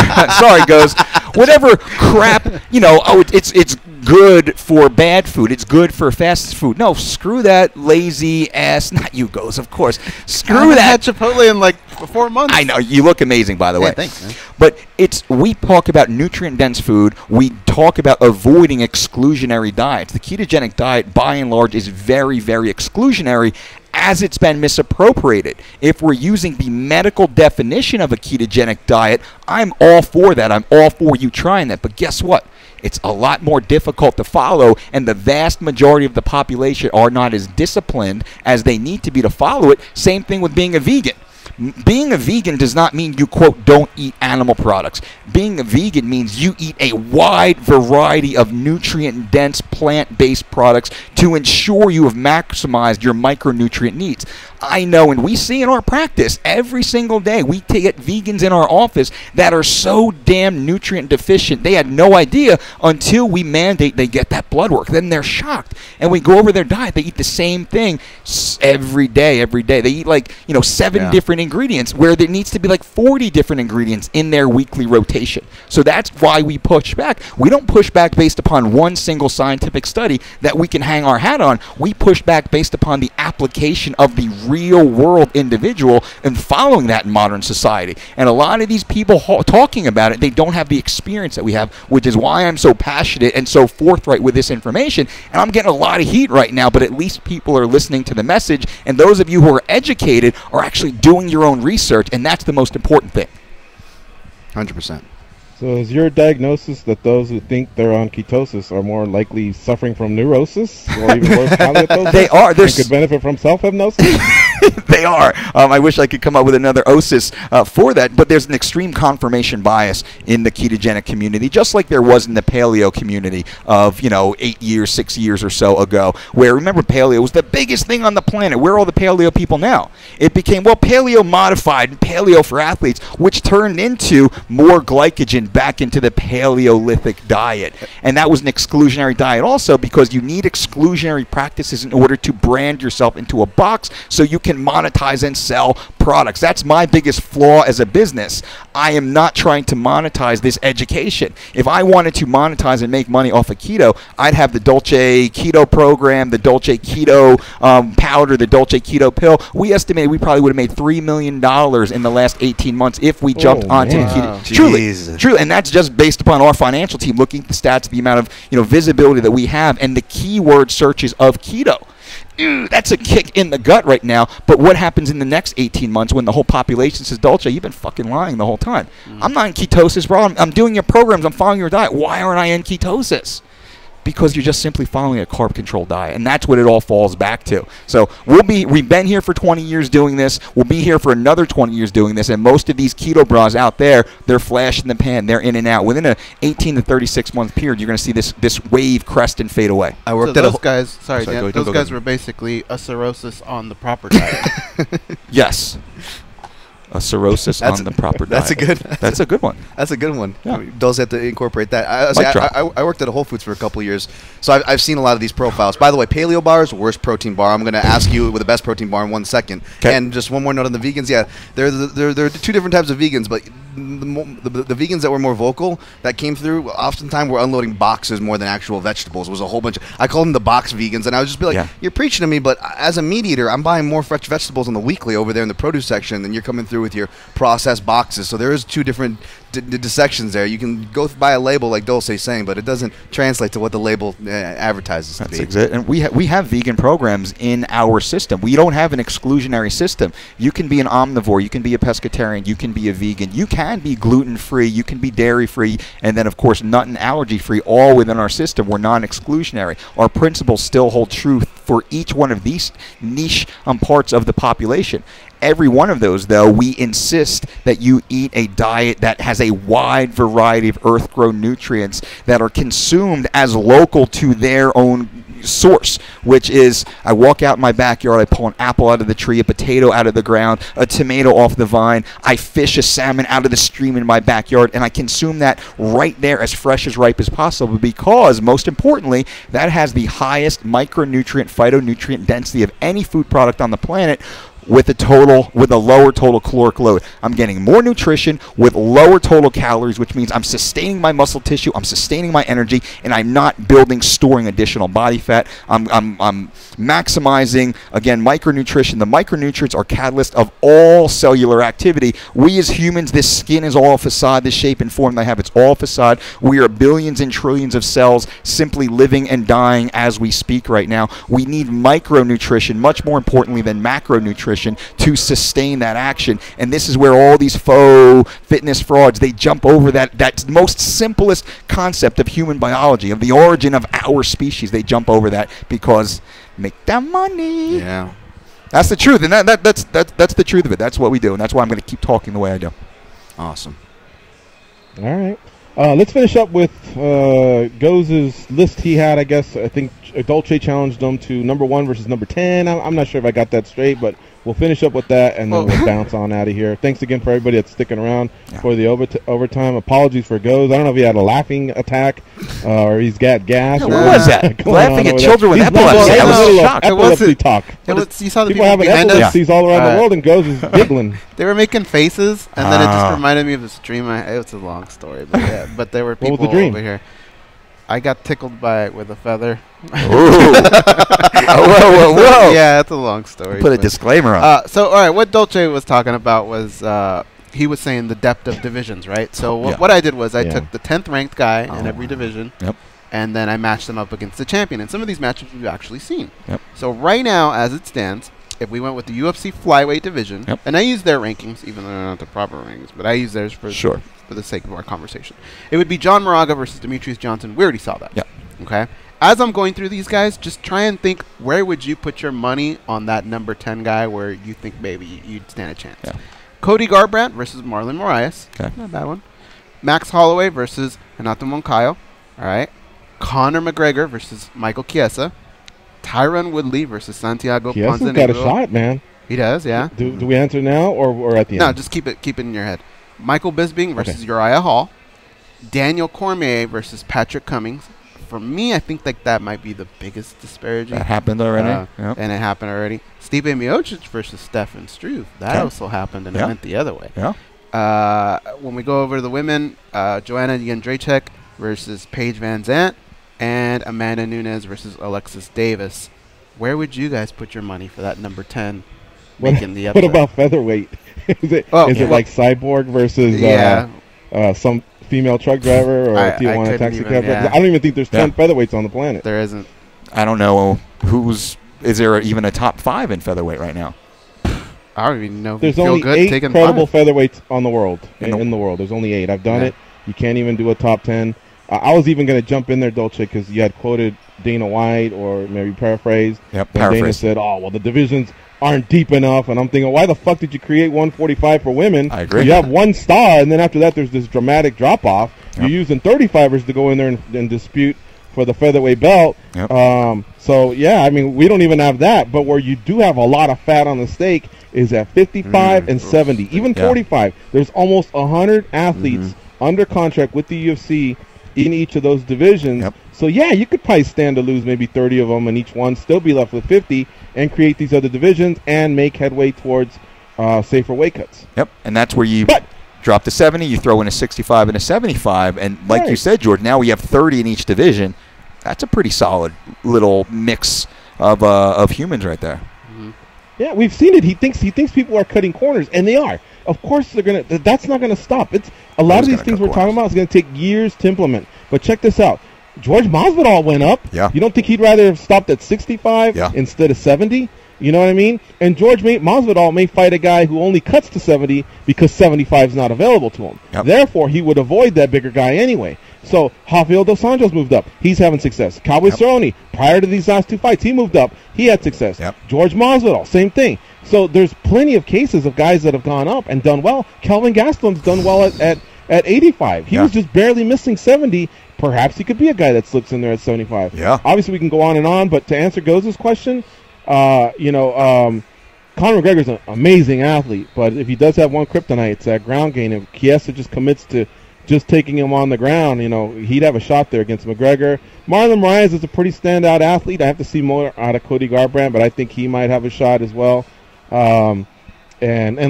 whatever crap, it's good for bad food. It's good for fast food. No, screw that lazy ass. Not you, Goes, of course. Screw that. I had Chipotle in like 4 months. I know. You look amazing, by the way. Thanks, man. But we talk about nutrient-dense food. We talk about avoiding exclusionary diets. The ketogenic diet, by and large, is very, very exclusionary, as it's been misappropriated. If we're using the medical definition of a ketogenic diet, I'm all for that. I'm all for you trying that. But guess what? It's a lot more difficult to follow, and the vast majority of the population are not as disciplined as they need to be to follow it. Same thing with being a vegan. Being a vegan does not mean you, quote, don't eat animal products. Being a vegan means you eat a wide variety of nutrient-dense plant-based products to ensure you have maximized your micronutrient needs. I know, and we see in our practice every single day, we get vegans in our office that are so damn nutrient deficient, they had no idea until we mandate they get that blood work. Then they're shocked. And we go over their diet. They eat the same thing every day. They eat like, 7 different ingredients, where there needs to be like 40 different ingredients in their weekly rotation. So that's why we push back. We don't push back based upon one single scientific study that we can hang our hat on. We push back based upon the application of the real world individual and following that in modern society. And a lot of these people talking about it, they don't have the experience that we have, which is why I'm so passionate and so forthright with this information. And I'm getting a lot of heat right now, but at least people are listening to the message, and those of you who are educated are actually doing your own research, and that's the most important thing. 100%. So is your diagnosis that those who think they're on ketosis are more likely suffering from neurosis or even worse, halitosis? They are. They could benefit from self-hypnosis? They are. I wish I could come up with another osis for that, but there's an extreme confirmation bias in the ketogenic community, just like there was in the paleo community of, 8 years, 6 years or so ago, where, remember, paleo was the biggest thing on the planet. Where are all the paleo people now? It became, paleo modified and paleo for athletes, which turned into more glycogen back into the Paleolithic diet. And that was an exclusionary diet also, because you need exclusionary practices in order to brand yourself into a box so you can monetize and sell products. That's my biggest flaw as a business. I am not trying to monetize this education. If I wanted to monetize and make money off of keto, I'd have the Dolce keto program, the Dolce keto powder, the Dolce keto pill. We estimated we probably would have made $3 million in the last 18 months if we jumped onto the keto. Truly, and that's just based upon our financial team looking at the stats, the amount of visibility that we have, and the keyword searches of keto. That's a kick in the gut right now. But what happens in the next 18 months when the whole population says, Dolce, you've been fucking lying the whole time. I'm not in ketosis, bro. I'm doing your programs. I'm following your diet. Why aren't I in ketosis? Because you're just simply following a carb-controlled diet, and that's what it all falls back to. So we've been here for 20 years doing this. We'll be here for another 20 years doing this, and most of these keto bras out there, they're flash in the pan. They're in and out. Within a 18 to 36 month period, you're going to see this wave crest and fade away. I worked at those guys. Sorry, Dan, those guys were basically a cirrhosis on the proper diet. Yes. A cirrhosis on the proper diet. That's a good one. That's a good one. Yeah. Dolce have to incorporate that. I worked at a Whole Foods for a couple of years, so I've seen a lot of these profiles. By the way, paleo bar is worst protein bar. I'm going to ask you with the best protein bar in 1 second. Okay. And just one more note on the vegans. Yeah, there are two different types of vegans, but the vegans that were more vocal that came through oftentimes were unloading boxes more than actual vegetables. It was a whole bunch of, I call them the box vegans, and I would just be like, you're preaching to me, but as a meat eater, I'm buying more fresh vegetables on the weekly over there in the produce section than you're coming through with your processed boxes. So there is two different dissections there. You can go buy a label like Dolce is saying, but it doesn't translate to what the label advertises to be. That's exactly. And we have vegan programs in our system. We don't have an exclusionary system. You can be an omnivore, you can be a pescatarian, you can be a vegan, you can be gluten-free, you can be dairy-free, and then, of course, nut and allergy-free, all within our system. We're non-exclusionary. Our principles still hold true for each one of these niche parts of the population. Every one of those, though, we insist that you eat a diet that has a wide variety of earth-grown nutrients that are consumed as local to their own source, which is I walk out in my backyard, I pull an apple out of the tree, a potato out of the ground, a tomato off the vine, I fish a salmon out of the stream in my backyard, and I consume that right there as fresh as ripe as possible because, most importantly, that has the highest micronutrient, phytonutrient density of any food product on the planet with a lower total caloric load. I'm getting more nutrition with lower total calories, which means I'm sustaining my muscle tissue, I'm sustaining my energy, and I'm not storing additional body fat. I'm maximizing, again, micronutrition. The micronutrients are catalysts of all cellular activity. We as humans, this skin is all a facade, this shape and form they have, it's all a facade. We are billions and trillions of cells simply living and dying as we speak right now. We need micronutrition, much more importantly than macronutrition, to sustain that action. And this is where all these faux fitness frauds, they jump over that most simplest concept of human biology, of the origin of our species. They jump over that because make that money. Yeah. That's the truth, and that's the truth of it. That's what we do, and that's why I'm going to keep talking the way I do. Awesome. All right. Let's finish up with Goz's list he had, I guess. I think Dolce challenged him to number 1 versus number 10. I'm not sure if I got that straight, but we'll finish up with that, and then we'll bounce on out of here. Thanks again for everybody that's sticking around for the overtime. Apologies for Goz. I don't know if he had a laughing attack or he's got gas. What was that? Laughing at children with epilepsy. I was shocked. Epilepsy talk. You saw the people having epilepsies all around the world, and Goz is giggling. They were making faces, and then it just reminded me of this dream. It's a long story, but yeah. But there were people over here. I got tickled with a feather. Whoa. Yeah, that's a long story. Put a disclaimer on. So, all right, what Dolce was talking about was he was saying the depth of divisions, right? So what I did was I took the 10th ranked guy in every division, and then I matched them up against the champion. And some of these matchups we've actually seen. So right now, as it stands, if we went with the UFC flyweight division, and I use their rankings, even though they're not the proper rankings, but I use theirs for the sake of our conversation. It would be John Moraga versus Demetrius Johnson. We already saw that. Okay. As I'm going through these guys, just try and think, where would you put your money on that number 10 guy where you think maybe you'd stand a chance? Cody Garbrandt versus Marlon Moraes. Not a bad one. Max Holloway versus Renato Moncayo. All right. Conor McGregor versus Michael Chiesa. Tyron Woodley versus Santiago Ponzinibbio. Chiesa's got a shot, man. He does, yeah. Do we answer now or at the end? No, just keep it in your head. Michael Bisping versus Uriah Hall. Daniel Cormier versus Patrick Cummings. For me, I think that might be the biggest disparity. That happened already. And it happened already. Stipe Miocic versus Stefan Struve. That also happened, and it went the other way. When we go over to the women, Joanna Jędrzejczyk versus Paige Van Zandt. And Amanda Nunes versus Alexis Davis. Where would you guys put your money for that number 10 making the upset? What about featherweight? Is it like Cyborg versus some female truck driver or Tijuana taxi cab driver? I don't even think there's 10 featherweights on the planet. There isn't. I don't know is there even a top 5 in featherweight right now? I don't even know if there's you feel only good 8 taking credible 5. featherweights on the world. In the world, there's only 8. I've done it. You can't even do a top 10. I was even going to jump in there, Dolce, because you had quoted Dana White, or maybe paraphrased. Yep, Dana paraphrased. said, "Oh, well, the divisions aren't deep enough," and I'm thinking, why the fuck did you create 145 for women? I agree. You have one star, and then after that, there's this dramatic drop off. Yep. You're using 35ers to go in there and dispute for the featherweight belt. Yep. So yeah, I mean, we don't even have that. But where you do have a lot of fat on the steak is at 55 and 70, even 45. There's almost 100 athletes under contract with the UFC in each of those divisions. Yep. So yeah, you could probably stand to lose maybe 30 of them in each one, still be left with 50, and create these other divisions and make headway towards safer weight cuts. Yep, and that's where you drop to 70, you throw in a 65 and a 75, and like you said, George, now we have 30 in each division. That's a pretty solid little mix of humans right there. Yeah, we've seen it. He thinks people are cutting corners, and they are. Of course, they're gonna. That's not gonna stop. It's a lot of these things we're talking about is gonna take years to implement. But check this out. George Masvidal went up. Yeah. You don't think he'd rather have stopped at 65 instead of 70? You know what I mean? And Masvidal may fight a guy who only cuts to 70 because 75 is not available to him. Yep. Therefore, he would avoid that bigger guy anyway. So Rafael dos Anjos moved up. He's having success. Cowboy Cerrone, prior to these last two fights, he moved up. He had success. George Masvidal, same thing. So there's plenty of cases of guys that have gone up and done well. Kelvin Gastelum's done well at 85. He was just barely missing 70. Perhaps he could be a guy that slips in there at 75. Yeah. Obviously, we can go on and on, but to answer Goz's question, Conor McGregor's an amazing athlete, but if he does have one kryptonite, it's that ground game. If Chiesa just commits to just taking him on the ground, he'd have a shot there against McGregor. Marlon Moraes is a pretty standout athlete. I have to see more out of Cody Garbrandt, but I think he might have a shot as well. And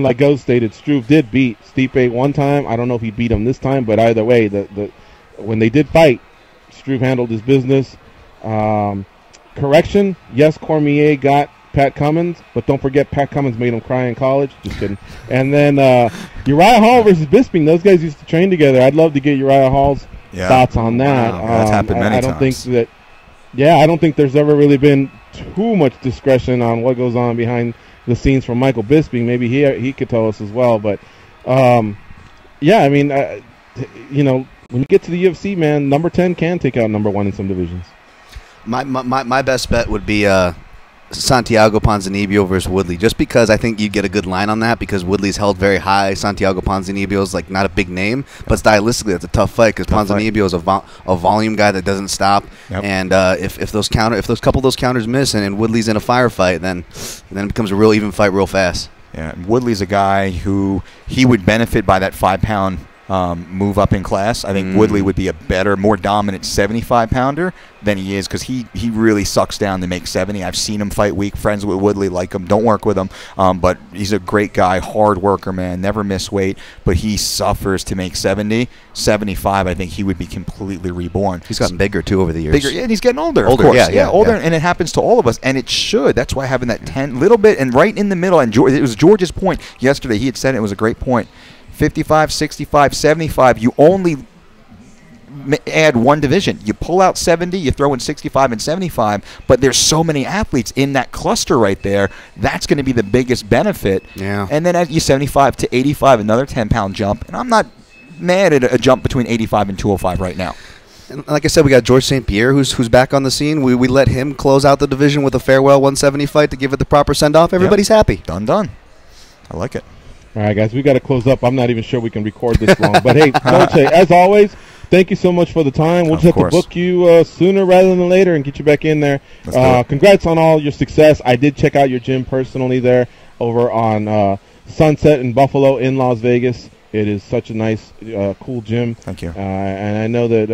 like Goz stated, Struve did beat Stipe one time. I don't know if he beat him this time, but either way, when they did fight, Struve handled his business. Correction, yes, Cormier got Pat Cummins, but don't forget Pat Cummins made him cry in college. Just kidding. And then Uriah Hall versus Bisping. Those guys used to train together. I'd love to get Uriah Hall's thoughts on that. Wow. That's happened many I don't times. think that. Yeah, I don't think there's ever really been too much discretion on what goes on behind the scenes from Michael Bisping. Maybe he could tell us as well. But yeah, I mean, when you get to the UFC, man, number 10 can take out number 1 in some divisions. My best bet would be Santiago Ponzinibbio versus Woodley, just because I think you get a good line on that, because Woodley's held very high. Santiago Ponzinibbio's like not a big name, but stylistically that's a tough fight, because Ponzinibbio is a volume guy that doesn't stop. And if those couple of those counters miss and Woodley's in a firefight, then it becomes a real even fight real fast. Yeah, Woodley's a guy who he would benefit by that 5-pound move up in class. I think Woodley would be a better, more dominant 75-pounder than he is, because he really sucks down to make 70. I've seen him fight weak. Friends with Woodley, like him, don't work with him, but he's a great guy, hard worker, man, never miss weight, but he suffers to make 70. 75, I think he would be completely reborn. He's gotten bigger, too, over the years. Bigger, yeah, and he's getting older, of course. Older, and it happens to all of us, and it should. That's why having that 10 little bit, and right in the middle, and it was George's point yesterday. He had said it was a great point. 55, 65, 75, you only add one division. You pull out 70, you throw in 65 and 75, but there's so many athletes in that cluster right there. That's going to be the biggest benefit. Yeah. And then as you 75 to 85, another 10-pound jump. And I'm not mad at a jump between 85 and 205 right now. And like I said, we got George St. Pierre, who's back on the scene. We let him close out the division with a farewell 170 fight to give it the proper send-off. Everybody's happy. Done. I like it. All right, guys, we got to close up. I'm not even sure we can record this long. But, hey, Dolce, as always, thank you so much for the time. We'll just have to book you sooner rather than later and get you back in there. Congrats on all your success. I did check out your gym personally there over on Sunset in Buffalo in Las Vegas. It is such a nice, cool gym. Thank you. And I know that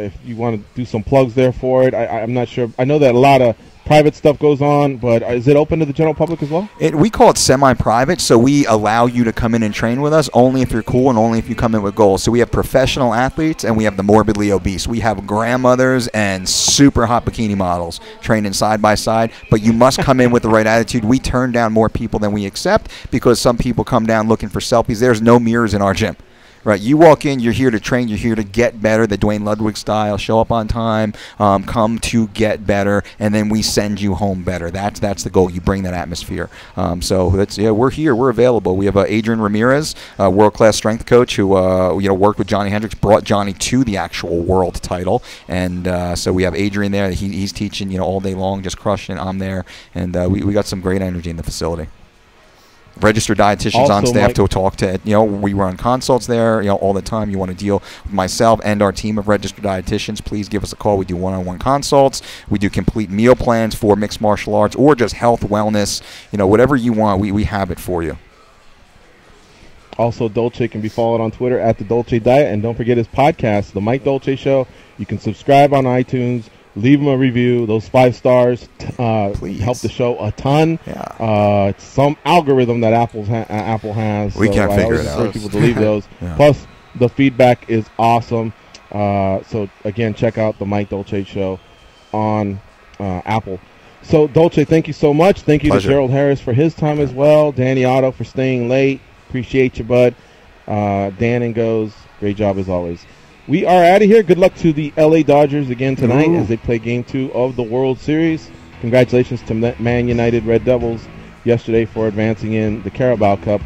if you want to do some plugs there for it, I'm not sure. I know that a lot of private stuff goes on, but is it open to the general public as well? We call it semi-private, so we allow you to come in and train with us only if you're cool and only if you come in with goals. So we have professional athletes and we have the morbidly obese. We have grandmothers and super hot bikini models training side by side, but you must come in with the right attitude. We turn down more people than we accept because some people come down looking for selfies. There's no mirrors in our gym. Right, you walk in, you're here to train, you're here to get better, the Dwayne Ludwig style, show up on time, come to get better, and then we send you home better. That's the goal. You bring that atmosphere. So we're here, we're available. We have Adrian Ramirez, world-class strength coach who worked with Johnny Hendricks, brought Johnny to the actual world title, and so we have Adrian there. He's teaching all day long, just crushing it. I'm there, and we got some great energy in the facility. Registered dietitians Also, on staff Mike, to talk to. We run consults there, all the time. You want to deal with myself and our team of registered dietitians, please give us a call. We do one-on-one consults. We do complete meal plans for mixed martial arts or just health, wellness. Whatever you want, we have it for you. Also, Dolce can be followed on Twitter at The Dolce Diet. And don't forget his podcast, The Mike Dolce Show. You can subscribe on iTunes. Leave him a review. Those 5 stars help the show a ton. Yeah. It's some algorithm that Apple has. We can't figure it I out. always encourage people to leave those. Yeah. Plus, the feedback is awesome. So, again, check out The Mike Dolce Show on Apple. So, Dolce, thank you so much. Thank you Pleasure. to Gerald Harris for his time as well. Danny Otto for staying late. Appreciate you, bud. Dan and Goes, great job as always. We are out of here. Good luck to the LA Dodgers again tonight as they play Game 2 of the World Series. Congratulations to Man United Red Devils yesterday for advancing in the Carabao Cup.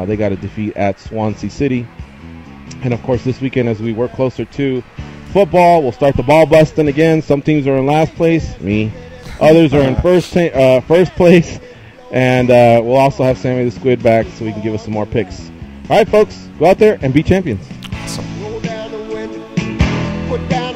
They got a defeat at Swansea City. And, of course, this weekend as we work closer to football, we'll start the ball busting again. Some teams are in last place. Me. Others are in first place. And we'll also have Sammy the Squid back so he can give us some more picks. All right, folks, go out there and be champions. Roll down the window, put down